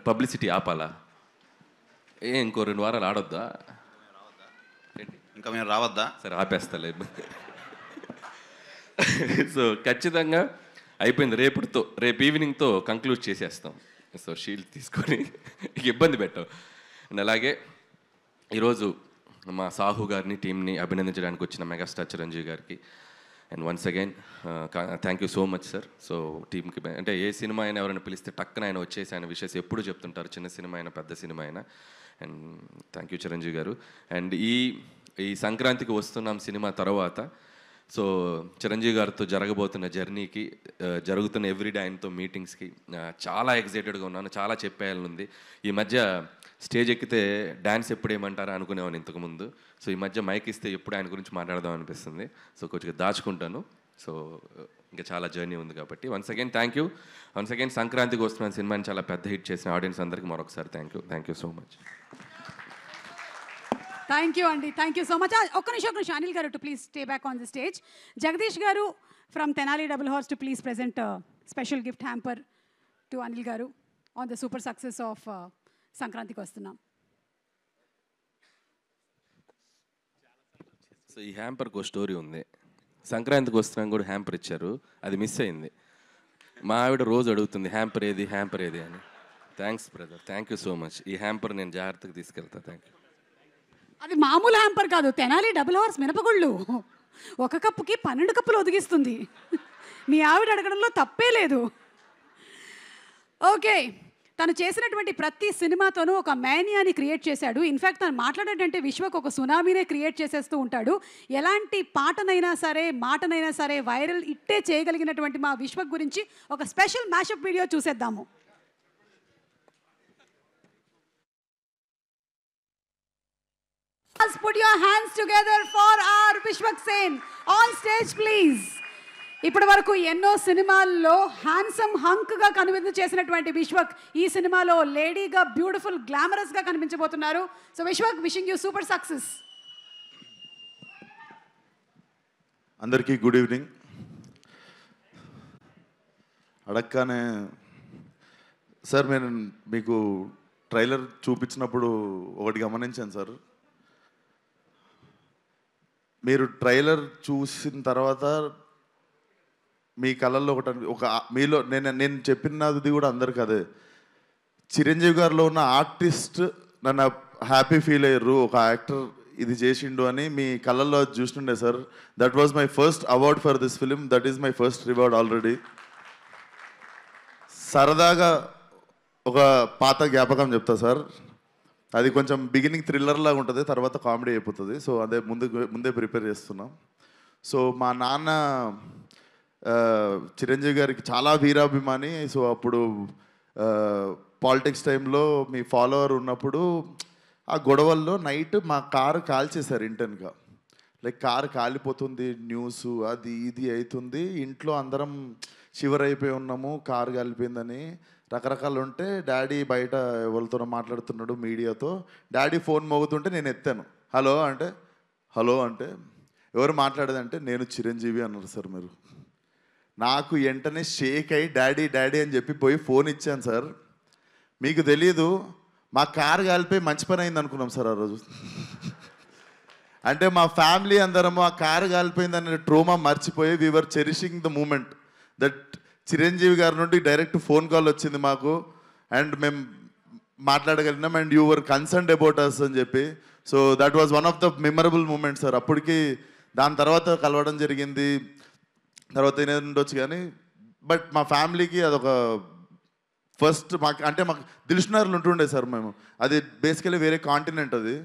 పబ్లిసిటీ ఆపాలా? ఇంకో 2 వారాలు ఆడొద్దా?
ఇంకా మేము రావద్దా?
సరే ఆపేస్తలే. సో ఖచ్చితంగా అయిపోయింది. రేపు ఈవినింగ్తో కంక్లూడ్ చేసేస్తాం. సో షీల్డ్ తీసుకొని ఇబ్బంది పెట్టాం. అండ్ అలాగే ఈరోజు మా సాహు గారిని టీంని అభినందించడానికి వచ్చిన మెగాస్టార్ చిరంజీవి గారికి and once again thank you so much sir. So టీంకి అంటే ఏ సినిమా అయినా ఎవరైనా పిలిస్తే టక్కన ఆయన వచ్చేసి ఆయన విషయస్ ఎప్పుడు చెప్తుంటారు, చిన్న సినిమా అయినా పెద్ద సినిమా అయినా. అండ్ థ్యాంక్ యూ చిరంజీవి గారు. అండ్ ఈ సంక్రాంతికి వస్తున్నాం సినిమా తర్వాత సో చిరంజీవి గారితో జరగబోతున్న జర్నీకి, జరుగుతున్న ఎవ్రీడే ఆయనతో మీటింగ్స్కి చాలా ఎక్సైటెడ్గా ఉన్నాను. చాలా చెప్పేయాలనుంది. ఈ మధ్య స్టేజ్ ఎక్కితే డ్యాన్స్ ఎప్పుడు ఏమంటారా అనుకునేవాను ఇంతకుముందు. సో ఈ మధ్య మైక్ ఇస్తే ఎప్పుడు ఆయన గురించి మాట్లాడదాం అనిపిస్తుంది. సో కొంచెం దాచుకుంటాను. సో ఇంకా చాలా జర్నీ ఉంది కాబట్టి once again thank you. Once again సంక్రాంతికి వస్తున్నాను సినిమాని చాలా పెద్ద హిట్ చేసిన ఆడియన్స్ అందరికీ మరొకసారి thank you so much.
Thank you అండి, థ్యాంక్ యూ సో మచ్. ఒక్క నిమిషం అనిల్ గారు to please stay back on the stage. Jagadish గారు from Tenali double horse to please present special gift hamper to Anil గారు on the super success of Sankranthiki Vasthunam.
So ఈ హ్యాంపర్కి ఒక story ఉంది. సంక్రాంతికి వస్తున్నాం కూడా హ్యాంపర్ ఇచ్చారు, అది మిస్ అయింది. మా ఆవిడ రోజు అడుగుతుంది హ్యాంపర్ ఏది అని. Thanks brother, thank you so much. ఈ హ్యాంపర్ నేను జాగ్రత్తగా తీసుకెళ్తా. Thank you.
అది మామూలు హ్యాంపర్ కాదు, తెనాలి డబుల్ హార్స్ మినపగుళ్ళు. ఒక కప్పుకి 12 కప్పులు ఒదిగిస్తుంది. మీ ఆవిడ అడగడంలో తప్పే లేదు. ఓకే, తను చేసినటువంటి ప్రతి సినిమాతోనూ ఒక మేనియాని క్రియేట్ చేశాడు. ఇన్ఫ్యాక్ట్ తను మాట్లాడేటంటే విశ్వకు ఒక సునామీనే క్రియేట్ చేసేస్తూ ఉంటాడు. ఎలాంటి పాటనైనా సరే మాటనైనా సరే వైరల్ ఇట్టే చేయగలిగినటువంటి మా విశ్వక్ గురించి ఒక స్పెషల్ మ్యాషప్ వీడియో చూసేద్దాము. Put your hands together for our Vishwak Sen on stage please. ఇప్పటి వరకు ఎన్నో సినిమాల్లో హ్యాండ్సమ్ హంక్గా కనువిందు చేసినటువంటి విశ్వక్ ఈ సినిమాలో లేడీగా బ్యూటిఫుల్ గ్లామరస్గా కనిపించబోతున్నారు. So Vishwak, wishing you super success.
అందరికీ గుడ్ ఈవినింగ్. అడగగానే సార్ నేను మీకు ట్రైలర్ చూపించినప్పుడు ఒకటి గమనించాను సార్. మీరు ట్రైలర్ చూసిన తర్వాత మీ కళల్లో ఒక మీలో నేను చెప్పినది కూడా అందరికి అదే, చిరంజీవి గారిలో ఉన్న ఆర్టిస్ట్ నన్ను హ్యాపీ ఫీల్ అయ్యారు, ఒక యాక్టర్ ఇది చేసిండు అని మీ కళల్లో చూస్తుండే sir. That was my first award for this film, that is my first reward already. సరదాగా ఒక పాత జ్ఞాపకం చెప్తా సార్. అది కొంచెం బిగినింగ్ థ్రిల్లర్ లాగా ఉంటుంది, తర్వాత కామెడీ అయిపోతుంది. సో అదే ముందే ప్రిపేర్ చేస్తున్నాం. సో మా నాన్న చిరంజీవి గారికి చాలా వీరాభిమాని. సో అప్పుడు పాలిటిక్స్ టైంలో మీ ఫాలోవర్ ఉన్నప్పుడు ఆ గొడవల్లో నైట్ మా కారు కాల్చేశారు ఇంటెన్గా. లైక్ కారు కాలిపోతుంది, న్యూస్ అది ఇది అవుతుంది, ఇంట్లో అందరం షివర్ అయిపోయి ఉన్నాము, కారు కాలిపోయిందని రకరకాలు ఉంటే డాడీ బయట ఎవరితోనో మాట్లాడుతున్నాడు మీడియాతో. డాడీ ఫోన్ మోగుతుంటే నేను ఎత్తాను. హలో అంటే ఎవరు మాట్లాడేదంటే నేను చిరంజీవి అన్నారు సార్. మీరు నాకు వెంటనే షేక్ అయ్యి డాడీ అని చెప్పి పోయి ఫోన్ ఇచ్చాను సార్. మీకు తెలీదు, మా కారు కాలిపోయి మంచి పని అయింది అనుకున్నాం సార్ ఆ రోజు. అంటే మా ఫ్యామిలీ అందరము ఆ కారు కాలిపోయిందనే ట్రోమా మర్చిపోయి we're cherishing the moment that Chiranjeevi గారి నుండి డైరెక్ట్ ఫోన్ కాల్ వచ్చింది మాకు అండ్ మేము మాట్లాడగలిగినాం and you were concerned about us అని చెప్పి. So that was one of the memorable moment sir. అప్పటికి దాని తర్వాత కలవడం జరిగింది, తర్వాత ఏదైనా ఉండొచ్చు కానీ బట్ మా ఫ్యామిలీకి అదొక ఫస్ట్ మాకు దిల్షునగర్లో ఉంటుండే సార్ మేము. అది బేసికలీ వేరే కాంటినెంట్ అది.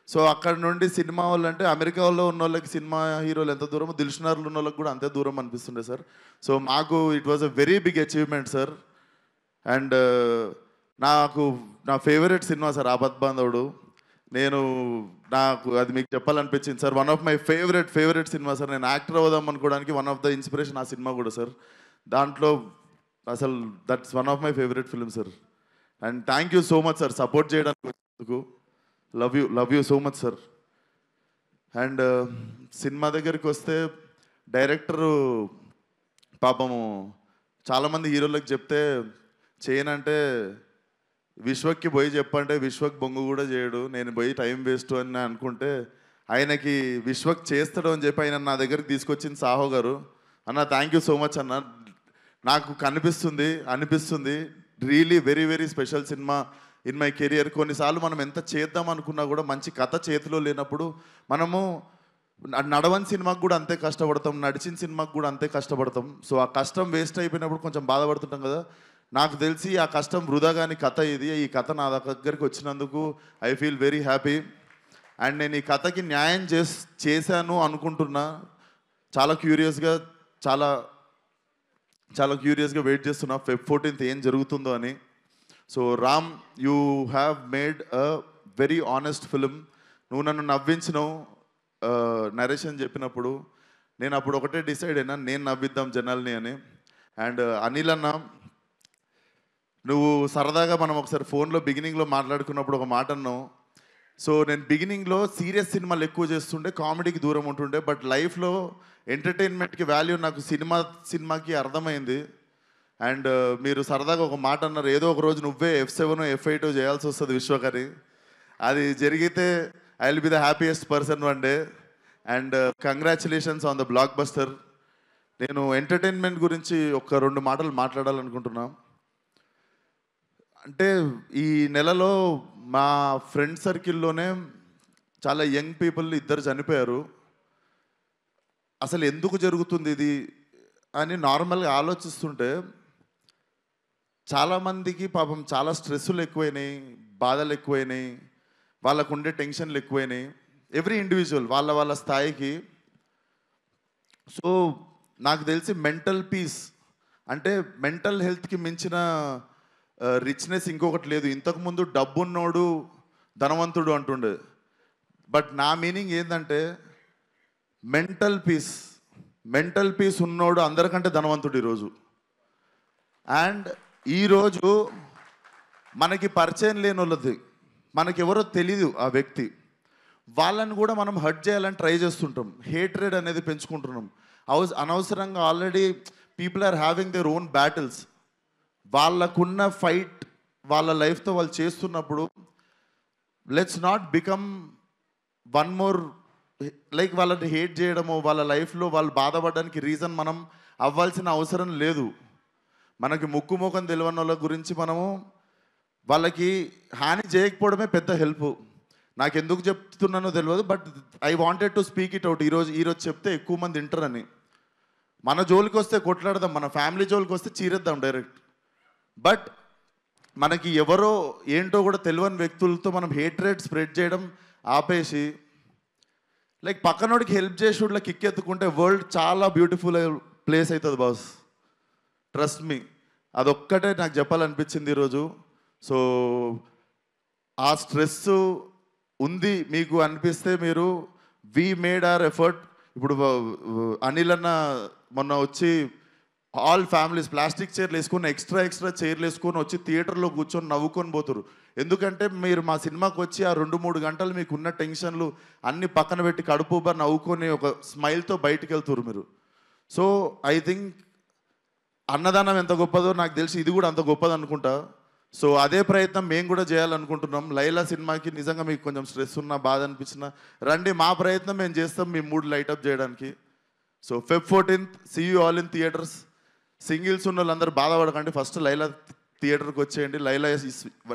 సో అక్కడ నుండి సినిమా వాళ్ళు అంటే అమెరికాలో ఉన్న వాళ్ళకి సినిమా హీరోలు ఎంత దూరమో దిల్షునగర్లో ఉన్న వాళ్ళకి కూడా అంతే దూరం అనిపిస్తుండే సార్. సో మాకు it was a very big achievement sir. And నా favourite cinema sir Aapadbandhavudu. నాకు అది మీకు చెప్పాలనిపించింది sir. One of my favourite cinema sir. నేను యాక్టర్ అవుదాం అనుకోవడానికి వన్ ఆఫ్ ద ఇన్స్పిరేషన్ ఆ సినిమా కూడా సార్. దాంట్లో అసలు that's one of my favourite film sir. And thank you so much sir support చేయడానికి. Love you so much sir. And cinema దగ్గరికి వస్తే డైరెక్టరు పాపము చాలామంది హీరోలకు చెప్తే చేయనంటే విశ్వక్కి పోయి చెప్పంటే విశ్వక్ బొంగు కూడా చేయడు, నేను పోయి టైం వేస్ట్ అని అనుకుంటే ఆయనకి విశ్వక్ చేస్తాడు అని చెప్పి ఆయన నా దగ్గరికి తీసుకొచ్చింది సాహో గారు. అన్న థ్యాంక్ యూ సో మచ్ అన్న. నాకు అనిపిస్తుంది really very very special cinema in my career. కొన్నిసార్లు మనం ఎంత చేద్దాం అనుకున్నా కూడా మంచి కథ చేతిలో లేనప్పుడు మనము నడవని సినిమాకు కూడా అంతే కష్టపడతాం, నడిచిన సినిమాకు కూడా అంతే కష్టపడతాం. సో ఆ కష్టం వేస్ట్ అయిపోయినప్పుడు కొంచెం బాధపడుతుంటాం కదా. నాకు తెలిసి ఆ కష్టం వృధా కాని కథ ఇది. ఈ కథ నా దగ్గరికి వచ్చినందుకు I feel very happy. And నేను ఈ కథకి న్యాయం చేశాను అనుకుంటున్నా. చాలా క్యూరియస్గా వెయిట్ చేస్తున్నా Feb 14th ఏం జరుగుతుందో అని. So Ram, you have made a very honest film. నువ్వు నన్ను నవ్వించినావు నరేషన్ చెప్పినప్పుడు. నేను అప్పుడు ఒకటే డిసైడ్ అయినా, నేను నవ్విద్దాం జనాల్ని అని. అండ్ అనిల్ అన్న, నువ్వు సరదాగా మనం ఒకసారి ఫోన్లో బిగినింగ్లో మాట్లాడుకున్నప్పుడు ఒక మాట అన్నావు. సో నేను బిగినింగ్లో సీరియస్ సినిమాలు ఎక్కువ చేస్తుండే, కామెడీకి దూరం ఉంటుండే. బట్ లైఫ్లో ఎంటర్టైన్మెంట్కి వాల్యూ నాకు సినిమాకి అర్థమైంది. అండ్ మీరు సరదాగా ఒక మాట అన్నారు, ఏదో ఒక రోజు నువ్వే F7 F8 చేయాల్సి వస్తుంది విశ్వకరి. అది జరిగితే I will be the happiest person one day. And congratulations on the block buster. నేను ఎంటర్టైన్మెంట్ గురించి ఒక 2 మాటలు మాట్లాడాలనుకుంటున్నా. అంటే ఈ నెలలో మా ఫ్రెండ్ సర్కిల్లోనే చాలా యంగ్ పీపుల్ 2 చనిపోయారు. అసలు ఎందుకు జరుగుతుంది ఇది అని నార్మల్గా ఆలోచిస్తుంటే చాలామందికి పాపం చాలా స్ట్రెస్సులు ఎక్కువైనాయి, బాధలు ఎక్కువైనాయి, వాళ్ళకు ఉండే టెన్షన్లు ఎక్కువైనాయి. ఎవ్రీ ఇండివిజువల్ వాళ్ళ స్థాయికి. సో నాకు తెలిసి మెంటల్ పీస్ అంటే మెంటల్ హెల్త్కి మించిన రిచ్నెస్ ఇంకొకటి లేదు. ఇంతకుముందు డబ్బున్నోడు ధనవంతుడు అంటుండే. బట్ నా మీనింగ్ ఏంటంటే మెంటల్ పీస్ ఉన్నోడు అందరికంటే ధనవంతుడు ఈరోజు. అండ్ ఈరోజు మనకి పరిచయం లేని వాళ్ళది, మనకెవరో తెలీదు ఆ వ్యక్తి, వాళ్ళని కూడా మనం హర్ట్ చేయాలని ట్రై చేస్తుంటాం. హేట్రెడ్ అనేది పెంచుకుంటున్నాం. అనవసరంగా already people are having their own battles. వాళ్ళకున్న ఫైట్ వాళ్ళ లైఫ్తో వాళ్ళు చేస్తున్నప్పుడు let's not become one more like వాళ్ళని హేట్ చేయడము, వాళ్ళ లైఫ్లో వాళ్ళు బాధపడడానికి రీజన్ మనం అవ్వాల్సిన అవసరం లేదు. మనకి ముక్కు ముఖం తెలియని వాళ్ళ గురించి మనము వాళ్ళకి హాని చేయకపోవడమే పెద్ద హెల్ప్. నాకు ఎందుకు చెప్తున్నానో తెలియదు, but I wanted to speak it out. ఈరోజు చెప్తే ఎక్కువ మంది వింటారని. మన జోలికి వస్తే కొట్లాడదాం, మన ఫ్యామిలీ జోలికి వస్తే చీరేద్దాం డైరెక్ట్. బట్ మనకి ఎవరో ఏంటో కూడా తెలియని వ్యక్తులతో మనం హేట్రేట్ స్ప్రెడ్ చేయడం ఆపేసి లైక్ పక్కనోడికి హెల్ప్ చేసేవాళ్ళకి కిక్ ఎత్తుకుంటే వరల్డ్ చాలా బ్యూటిఫుల్ ప్లేస్ అవుతుంది బాస్. ట్రస్ట్ మీ, అదొక్కటే నాకు చెప్పాలనిపించింది ఈరోజు. సో ఆ స్ట్రెస్ ఉంది మీకు అనిపిస్తే మీరు వీ మేడ్ అవర్ ఎఫర్ట్. ఇప్పుడు అనిల్ అన్న మొన్న వచ్చి ఆల్ ఫ్యామిలీస్ ప్లాస్టిక్ చైర్లు వేసుకొని ఎక్స్ట్రా చైర్లు వేసుకొని వచ్చి థియేటర్లో కూర్చొని నవ్వుకొని పోతారు. ఎందుకంటే మీరు మా సినిమాకి వచ్చి ఆ 2-3 గంటలు మీకు ఉన్న టెన్షన్లు అన్ని పక్కన పెట్టి కడుపుబా నవ్వుకొని ఒక స్మైల్తో బయటికి వెళ్తారు మీరు. సో ఐ థింక్ అన్నదానం ఎంత గొప్పదో నాకు తెలిసి ఇది కూడా అంత గొప్పది అనుకుంటా. సో అదే ప్రయత్నం మేము కూడా చేయాలనుకుంటున్నాం. లైలా సినిమాకి నిజంగా మీకు కొంచెం స్ట్రెస్ ఉన్నా, బాధ అనిపించినా రండి, మా ప్రయత్నం మేము చేస్తాం మీ మూడ్ లైటప్ చేయడానికి. So Feb 14th see you all in theatres. Singles ఉన్న వాళ్ళందరూ బాధపడకండి, ఫస్ట్ లైలా థియేటర్కి వచ్చేయండి.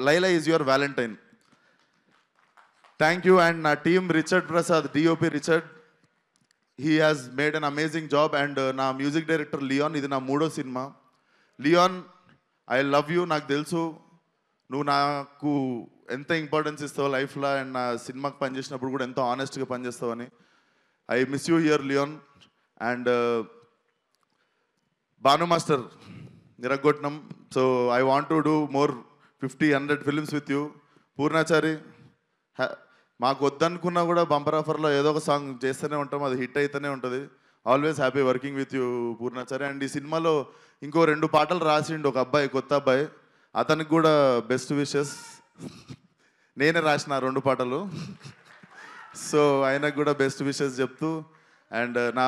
Laila is your valentine. Thank you. And నా team Richard Prasad, DOP Richard, he has made an amazing job. And నా మ్యూజిక్ డైరెక్టర్ లియాన్, ఇది నా 3వ cinema. Leon, I love you. నాకు తెలుసు నువ్వు నాకు ఎంత ఇంపార్టెన్స్ ఇస్తావు లైఫ్లో, అండ్ నా సినిమాకి పనిచేసినప్పుడు కూడా ఎంతో ఆనెస్ట్గా పనిచేస్తావని. I miss you here Leon. And Bhanu master నిరగొట్నం. So I want to do more 50-100 films with you. Purnachari, మాకు వద్దనుకున్నా కూడా బంపర్ ఆఫర్లో ఏదో ఒక సాంగ్ చేస్తూనే ఉంటాం, అది హిట్ అయితేనే ఉంటుంది. Always happy working with you Purnachari. And ఈ సినిమాలో ఇంకో 2 పాటలు రాసిండు ఒక అబ్బాయి, కొత్త అబ్బాయి, అతనికి కూడా బెస్ట్ విషెస్. నేనే రాసిన 2 పాటలు. సో ఆయనకు కూడా బెస్ట్ విషెస్ చెప్తూ. అండ్ నా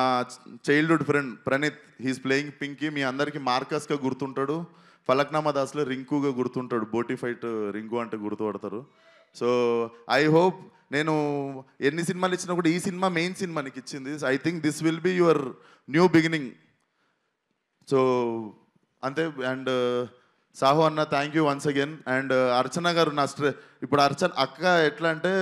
childhood friend Praneeth, he's playing Pinky. మీ అందరికీ మార్కస్గా గుర్తుంటాడు, ఫలక్నామా దాస్లో రింకుగా గుర్తుంటాడు, బోటీ ఫైట్ రింకు అంటే గుర్తుపడతారు. సో ఐ హోప్ నేను ఎన్ని సినిమాలు ఇచ్చినా కూడా ఈ సినిమా మెయిన్ సినిమా నీకు ఇచ్చింది. I think this will be your new beginning. So అంతే. అండ్ సాహు అన్న, thank you once again. And Archana గారు, నా ఇప్పుడు అక్క ఎట్లా అంటే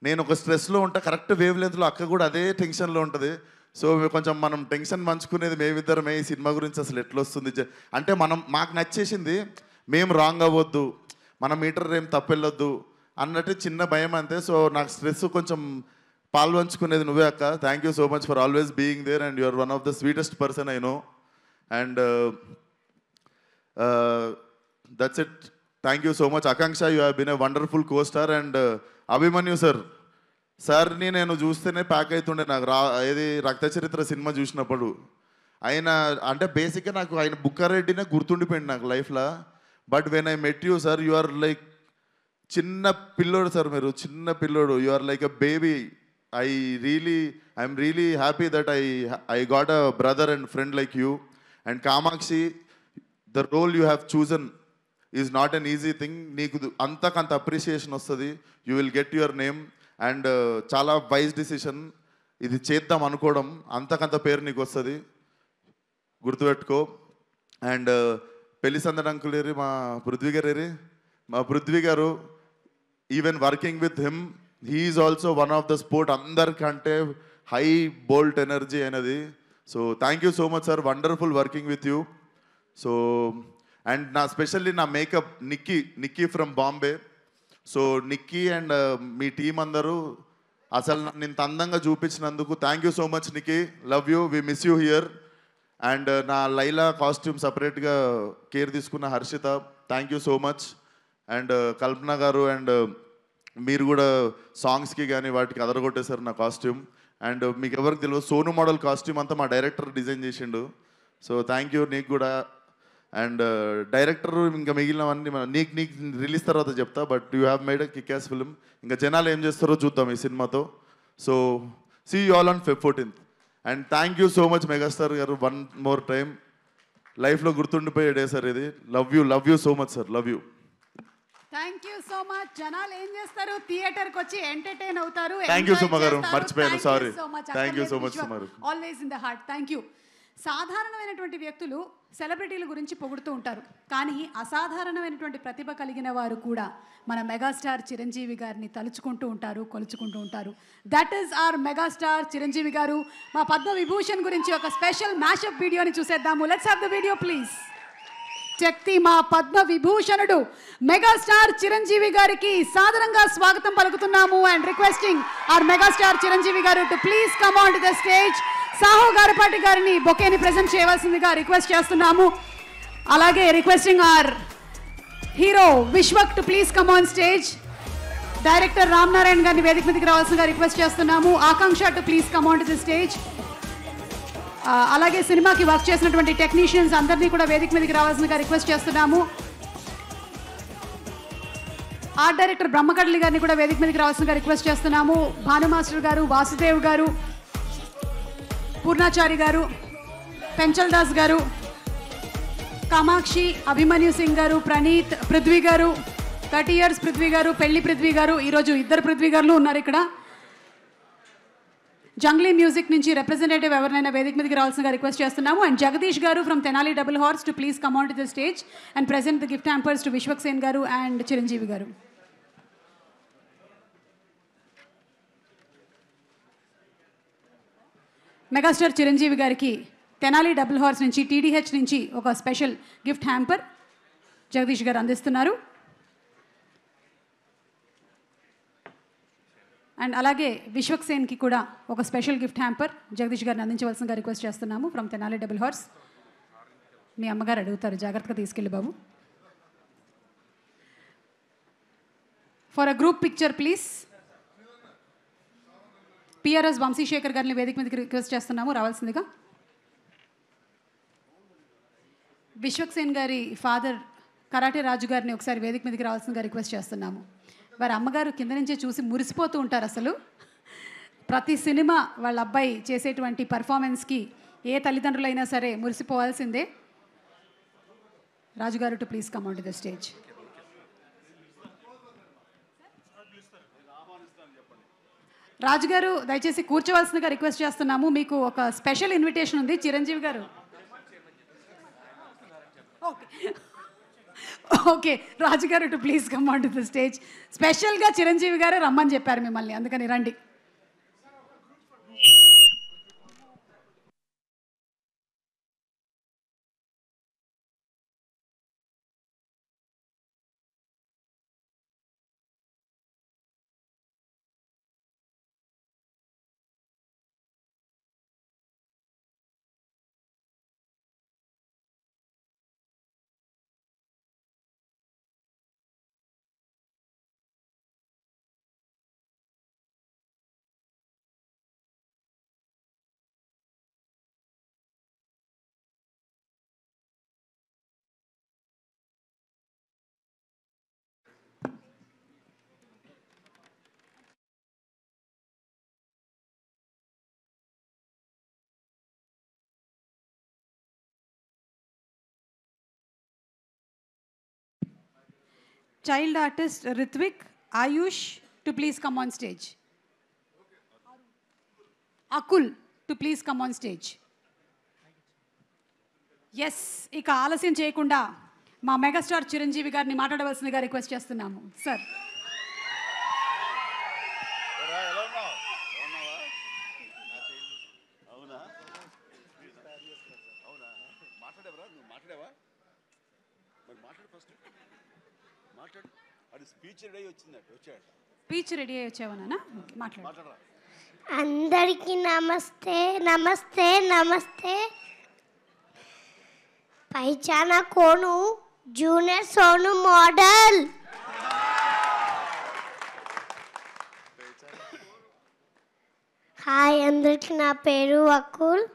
నేను ఒక స్ట్రెస్లో ఉంటా, కరెక్ట్ వేవ్ లెంత్లో అక్క కూడా అదే టెన్షన్లో ఉంటుంది. సో కొంచెం మనం టెన్షన్ పంచుకునేది మేమిద్దరమే. ఈ సినిమా గురించి అసలు ఎట్లా వస్తుంది అంటే మాకు నచ్చేసింది, మేము రాంగ్ అవ్వద్దు, మన మీటర్ ఏం తప్పెళ్ళొద్దు అన్నట్టు చిన్న భయం అంతే. సో నాకు స్ట్రెస్ కొంచెం పాల్పంచుకునేది నువ్వే అక్క. Thank you so much for always being there. And you are one of the sweetest person I know. And that's it. Thank you so much Akanksha, you have been a wonderful costar. And Abhimanyu సార్ని నేను చూస్తేనే pack అవుతుండే నాకు ఏది రక్త చరిత్ర cinema చూసినప్పుడు. ఆయన అంటే బేసిక్గా నాకు ఆయన బుక్కారెడ్డినే గుర్తుండిపోయింది నాకు లైఫ్లో. But when I met you sir, you are like చిన్న పిల్లోడు సార్, మీరు చిన్న పిల్లోడు. You are like a baby. I'm really happy that I got a brother and friend like you. And Kamakshi, the role you have chosen is not an easy thing. నీకు అంతకంత appreciation వస్తుంది. You will get your name. And చాలా wise decision ఇది చేద్దాం అనుకోవడం, అంతకంత పేరు నీకు వస్తుంది, గుర్తుపెట్టుకో. అండ్ పెళ్లి సందడి అంకులేరి మా పృథ్వీ గారు, even working with him, he is also one of the sport. అందరికంటే హై బోల్ట్ ఎనర్జీ అనేది. So thank you so much sir, wonderful working with you. So and specially నా makeup Nikki from Bombay. So Nikki and మీ team అందరూ అసలు నన్ను ఇంత అందంగా చూపించినందుకు thank you so much Nikki, love you, we miss you here. And నా లైలా కాస్ట్యూమ్ సపరేట్గా కేర్ తీసుకున్న Harshitha, thank you so much. And కల్పన గారు, అండ్ మీరు కూడా సాంగ్స్కి కానీ వాటికి అదరగొట్టేశారు నా కాస్ట్యూమ్. అండ్ మీకు ఎవరికి తెలియదు, సోను మోడల్ కాస్ట్యూమ్ అంతా మా డైరెక్టర్ డిజైన్ చేసిండు. సో థ్యాంక్ యూ నీకు కూడా. అండ్ డైరెక్టర్ ఇంకా మిగిలినవన్నీ నీకు రిలీజ్ తర్వాత చెప్తా. But you have made a kick ass film. ఇంకా జనాలు ఏం చేస్తారో చూద్దాం ఈ సినిమాతో. So see you all on Feb 14th. And thank you so much megastar గారు, వన్ మోర్ టైం. లైఫ్లో గుర్తుండిపోయే డే సార్ ఇది. Love you so much sir, love you.
Thank you so much. జనాలు ఏం చేస్తారు, థియేటర్కి వచ్చి ఎంటర్టైన్ అవుతారు.
థ్యాంక్ యూ సుమ గారు, మర్చిపోయాను, sorry. Thank you so much Suma గారు.
Always in the heart. Thank you. సాధారణమైనటువంటి వ్యక్తులు సెలబ్రిటీల గురించి పొగుడుతూ ఉంటారు, కానీ అసాధారణమైనటువంటి ప్రతిభ కలిగిన వారు కూడా మన మెగాస్టార్ చిరంజీవి గారిని తలుచుకుంటూ ఉంటారు, కొలుచుకుంటూ ఉంటారు. That is our megastar Chiranjeevi గారు. మా పద్మ విభూషణ్ గురించి ఒక స్పెషల్ మ్యాషప్ వీడియోని చూసేద్దాము. Let's have the video please. శక్తి మా పద్మ విభూషణుడు మెగాస్టార్ చిరంజీవి గారికి సాదరంగా స్వాగతం పలుకుతున్నాము. And requesting our megastar Chiranjeevi గారు to please come on to the stage. Sahu Garapati గారిని బొకేని ప్రెజెంట్ చేయవలసిందిగా రిక్వెస్ట్ చేస్తున్నాము. అలాగే requesting our hero Vishwak to please come on stage. Director Ram Narayana గారిని వేదిక మీదకి రావాల్సిందిగా రిక్వెస్ట్ చేస్తున్నాము. Akanksha to please come on to the stage. అలాగే సినిమాకి వర్క్ చేసినటువంటి టెక్నీషియన్స్ అందరినీ కూడా వేదిక మీదకి రావాల్సిందిగా రిక్వెస్ట్ చేస్తున్నాము. ఆర్ట్ డైరెక్టర్ బ్రహ్మకడ్లి గారిని కూడా వేదిక మీదకి రావాల్సిందిగా రిక్వెస్ట్ చేస్తున్నాము. భాను మాస్టర్ గారు, వాసుదేవ్ గారు, పూర్ణాచారి గారు, పెంచల్ దాస్ గారు, కామాక్షి, అభిమన్యు సింగ్ గారు, ప్రణీత్, పృథ్వీ గారు, 30 years పృథ్వీ గారు, పెళ్లి పృథ్వీ గారు. ఈరోజు ఇద్దరు పృథ్వీ గారు ఉన్నారు ఇక్కడ. జంగ్లీ మ్యూజిక్ నుంచి రిప్రజెంటేటివ్ ఎవరినైనా వేదిక మీదకి రావాల్సిందిగా రిక్వెస్ట్ చేస్తున్నాము. అండ్ జగదీష్ గారు from Tenali double horse to please come on to the stage and present the gift hampers to Vishwak Sen గారు అండ్ చిరంజీవి గారు. మెగాస్టార్ చిరంజీవి గారికి తెనాలి డబుల్ హార్స్ నుంచి, TDH నుంచి ఒక స్పెషల్ గిఫ్ట్ హ్యాంపర్ జగదీష్ గారు అందిస్తున్నారు. అండ్ అలాగే విశ్వక్ సేన్కి కూడా ఒక స్పెషల్ గిఫ్ట్ హ్యాంపర్ జగదీష్ గారిని అందించవలసిందిగా రిక్వెస్ట్ చేస్తున్నాము ఫ్రమ్ తెనాలి డబుల్ హార్స్. మీ అమ్మగారు అడుగుతారు, జాగ్రత్తగా తీసుకెళ్ళి బాబు. For a group picture please. PRS Vamshi Shekar గారిని వేదిక మీదకి రిక్వెస్ట్ చేస్తున్నాము రావాల్సిందిగా. విశ్వక్ సేన్ గారి ఫాదర్ కరాటే రాజు గారిని ఒకసారి వేదిక మీదకి రావాల్సిందిగా రిక్వెస్ట్ చేస్తున్నాము. వారి అమ్మగారు కింద నుంచే చూసి మురిసిపోతూ ఉంటారు. అసలు ప్రతి సినిమా వాళ్ళ అబ్బాయి చేసేటువంటి పర్ఫార్మెన్స్కి ఏ తల్లిదండ్రులైనా సరే మురిసిపోవాల్సిందే. రాజుగారు too please come on to the stage. రాజుగారు దయచేసి కూర్చోవలసిందిగా రిక్వెస్ట్ చేస్తున్నాము. మీకు ఒక స్పెషల్ ఇన్విటేషన్ ఉంది చిరంజీవి గారు. ఓకే రాజుగారు too please come on to the stage. స్పెషల్గా చిరంజీవి గారు రమ్మని చెప్పారు మిమ్మల్ని, అందుకని రండి. Child artist Ritvik, Ayush too please come on stage. Akul too please come on stage. Yes, ఇక ఆలస్యం చేయకుండా మా మెగాస్టార్ చిరంజీవి గారిని మాట్లాడవలసిందిగా రిక్వెస్ట్ చేస్తున్నాము. సార్. స్పీచ్ రెడీ అయ్యి వచ్చావనా? మాట్లాడు.
అందరికీ నమస్తే నమస్తే నమస్తే. పైచానా కోను జూనియర్ సోను మోడల్. హాయ్ అందరికీ, నా పేరు Akul.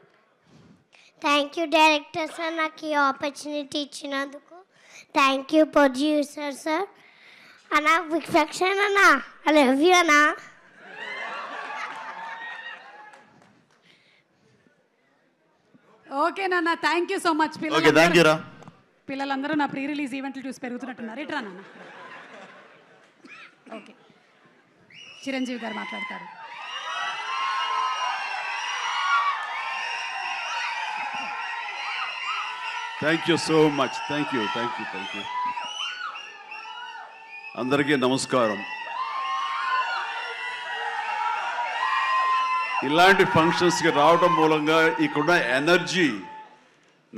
Thank you director sir నాకు ఈ ఆపర్చునిటీ ఇచ్చినందుకు. Thank you producer sir. అన్నా విక్షణ అన్నా, ఐ లవ్ యూ అన్నా.
ఓకే నాన్న, థ్యాంక్ యూ సో మచ్. పిల్లలందరూ నా ప్రీ రిలీజ్ ఈవెంట్లు చూసి పెరుగుతున్నట్టున్నారు. ఇట్రా నాన్న. ఓకే, చిరంజీవి గారు మాట్లాడతారు.
Thank you so much. Thank you. అందరికీ నమస్కారం. ఇలాంటి ఫంక్షన్స్కి రావడం మూలంగా ఇక్కడున్న ఎనర్జీ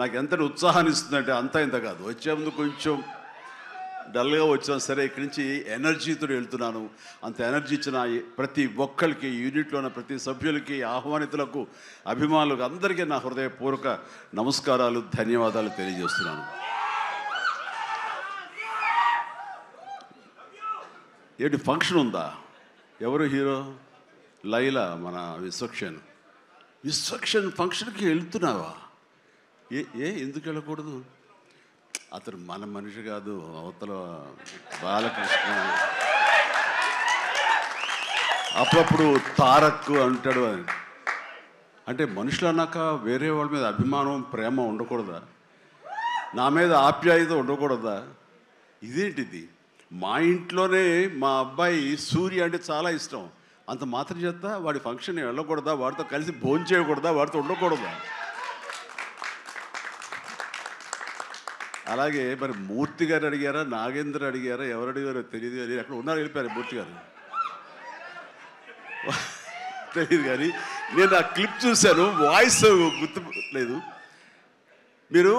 నాకు ఎంత ఉత్సాహాన్ని ఇస్తుందంటే అంత ఇంత కాదు. వచ్చే ముందు కొంచెం డల్గా వచ్చాను, సరే ఇక్కడి నుంచి ఎనర్జీతో వెళ్తున్నాను. అంత ఎనర్జీ ఇచ్చిన ప్రతి ఒక్కరికి, యూనిట్లో ఉన్న ప్రతి సభ్యులకి, ఆహ్వానితులకు, అభిమానులకు అందరికీ నా హృదయపూర్వక నమస్కారాలు, ధన్యవాదాలు తెలియజేస్తున్నాను. ఏంటి ఫంక్షన్ ఉందా? ఎవరు హీరో? లైలా, మన విశ్వక్షన్ ఫంక్షన్కి వెళ్తున్నావా? ఎందుకు వెళ్ళకూడదు? అతను మన మనిషి కాదు, అవతల బాలకృష్ణ. అప్పుడప్పుడు తారక్ అంటాడు. అంటే మనుషులు అన్నాక వేరే వాళ్ళ మీద అభిమానం, ప్రేమ ఉండకూడదా? నా మీద ఆప్యాయత ఉండకూడదా? ఇదేంటిది? మా ఇంట్లోనే మా అబ్బాయి సూర్య అంటే చాలా ఇష్టం. అంత మాత్రం చేస్తా వాడి ఫంక్షన్ వెళ్ళకూడదా? వాడితో కలిసి భోజనం చేయకూడదా? వాడితో ఉండకూడదా? అలాగే మరి మూర్తి గారు అడిగారా, నాగేంద్ర అడిగారా, ఎవరు అడిగారో తెలియదు కానీ అక్కడ ఉన్నారు, వెళ్ళిపోయారు మూర్తి గారు. తెలియదు కానీ నేను ఆ క్లిప్ చూశాను, వాయిస్ గుర్తు లేదు. మీరు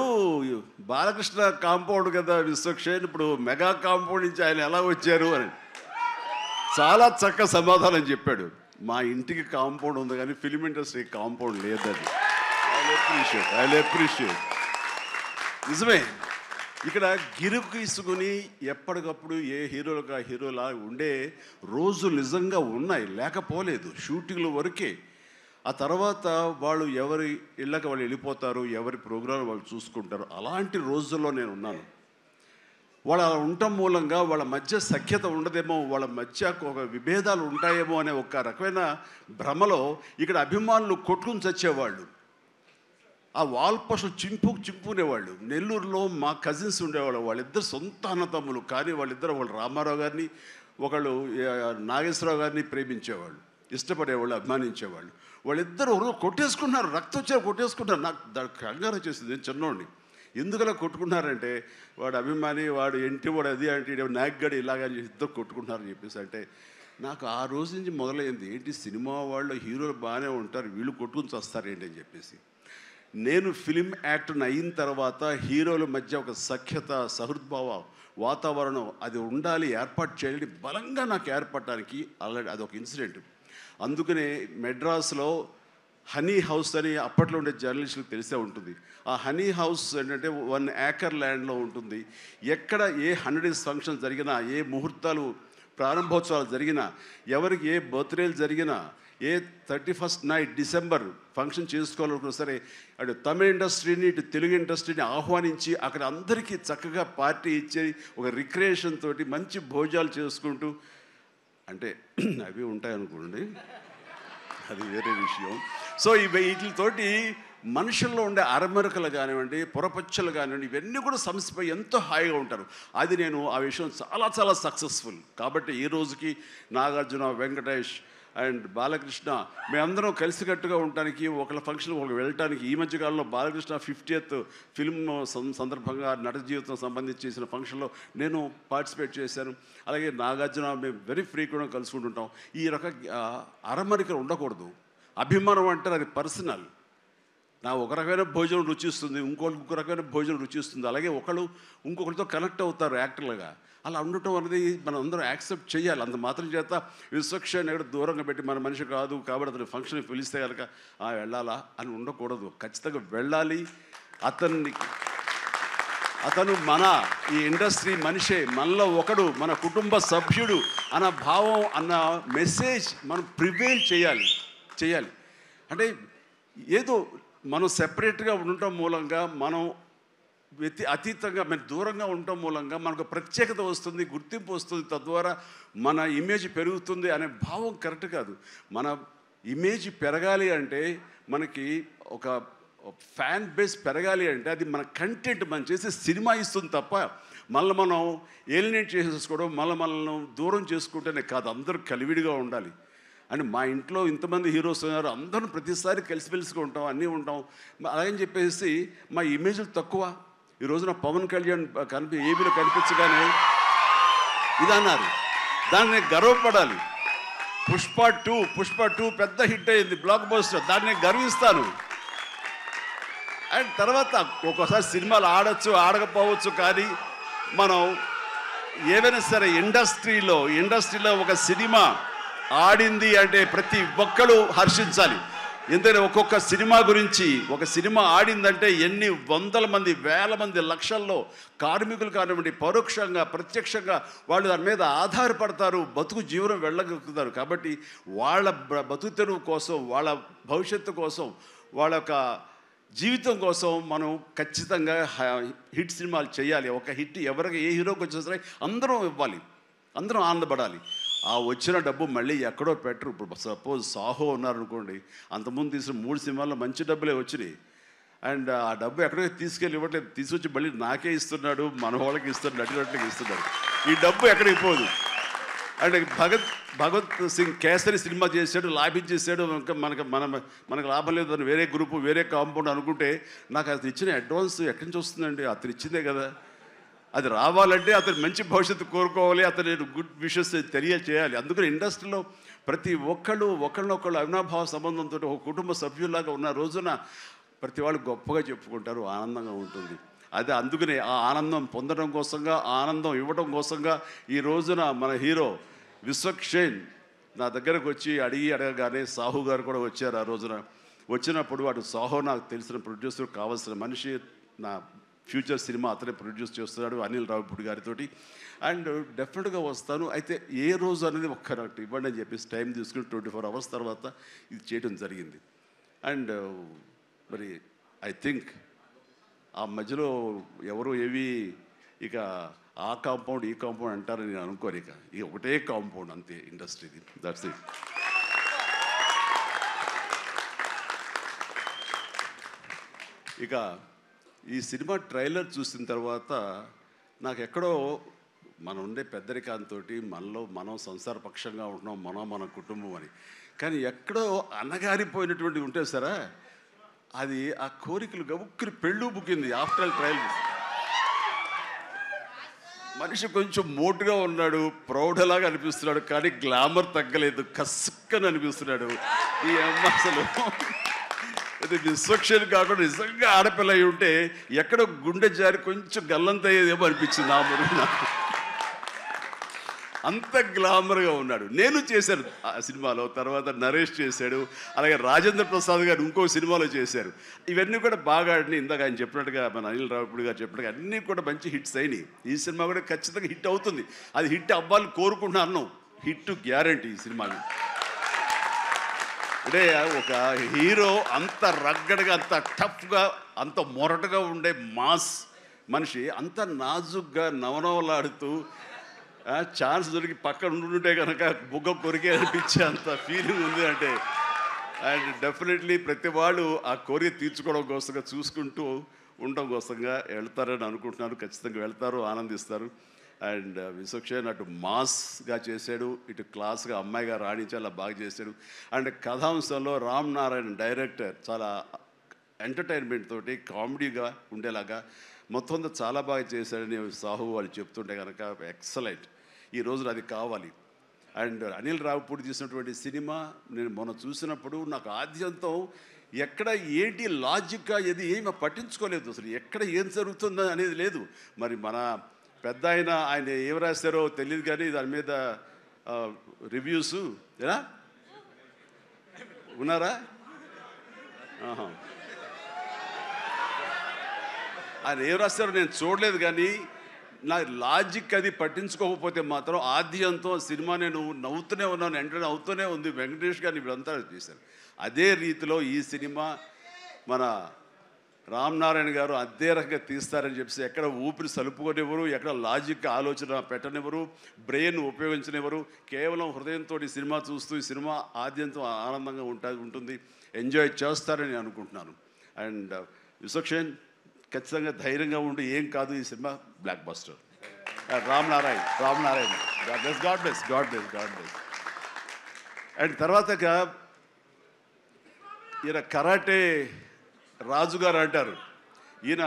బాలకృష్ణ కాంపౌండ్ కదా విశ్వక్సేన్, ఇప్పుడు మెగా కాంపౌండ్ నుంచి ఆయన ఎలా వచ్చారు అని చాలా చక్కగా సమాధానం చెప్పాడు. మా ఇంటికి కాంపౌండ్ ఉంది కానీ ఫిలిం ఇండస్ట్రీ కాంపౌండ్ లేదని. I appreciate. నిజమే, ఇక్కడ గిరుకు తీసుకుని ఎప్పటికప్పుడు ఏ హీరోలకు ఆ హీరోలా ఉండే రోజులు నిజంగా ఉన్నాయి, లేకపోలేదు. షూటింగ్ల వరకే. ఆ తర్వాత వాళ్ళు ఎవరి ఇళ్ళకి వాళ్ళు వెళ్ళిపోతారు, ఎవరి ప్రోగ్రాం వాళ్ళు చూసుకుంటారు. అలాంటి రోజుల్లో నేను ఉన్నాను. వాళ్ళు అలా ఉండటం మూలంగా వాళ్ళ మధ్య సఖ్యత ఉండదేమో, వాళ్ళ మధ్య ఒక విభేదాలు ఉంటాయేమో అనే ఒక రకమైన భ్రమలో ఇక్కడ అభిమానులు కొట్టుకుని చచ్చేవాళ్ళు. ఆ వాల్ పోస్టులు చింపుకునేవాళ్ళు. నెల్లూరులో మా కజిన్స్ ఉండేవాళ్ళు, వాళ్ళిద్దరు సొంత అన్నతమ్ములు. కానీ వాళ్ళిద్దరు, వాళ్ళు రామారావు గారిని, ఒకళ్ళు నాగేశ్వరరావు గారిని ప్రేమించేవాళ్ళు, ఇష్టపడేవాళ్ళు, అభిమానించేవాళ్ళు. వాళ్ళిద్దరు కొట్టేసుకున్నారు, రక్తం వచ్చే కొట్టేసుకున్నారు. నాకు దానికి కంగారు వచ్చేసింది. నేను చిన్నోడిని. ఎందుకలా కొట్టుకున్నారంటే వాడు అభిమాని, వాడు ఎంటి, వాడు అది అంటే నాగ్గడి ఇలాగని ఇద్దరు కొట్టుకుంటున్నారని చెప్పేసి. అంటే నాకు ఆ రోజు నుంచి మొదలైంది, ఏంటి సినిమా వాళ్ళు హీరోలు బాగానే ఉంటారు, వీళ్ళు కొట్టుకుని వస్తారేంటి అని చెప్పేసి. నేను ఫిలిం యాక్టర్ని అయిన తర్వాత హీరోల మధ్య ఒక సఖ్యత, సహృద్భావ వాతావరణం అది ఉండాలి, ఏర్పాటు చేయాలని బలంగా నాకు ఏర్పడటానికి ఆల్రెడీ అదొక ఇన్సిడెంట్. అందుకనే మెడ్రాస్లో హనీ హౌస్ అని అప్పట్లో ఉండే జర్నలిస్టులకు తెలిసే ఉంటుంది. ఆ హనీ హౌస్ ఏంటంటే 1 acre ల్యాండ్లో ఉంటుంది. ఎక్కడ ఏ 100 days ఫంక్షన్ జరిగినా, ఏ ముహూర్తాలు ప్రారంభోత్సవాలు జరిగినా, ఎవరికి ఏ బర్త్డేలు జరిగినా, ఏ 31st night డిసెంబర్ ఫంక్షన్ చేసుకోవాలనుకున్నా సరే అటు తమిళ ఇండస్ట్రీని, ఇటు తెలుగు ఇండస్ట్రీని ఆహ్వానించి అక్కడ అందరికీ చక్కగా పార్టీ ఇచ్చి ఒక రిక్రియేషన్ తోటి మంచి భోజనాలు చేసుకుంటూ, అంటే అవి ఉంటాయనుకోండి, అది వేరే విషయం. సో వీటితోటి మనుషుల్లో ఉండే అరమరికలు కానివ్వండి, పొరపచ్చలు కానివ్వండి, ఇవన్నీ కూడా సమసిపోయి ఎంతో హాయిగా ఉంటారు. అది నేను ఆ విషయం చాలా చాలా సక్సెస్ఫుల్. కాబట్టి ఈ రోజుకి నాగార్జున, వెంకటేష్ అండ్ బాలకృష్ణ మేమందరం కలిసికట్టుగా ఉండటానికి, ఒకళ్ళ ఫంక్షన్ ఒకళ్ళు వెళ్ళటానికి, ఈ మధ్యకాలంలో బాలకృష్ణ 50th ఫిల్మ్ సందర్భంగా నట జీవితం సంబంధించి చేసిన ఫంక్షన్లో నేను పార్టిసిపేట్ చేశాను. అలాగే నాగార్జున మేము వెరీ ఫ్రీక్వెంట్గా కలుసుకుంటుంటాం. ఈ రక అరమరికలు ఉండకూడదు. అభిమానం అంటే అది పర్సనల్. నా ఒక రకమైన భోజనం రుచిస్తుంది, ఇంకొక రకమైన భోజనం రుచిస్తుంది. అలాగే ఒకళ్ళు ఇంకొకరితో కనెక్ట్ అవుతారు యాక్టర్లుగా. అలా ఉండటం అనేది మనం అందరం యాక్సెప్ట్ చేయాలి. అంత మాత్రం చేత విశ్వక్షణ ఎక్కడ దూరంగా పెట్టి మన మనిషి కాదు కాబట్టి అతను ఫంక్షన్ పిలిస్తే కనుక వెళ్ళాలా అని ఉండకూడదు. ఖచ్చితంగా వెళ్ళాలి. అతను మన ఈ ఇండస్ట్రీ మనిషే, మనలో ఒకడు, మన కుటుంబ సభ్యుడు అన్న భావం, అన్న మెసేజ్ మనం ప్రివేల్ చేయాలి. అంటే ఏదో మనం సెపరేట్గా ఉండటం మూలంగా, మనం అతీతంగా మనం దూరంగా ఉండటం మూలంగా మనకు ప్రత్యేకత వస్తుంది, గుర్తింపు వస్తుంది, తద్వారా మన ఇమేజ్ పెరుగుతుంది అనే భావం కరెక్ట్ కాదు. మన ఇమేజ్ పెరగాలి అంటే, మనకి ఒక ఫ్యాన్ బేస్ పెరగాలి అంటే అది మన కంటెంట్, మనం చేసే సినిమా ఇస్తుంది తప్ప మనం ఏలినేట్ చేసేసుకోవడం, మనల్ని దూరం చేసుకుంటేనే కాదు. అందరూ కలివిడిగా ఉండాలి. అండ్ మా ఇంట్లో ఇంతమంది హీరోస్ ఉన్నారు, అందరూ ప్రతిసారి కలిసిమెలిసిగా ఉంటాం, అన్నీ ఉంటాం. అలాగని చెప్పేసి మా ఇమేజ్లు తక్కువ. ఈ రోజున పవన్ కళ్యాణ్ ఏబీలో కనిపించగానే ఇది అన్నారు, దాన్ని గర్వపడాలి. పుష్ప 2 పెద్ద హిట్ అయింది, బ్లాక్ బస్టర్, దాన్ని గర్విస్తాను. అండ్ తర్వాత ఒక్కోసారి సినిమాలు ఆడచ్చు, ఆడకపోవచ్చు, కానీ మనం ఏవైనా సరే ఇండస్ట్రీలో ఒక సినిమా ఆడింది అంటే ప్రతి ఒక్కరు హర్షించాలి. ఎందుకంటే ఒక్కొక్క సినిమా గురించి, ఒక సినిమా ఆడిందంటే ఎన్ని వందల మంది, వేల మంది, లక్షల్లో కార్మికులు కానివ్వండి, పరోక్షంగా ప్రత్యక్షంగా వాళ్ళు దాని మీద ఆధారపడతారు, బతుకు జీవనం వెళ్ళగలుగుతారు. కాబట్టి వాళ్ళ బతుకు తెరువు కోసం, వాళ్ళ భవిష్యత్తు కోసం, వాళ్ళ యొక్క జీవితం కోసం మనం ఖచ్చితంగా హిట్ సినిమాలు చేయాలి. ఒక హిట్ ఎవరికి ఏ హీరోకి వచ్చినా సరే అందరం ఇవ్వాలి, అందరం ఆనందపడాలి. ఆ వచ్చిన డబ్బు మళ్ళీ ఎక్కడో పెట్టరు. ఇప్పుడు సపోజ్ సాహో ఉన్నారనుకోండి, అంతకుముందు తీసిన 3 సినిమాల్లో మంచి డబ్బులే వచ్చినాయి. అండ్ ఆ డబ్బు ఎక్కడో ఇవ్వట్లేదు, తీసుకొచ్చి మళ్ళీ నాకే ఇస్తున్నాడు, మన వాళ్ళకి ఇస్తున్నాడు, నటినట్లకి ఇస్తున్నాడు. ఈ డబ్బు ఎక్కడికి పోదు. అండ్ భగత్ సింగ్ కేసరి సినిమా చేశాడు, లాభించేసాడు, ఇంకా మనకు లాభం లేదు అని వేరే గ్రూపు, వేరే కాంపౌండ్ అనుకుంటే, నాకు అతను ఇచ్చిన అడ్వాన్స్ ఎక్కడి నుంచి వస్తుందండి? అతను ఇచ్చిందే కదా. అది రావాలంటే అతను మంచి భవిష్యత్తు కోరుకోవాలి, అతను గుడ్ విషెస్ తెలియచేయాలి. అందుకని ఇండస్ట్రీలో ప్రతి ఒక్కళ్ళు ఒకళ్ళనొకళ్ళు అవినాభావ సంబంధంతో ఒక కుటుంబ సభ్యుల్లాగా ఉన్న రోజున ప్రతి వాళ్ళు గొప్పగా చెప్పుకుంటారు, ఆనందంగా ఉంటుంది. అదే అందుకనే ఆ ఆనందం పొందడం కోసంగా, ఆనందం ఇవ్వడం కోసంగా ఈ రోజున మన హీరో విశ్వక్షేణ్ నా దగ్గరకు వచ్చి అడగగానే సాహు గారు కూడా వచ్చారు. ఆ రోజున వచ్చినప్పుడు వాడు సాహు నాకు తెలిసిన ప్రొడ్యూసర్, కావాల్సిన మనిషి, నా ఫ్యూచర్ సినిమా అతనే ప్రొడ్యూస్ చేస్తున్నాడు అనిల్ రావిపూడి గారితో. అండ్ డెఫినెట్గా వస్తాను, అయితే ఏ రోజు అనేది నాకు ఇవ్వండి అని చెప్పేసి టైం తీసుకుని 24 hours తర్వాత ఇది చేయడం జరిగింది. అండ్ మరి ఐ థింక్ ఆ మధ్యలో ఎవరు ఏవి ఇక ఆ కాంపౌండ్ ఈ కాంపౌండ్ అంటారని నేను అనుకోను. ఇక ఒకటే కాంపౌండ్ అంతే ఇండస్ట్రీది. That's it. ఇక ఈ సినిమా ట్రైలర్ చూసిన తర్వాత నాకు ఎక్కడో మనం ఉండే పెద్దరికాంతో మనం సంసార పక్షంగా ఉంటున్నాం, మన కుటుంబం అని, కానీ ఎక్కడో అన్నగారిపోయినటువంటి ఉంటే సరే అది ఆ కోరికలు గబుక్కుని పెళ్ళు బుక్కింది. ఆఫ్టర్ ట్రైలర్ మనిషి కొంచెం మోటుగా ఉన్నాడు, ప్రౌఢలాగా అనిపిస్తున్నాడు, కానీ గ్లామర్ తగ్గలేదు, కసుక్కని అనిపిస్తున్నాడు. ఈ అమ్మ అసలు అది విశ్వక్షేణ్ కాకుండా నిజంగా ఆడపిల్ల అయి ఉంటే ఎక్కడో గుండె జారి కొంచెం గల్లంతయ్యేదేమో అనిపించింది ఆ మురుగు నాకు. అంత గ్లామర్గా ఉన్నాడు. నేను చేశాను ఆ సినిమాలో, తర్వాత నరేష్ చేశాడు, అలాగే రాజేంద్ర ప్రసాద్ గారు ఇంకో సినిమాలో చేశారు. ఇవన్నీ కూడా బాగా ఆడినాయి. ఇందాక ఆయన చెప్పినట్టుగా, మన అనిల్ రావిపూడి గారు చెప్పినట్టుగా అన్నీ కూడా మంచి హిట్స్ అయినాయి. ఈ సినిమా కూడా ఖచ్చితంగా హిట్ అవుతుంది. అది హిట్ అవ్వాలని కోరుకుంటున్నాను. హిట్ గ్యారంటీ ఈ సినిమాని. అంటే ఒక హీరో అంత రగ్గడగా, అంత టఫ్గా, అంత మొరటగా ఉండే మాస్ మనిషి అంత నాజుగ్గా నవనవలాడుతూ ఛాన్స్ దొరికి పక్కన ఉండుంటే కనుక బుగ్గ కొరికే అనిపించే అంత ఫీలింగ్ ఉంది. అంటే అండ్ డెఫినెట్లీ ప్రతి వాళ్ళు ఆ కోరిక తీర్చుకోవడం కోసంగా చూసుకుంటూ ఉండడం కోసంగా వెళ్తారని అనుకుంటున్నాను. ఖచ్చితంగా వెళ్తారు, ఆనందిస్తారు. అండ్ విశ్వక్షేణ్ అటు మాస్గా చేశాడు, ఇటు క్లాస్గా అమ్మాయిగా రాణించి అలా బాగా చేశాడు. అండ్ కథాంశంలో రామ్ నారాయణ డైరెక్టర్ చాలా ఎంటర్టైన్మెంట్ తోటి కామెడీగా ఉండేలాగా మొత్తం అంతా చాలా బాగా చేశాడని సాహు వాళ్ళు చెప్తుంటే కనుక ఎక్సలెంట్. ఈ రోజున అది కావాలి. అండ్ అనిల్ రావిపూడి తీసినటువంటి సినిమా నేను మొన్న చూసినప్పుడు నాకు ఆద్యంతం ఎక్కడ ఏంటి లాజిక్గా ఏమి పట్టించుకోలేదు. అసలు ఎక్కడ ఏం జరుగుతుందో అనేది లేదు. మరి మన పెద్ద ఆయన ఏం రాస్తారో తెలియదు, కానీ దాని మీద రివ్యూస్ ఎలా ఉన్నారా? ఆయన ఏం రాస్తారో నేను చూడలేదు, కానీ నా లాజిక్ అది పట్టించుకోకపోతే మాత్రం ఆద్యంతో సినిమా నేను నవ్వుతూనే ఉన్నాను, వెంటనే అవుతూనే ఉంది. వెంకటేష్ గారిని వీళ్ళంతా చేశారు. అదే రీతిలో ఈ సినిమా మన రామ్ నారాయణ గారు అదే రకంగా తీస్తారని చెప్పి ఎక్కడ ఊపిరి సలుపుకొనివ్వరు, ఎక్కడ లాజిక్ ఆలోచన పెట్టనివ్వరు, బ్రెయిన్ ఉపయోగించనివ్వరు. కేవలం హృదయంతో ఈ సినిమా చూస్తూ ఈ సినిమా ఆద్యంతో ఆనందంగా ఉంటుంది, ఎంజాయ్ చేస్తారని అనుకుంటున్నాను. అండ్ విశ్వక్షేణ్ ఖచ్చితంగా ధైర్యంగా ఉండి ఏం కాదు, ఈ cinema block buster. Ram Narayana God bless. And తర్వాతగా ఈయన కరాటే రాజుగారు అంటారు. ఈయన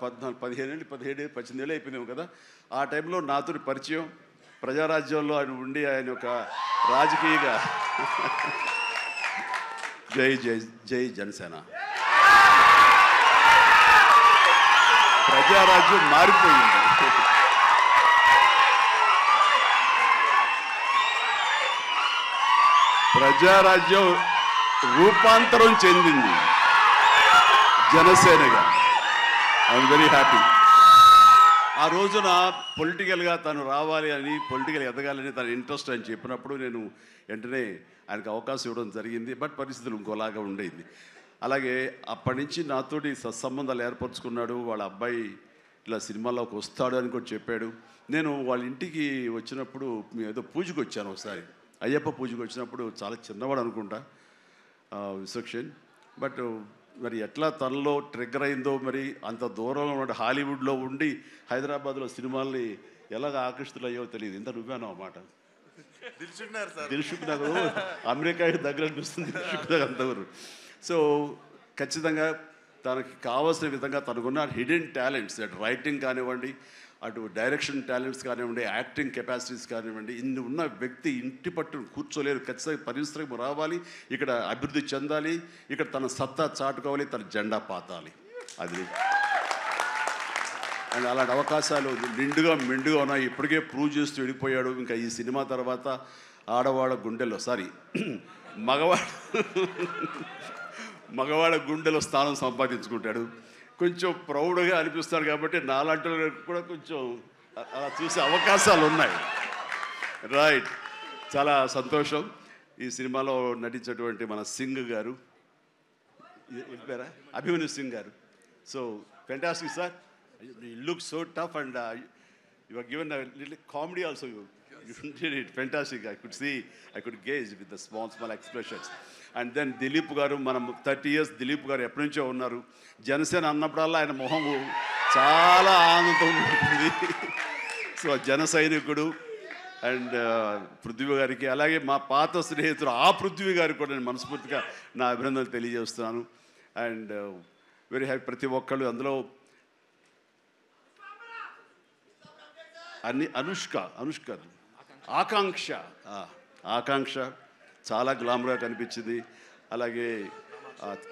18 ఏళ్ళు అయిపోయినాము కదా. ఆ టైంలో నాతో పరిచయం, ప్రజారాజ్యంలో ఆయన ఉండి ఆయన ఒక రాజకీయగా జై జై జై జనసేన, ప్రజారాజ్యం మారిపోయింది. ప్రజారాజ్యం రూపాంతరం చెందింది జనసేనగా. I'm very happy. ఆ రోజున పొలిటికల్గా తను రావాలి అని, పొలిటికల్ ఎదగాలని తన ఇంట్రెస్ట్ అని చెప్పినప్పుడు నేను వెంటనే ఆయనకు అవకాశం ఇవ్వడం జరిగింది. బట్ పరిస్థితులు ఇంకోలాగా ఉండేది. అలాగే అప్పటి నుంచి నాతోటి సత్సంబంధాలు ఏర్పరచుకున్నాడు. వాళ్ళ అబ్బాయి ఇలా సినిమాలోకి వస్తాడు అని కూడా చెప్పాడు. నేను వాళ్ళ ఇంటికి వచ్చినప్పుడు ఏదో పూజకు వచ్చాను ఒకసారి, అయ్యప్ప పూజకు వచ్చినప్పుడు. చాలా చిన్నవాడు అనుకుంటా విశ్వక్షేణ్. బట్ మరి ఎట్లా తనలో ట్రిగ్గర్ అయిందో, మరి అంత దూరంలో ఉన్న హాలీవుడ్లో ఉండి హైదరాబాద్లో సినిమాల్ని ఎలాగ ఆకర్షితులయ్యో తెలియదు. ఇంత నువ్వేనో అన్నమాట. దిల్షుక్ నగర్ అమెరికా దగ్గర అనిపిస్తుంది, దిల్షుక్ నగర్ అంతవరకు. సో ఖచ్చితంగా తనకి కావాల్సిన విధంగా తనకున్న హిడెన్ టాలెంట్స్, అటు రైటింగ్ కానివ్వండి, అటు డైరెక్షన్ టాలెంట్స్ కానివ్వండి, యాక్టింగ్ కెపాసిటీస్ కానివ్వండి, ఇన్ని ఉన్న వ్యక్తి ఇంటి పట్టును కూర్చోలేరు. ఖచ్చితంగా పరిశ్రమ రావాలి, ఇక్కడ అభివృద్ధి చెందాలి, ఇక్కడ తన సత్తా చాటుకోవాలి, తన జెండా పాతాలి. అది అండ్ అలాంటి అవకాశాలు నిండుగా మెండుగా ఉన్నాయి. ఇప్పటికే ప్రూవ్ చేస్తూ వెళ్ళిపోయాడు. ఇంకా ఈ సినిమా తర్వాత ఆడవాళ్ళ గుండెల్లో మగవాళ్ళ గుండెలో స్థానం సంపాదించుకుంటాడు. కొంచెం ప్రౌడ్గా అనిపిస్తాడు. కాబట్టి నాలాంటి కూడా కొంచెం అలా చూసే అవకాశాలు ఉన్నాయి. రైట్, చాలా సంతోషం. ఈ సినిమాలో నటించినటువంటి మన సింగ్ గారు, పేరా అభిమన్యు సింగ్ గారు. So fantastic sir, you look so tough and you are given a little comedy also. You did it fantastic. I could gauge with the small expressions. And then Dilip గారు, మనం 30 years దిలీప్ గారు ఎప్పటి నుంచో ఉన్నారు. జనసేన అన్నప్పుడల్లా ఆయన మొహం చాలా ఆనందం ఉంటుంది. సో జన సైనికుడు. అండ్ పృథ్వీ గారికి, అలాగే మా పాత స్నేహితుడు ఆ పృథ్వీ గారికి కూడా నేను మనస్ఫూర్తిగా నా అభినందనలు తెలియజేస్తున్నాను. And very happy. ప్రతి ఒక్కళ్ళు అందులో అనుష్క ఆకాంక్ష చాలా గ్లామర్గా కనిపించింది. అలాగే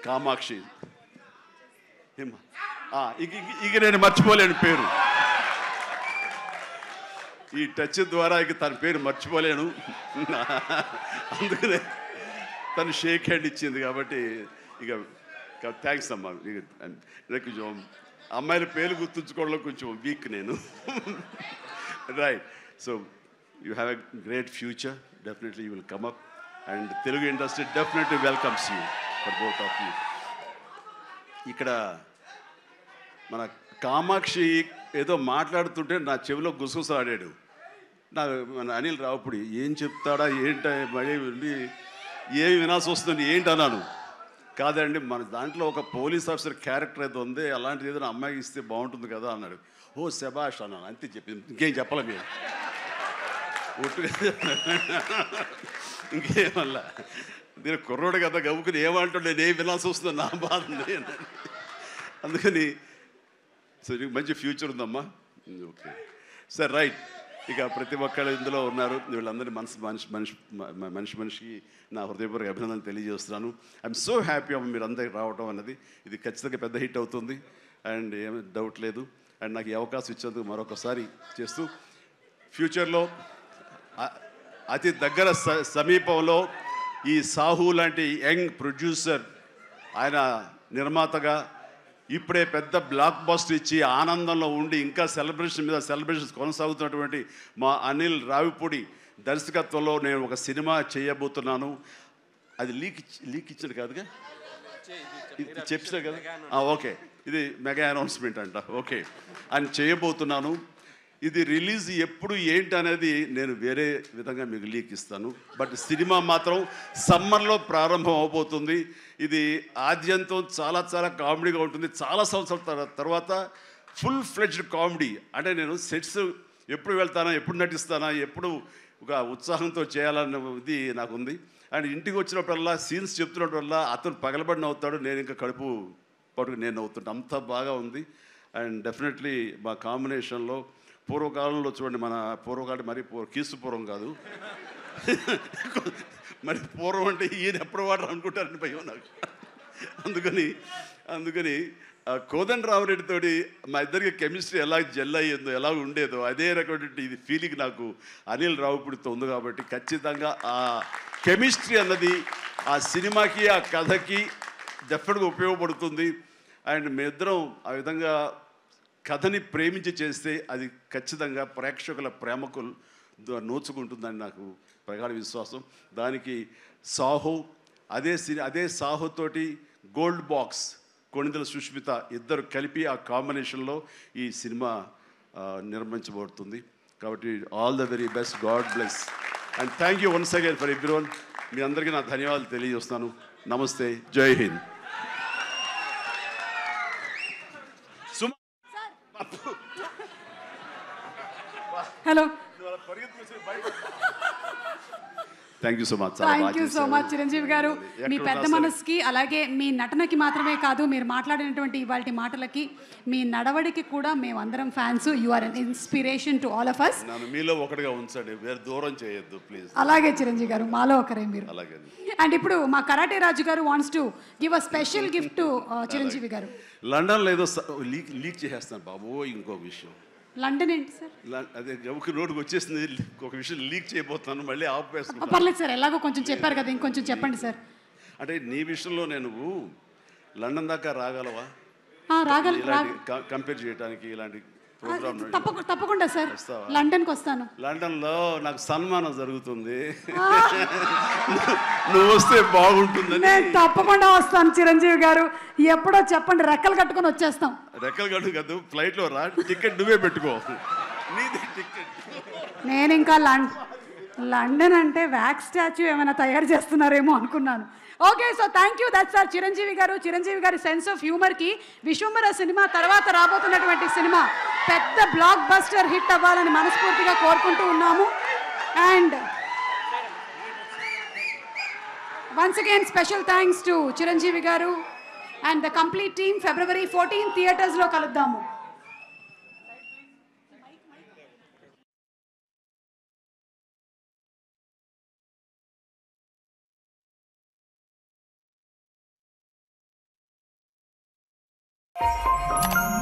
కామాక్షి, ఇక నేను మర్చిపోలేని పేరు, ఈ టచ్ ద్వారా ఇక తన పేరు మర్చిపోలేను. అందుకనే తను షేక్ హ్యాండ్ ఇచ్చింది. కాబట్టి ఇక థ్యాంక్స్ అమ్మా. కొంచెం అమ్మాయిల పేరు గుర్తుంచుకోవడంలో కొంచెం వీక్ నేను. Right. So you have a great future. Definitely you will come up. And Telugu industry definitely welcomes you for both of you. ఇక్కడ మన కామాక్షి ఏదో మాట్లాడుతుంటే నా చెవిలో గుసగుసలాడాడు. మన అనిల్ రావిపూడి ఏం చెప్తాడా ఏంట మళ్ళీ వెళ్ళి ఏమి వినాల్సి వస్తుంది ఏంటి అన్నాను. కాదండి మన దాంట్లో ఒక పోలీస్ ఆఫీసర్ క్యారెక్టర్ ఏదో ఉంది, అలాంటిది ఏదైనా అమ్మాయికి ఇస్తే బాగుంటుంది కదా అన్నాడు. ఓ శబాష్ అన్నాను, అంతే చెప్పింది, ఇంకేం చెప్పాలి మీరు ఇంకేమల్లా. నేను కుర్రోడు కదా గబుకుని ఏమంటుండే నేను వినాల్సి వస్తుంది, నా బాధ అందుకని. సో నీకు మంచి ఫ్యూచర్ ఉందమ్మా. Okay sir, right. ఇక ప్రతి ఒక్కళ్ళు ఇందులో ఉన్నారు, వీళ్ళందరినీ మనిషికి నా హృదయపూర్వక అభినందనలు తెలియజేస్తున్నాను. ఐఎమ్ సో హ్యాపీ అమ్మ మీరు అందరికి రావడం అన్నది. ఇది ఖచ్చితంగా పెద్ద హిట్ అవుతుంది అండ్ ఏమీ డౌట్ లేదు. అండ్ నాకు ఈ అవకాశం ఇచ్చేందుకు మరొకసారి చేస్తూ, ఫ్యూచర్లో అతి దగ్గర సమీపంలో ఈ సాహు లాంటి యంగ్ ప్రొడ్యూసర్, ఆయన నిర్మాతగా ఇప్పుడే పెద్ద బ్లాక్ బస్టర్ ఇచ్చి ఆనందంలో ఉండి ఇంకా సెలబ్రేషన్ మీద సెలబ్రేషన్స్ కొనసాగుతున్నటువంటి మా అనిల్ రావిపూడి దర్శకత్వంలో నేను ఒక సినిమా చేయబోతున్నాను. అది లీక్ ఇచ్చాడు కాదుగా, చెప్పినా కదా. ఓకే, ఇది మెగా అనౌన్స్మెంట్ అంట. ఓకే, అని చేయబోతున్నాను. ఇది రిలీజ్ ఎప్పుడు ఏంటి అనేది నేను వేరే విధంగా మీకు లీక్ ఇస్తాను. బట్ సినిమా మాత్రం సమ్మర్లో ప్రారంభం అవబోతుంది. ఇది ఆద్యంతం చాలా చాలా కామెడీగా ఉంటుంది. చాలా సంవత్సరాల తర్వాత ఫుల్ ఫ్లెడ్జ్డ్ కామెడీ. అంటే నేను సెట్స్ ఎప్పుడు వెళ్తానా, ఎప్పుడు నటిస్తానా, ఎప్పుడు ఒక ఉత్సాహంతో చేయాలన్నది నాకు ఉంది. అండ్ ఇంటికి వచ్చినప్పుడల్లా సీన్స్ చెప్తున్నప్పుడల్లా అతను పగలబడి నవ్వుతాడు, నేను ఇంకా కడుపు పట్టుకు నేను నవ్వుతుంటాను. అంత బాగా ఉంది. అండ్ డెఫినెట్లీ మా కాంబినేషన్లో పూర్వకాలంలో చూడండి, మన పూర్వకాలం మరి కీసుపూర్వం కాదు, మరి పూర్వం అంటే ఈయన ఎప్పుడు వాడరు అనుకుంటారని భయం నాకు. అందుకని కోదండరామరెడ్డితోటి మా ఇద్దరికి కెమిస్ట్రీ ఎలా జెల్ అయ్యేదో, ఎలా ఉండేదో అదే రకమైనటువంటి ఇది ఫీలింగ్ నాకు అనిల్ రావుపూడితో ఉంది. కాబట్టి ఖచ్చితంగా ఆ కెమిస్ట్రీ అన్నది ఆ సినిమాకి ఆ కథకి డెఫినెట్గా ఉపయోగపడుతుంది. అండ్ మీ ఇద్దరం ఆ విధంగా కథని ప్రేమించి చేస్తే అది ఖచ్చితంగా ప్రేక్షకుల ప్రేమకు నోచుకుంటుందని నాకు ప్రగాఢ విశ్వాసం. దానికి సాహో, అదే సాహోతోటి గోల్డ్ బాక్స్ కొణిదెల సుష్మిత ఇద్దరు కలిపి ఆ కాంబినేషన్లో ఈ సినిమా నిర్మించబడుతుంది. కాబట్టి all the very best, god bless and thank you once again for everyone. మీ అందరికీ నా ధన్యవాదాలు తెలియజేస్తున్నాను. నమస్తే, జై Hind.
Hello,
thank you so much.
Thank you so much Chiranjeevi గారు. మీ పెద్ద మనసుకి, అలాగే మీ నటనకి మాత్రమే కాదు, మీరు మాట్లాడినటువంటి ఇవాళ మాటలకి, మీ నడవడికి కూడా మేమందరం fans. You are an inspiration to all of us.
నన్ను మీలో ఒకటిగా ఉంచండి, వేరే దూరం చేయొద్దు ప్లీజ్.
అలాగే చిరంజీవి గారు, మాలో ఒకరే మీరు.
అలాగే.
అండ్ ఇప్పుడు మా కరాటే రాజు గారు wants to give a special gift to Chiranjeevi గారు.
లండన్లో ఏదో లీక్ చేసేస్తాను బాబు. ఇంకో విషయం,
లండన్ ఏంటి సార్?
అదే ఒక రోడ్డుకి వచ్చేసింది, ఒక విషయం లీక్ చేయబోతున్నాను, మళ్ళీ ఆపేస్తున్నాను.
పర్లేదు సార్, ఎలాగో కొంచెం చెప్పారు కదా, ఇంకొంచెం చెప్పండి సార్.
అంటే నీ విషయంలో నేను లండన్ దాకా రాగలవా? కంపేర్ చేయడానికి ఇలాంటి ప్రోగ్రామ్
తప్పకుండా సార్, లండన్కి వస్తాను.
లండన్లో నాకు సన్మానం జరుగుతుంది, నువ్వు వస్తే బాగుంటుందని.
నేను తప్పకుండా వస్తాను చిరంజీవి గారు, ఎప్పుడో చెప్పండి, రెక్కలు కట్టుకొని వచ్చేస్తాం.
రెక్కలు కట్టు కాదు, ఫ్లైట్లో రా, టికెట్ నువ్వే పెట్టుకో, నీది టికెట్.
నేను ఇంకా లండన్ అంటే వ్యాక్స్ స్టాచ్యూ ఏమైనా తయారు చేస్తున్నారేమో అనుకున్నాను. Okay, so thank you, that's sir Chiranjeevi గారు. చిరంజీవి గారి సెన్స్ ఆఫ్ హ్యూమర్కి విశ్వంబర సినిమా తర్వాత రాబోతున్నటువంటి సినిమా పెద్ద బ్లాక్ బస్టర్ హిట్ అవ్వాలని మనస్ఫూర్తిగా కోరుకుంటూ ఉన్నాము. And once again special thanks to Chiranjeevi గారు and the complete team. February 14 థియేటర్స్లో కలుద్దాము.
Thank you.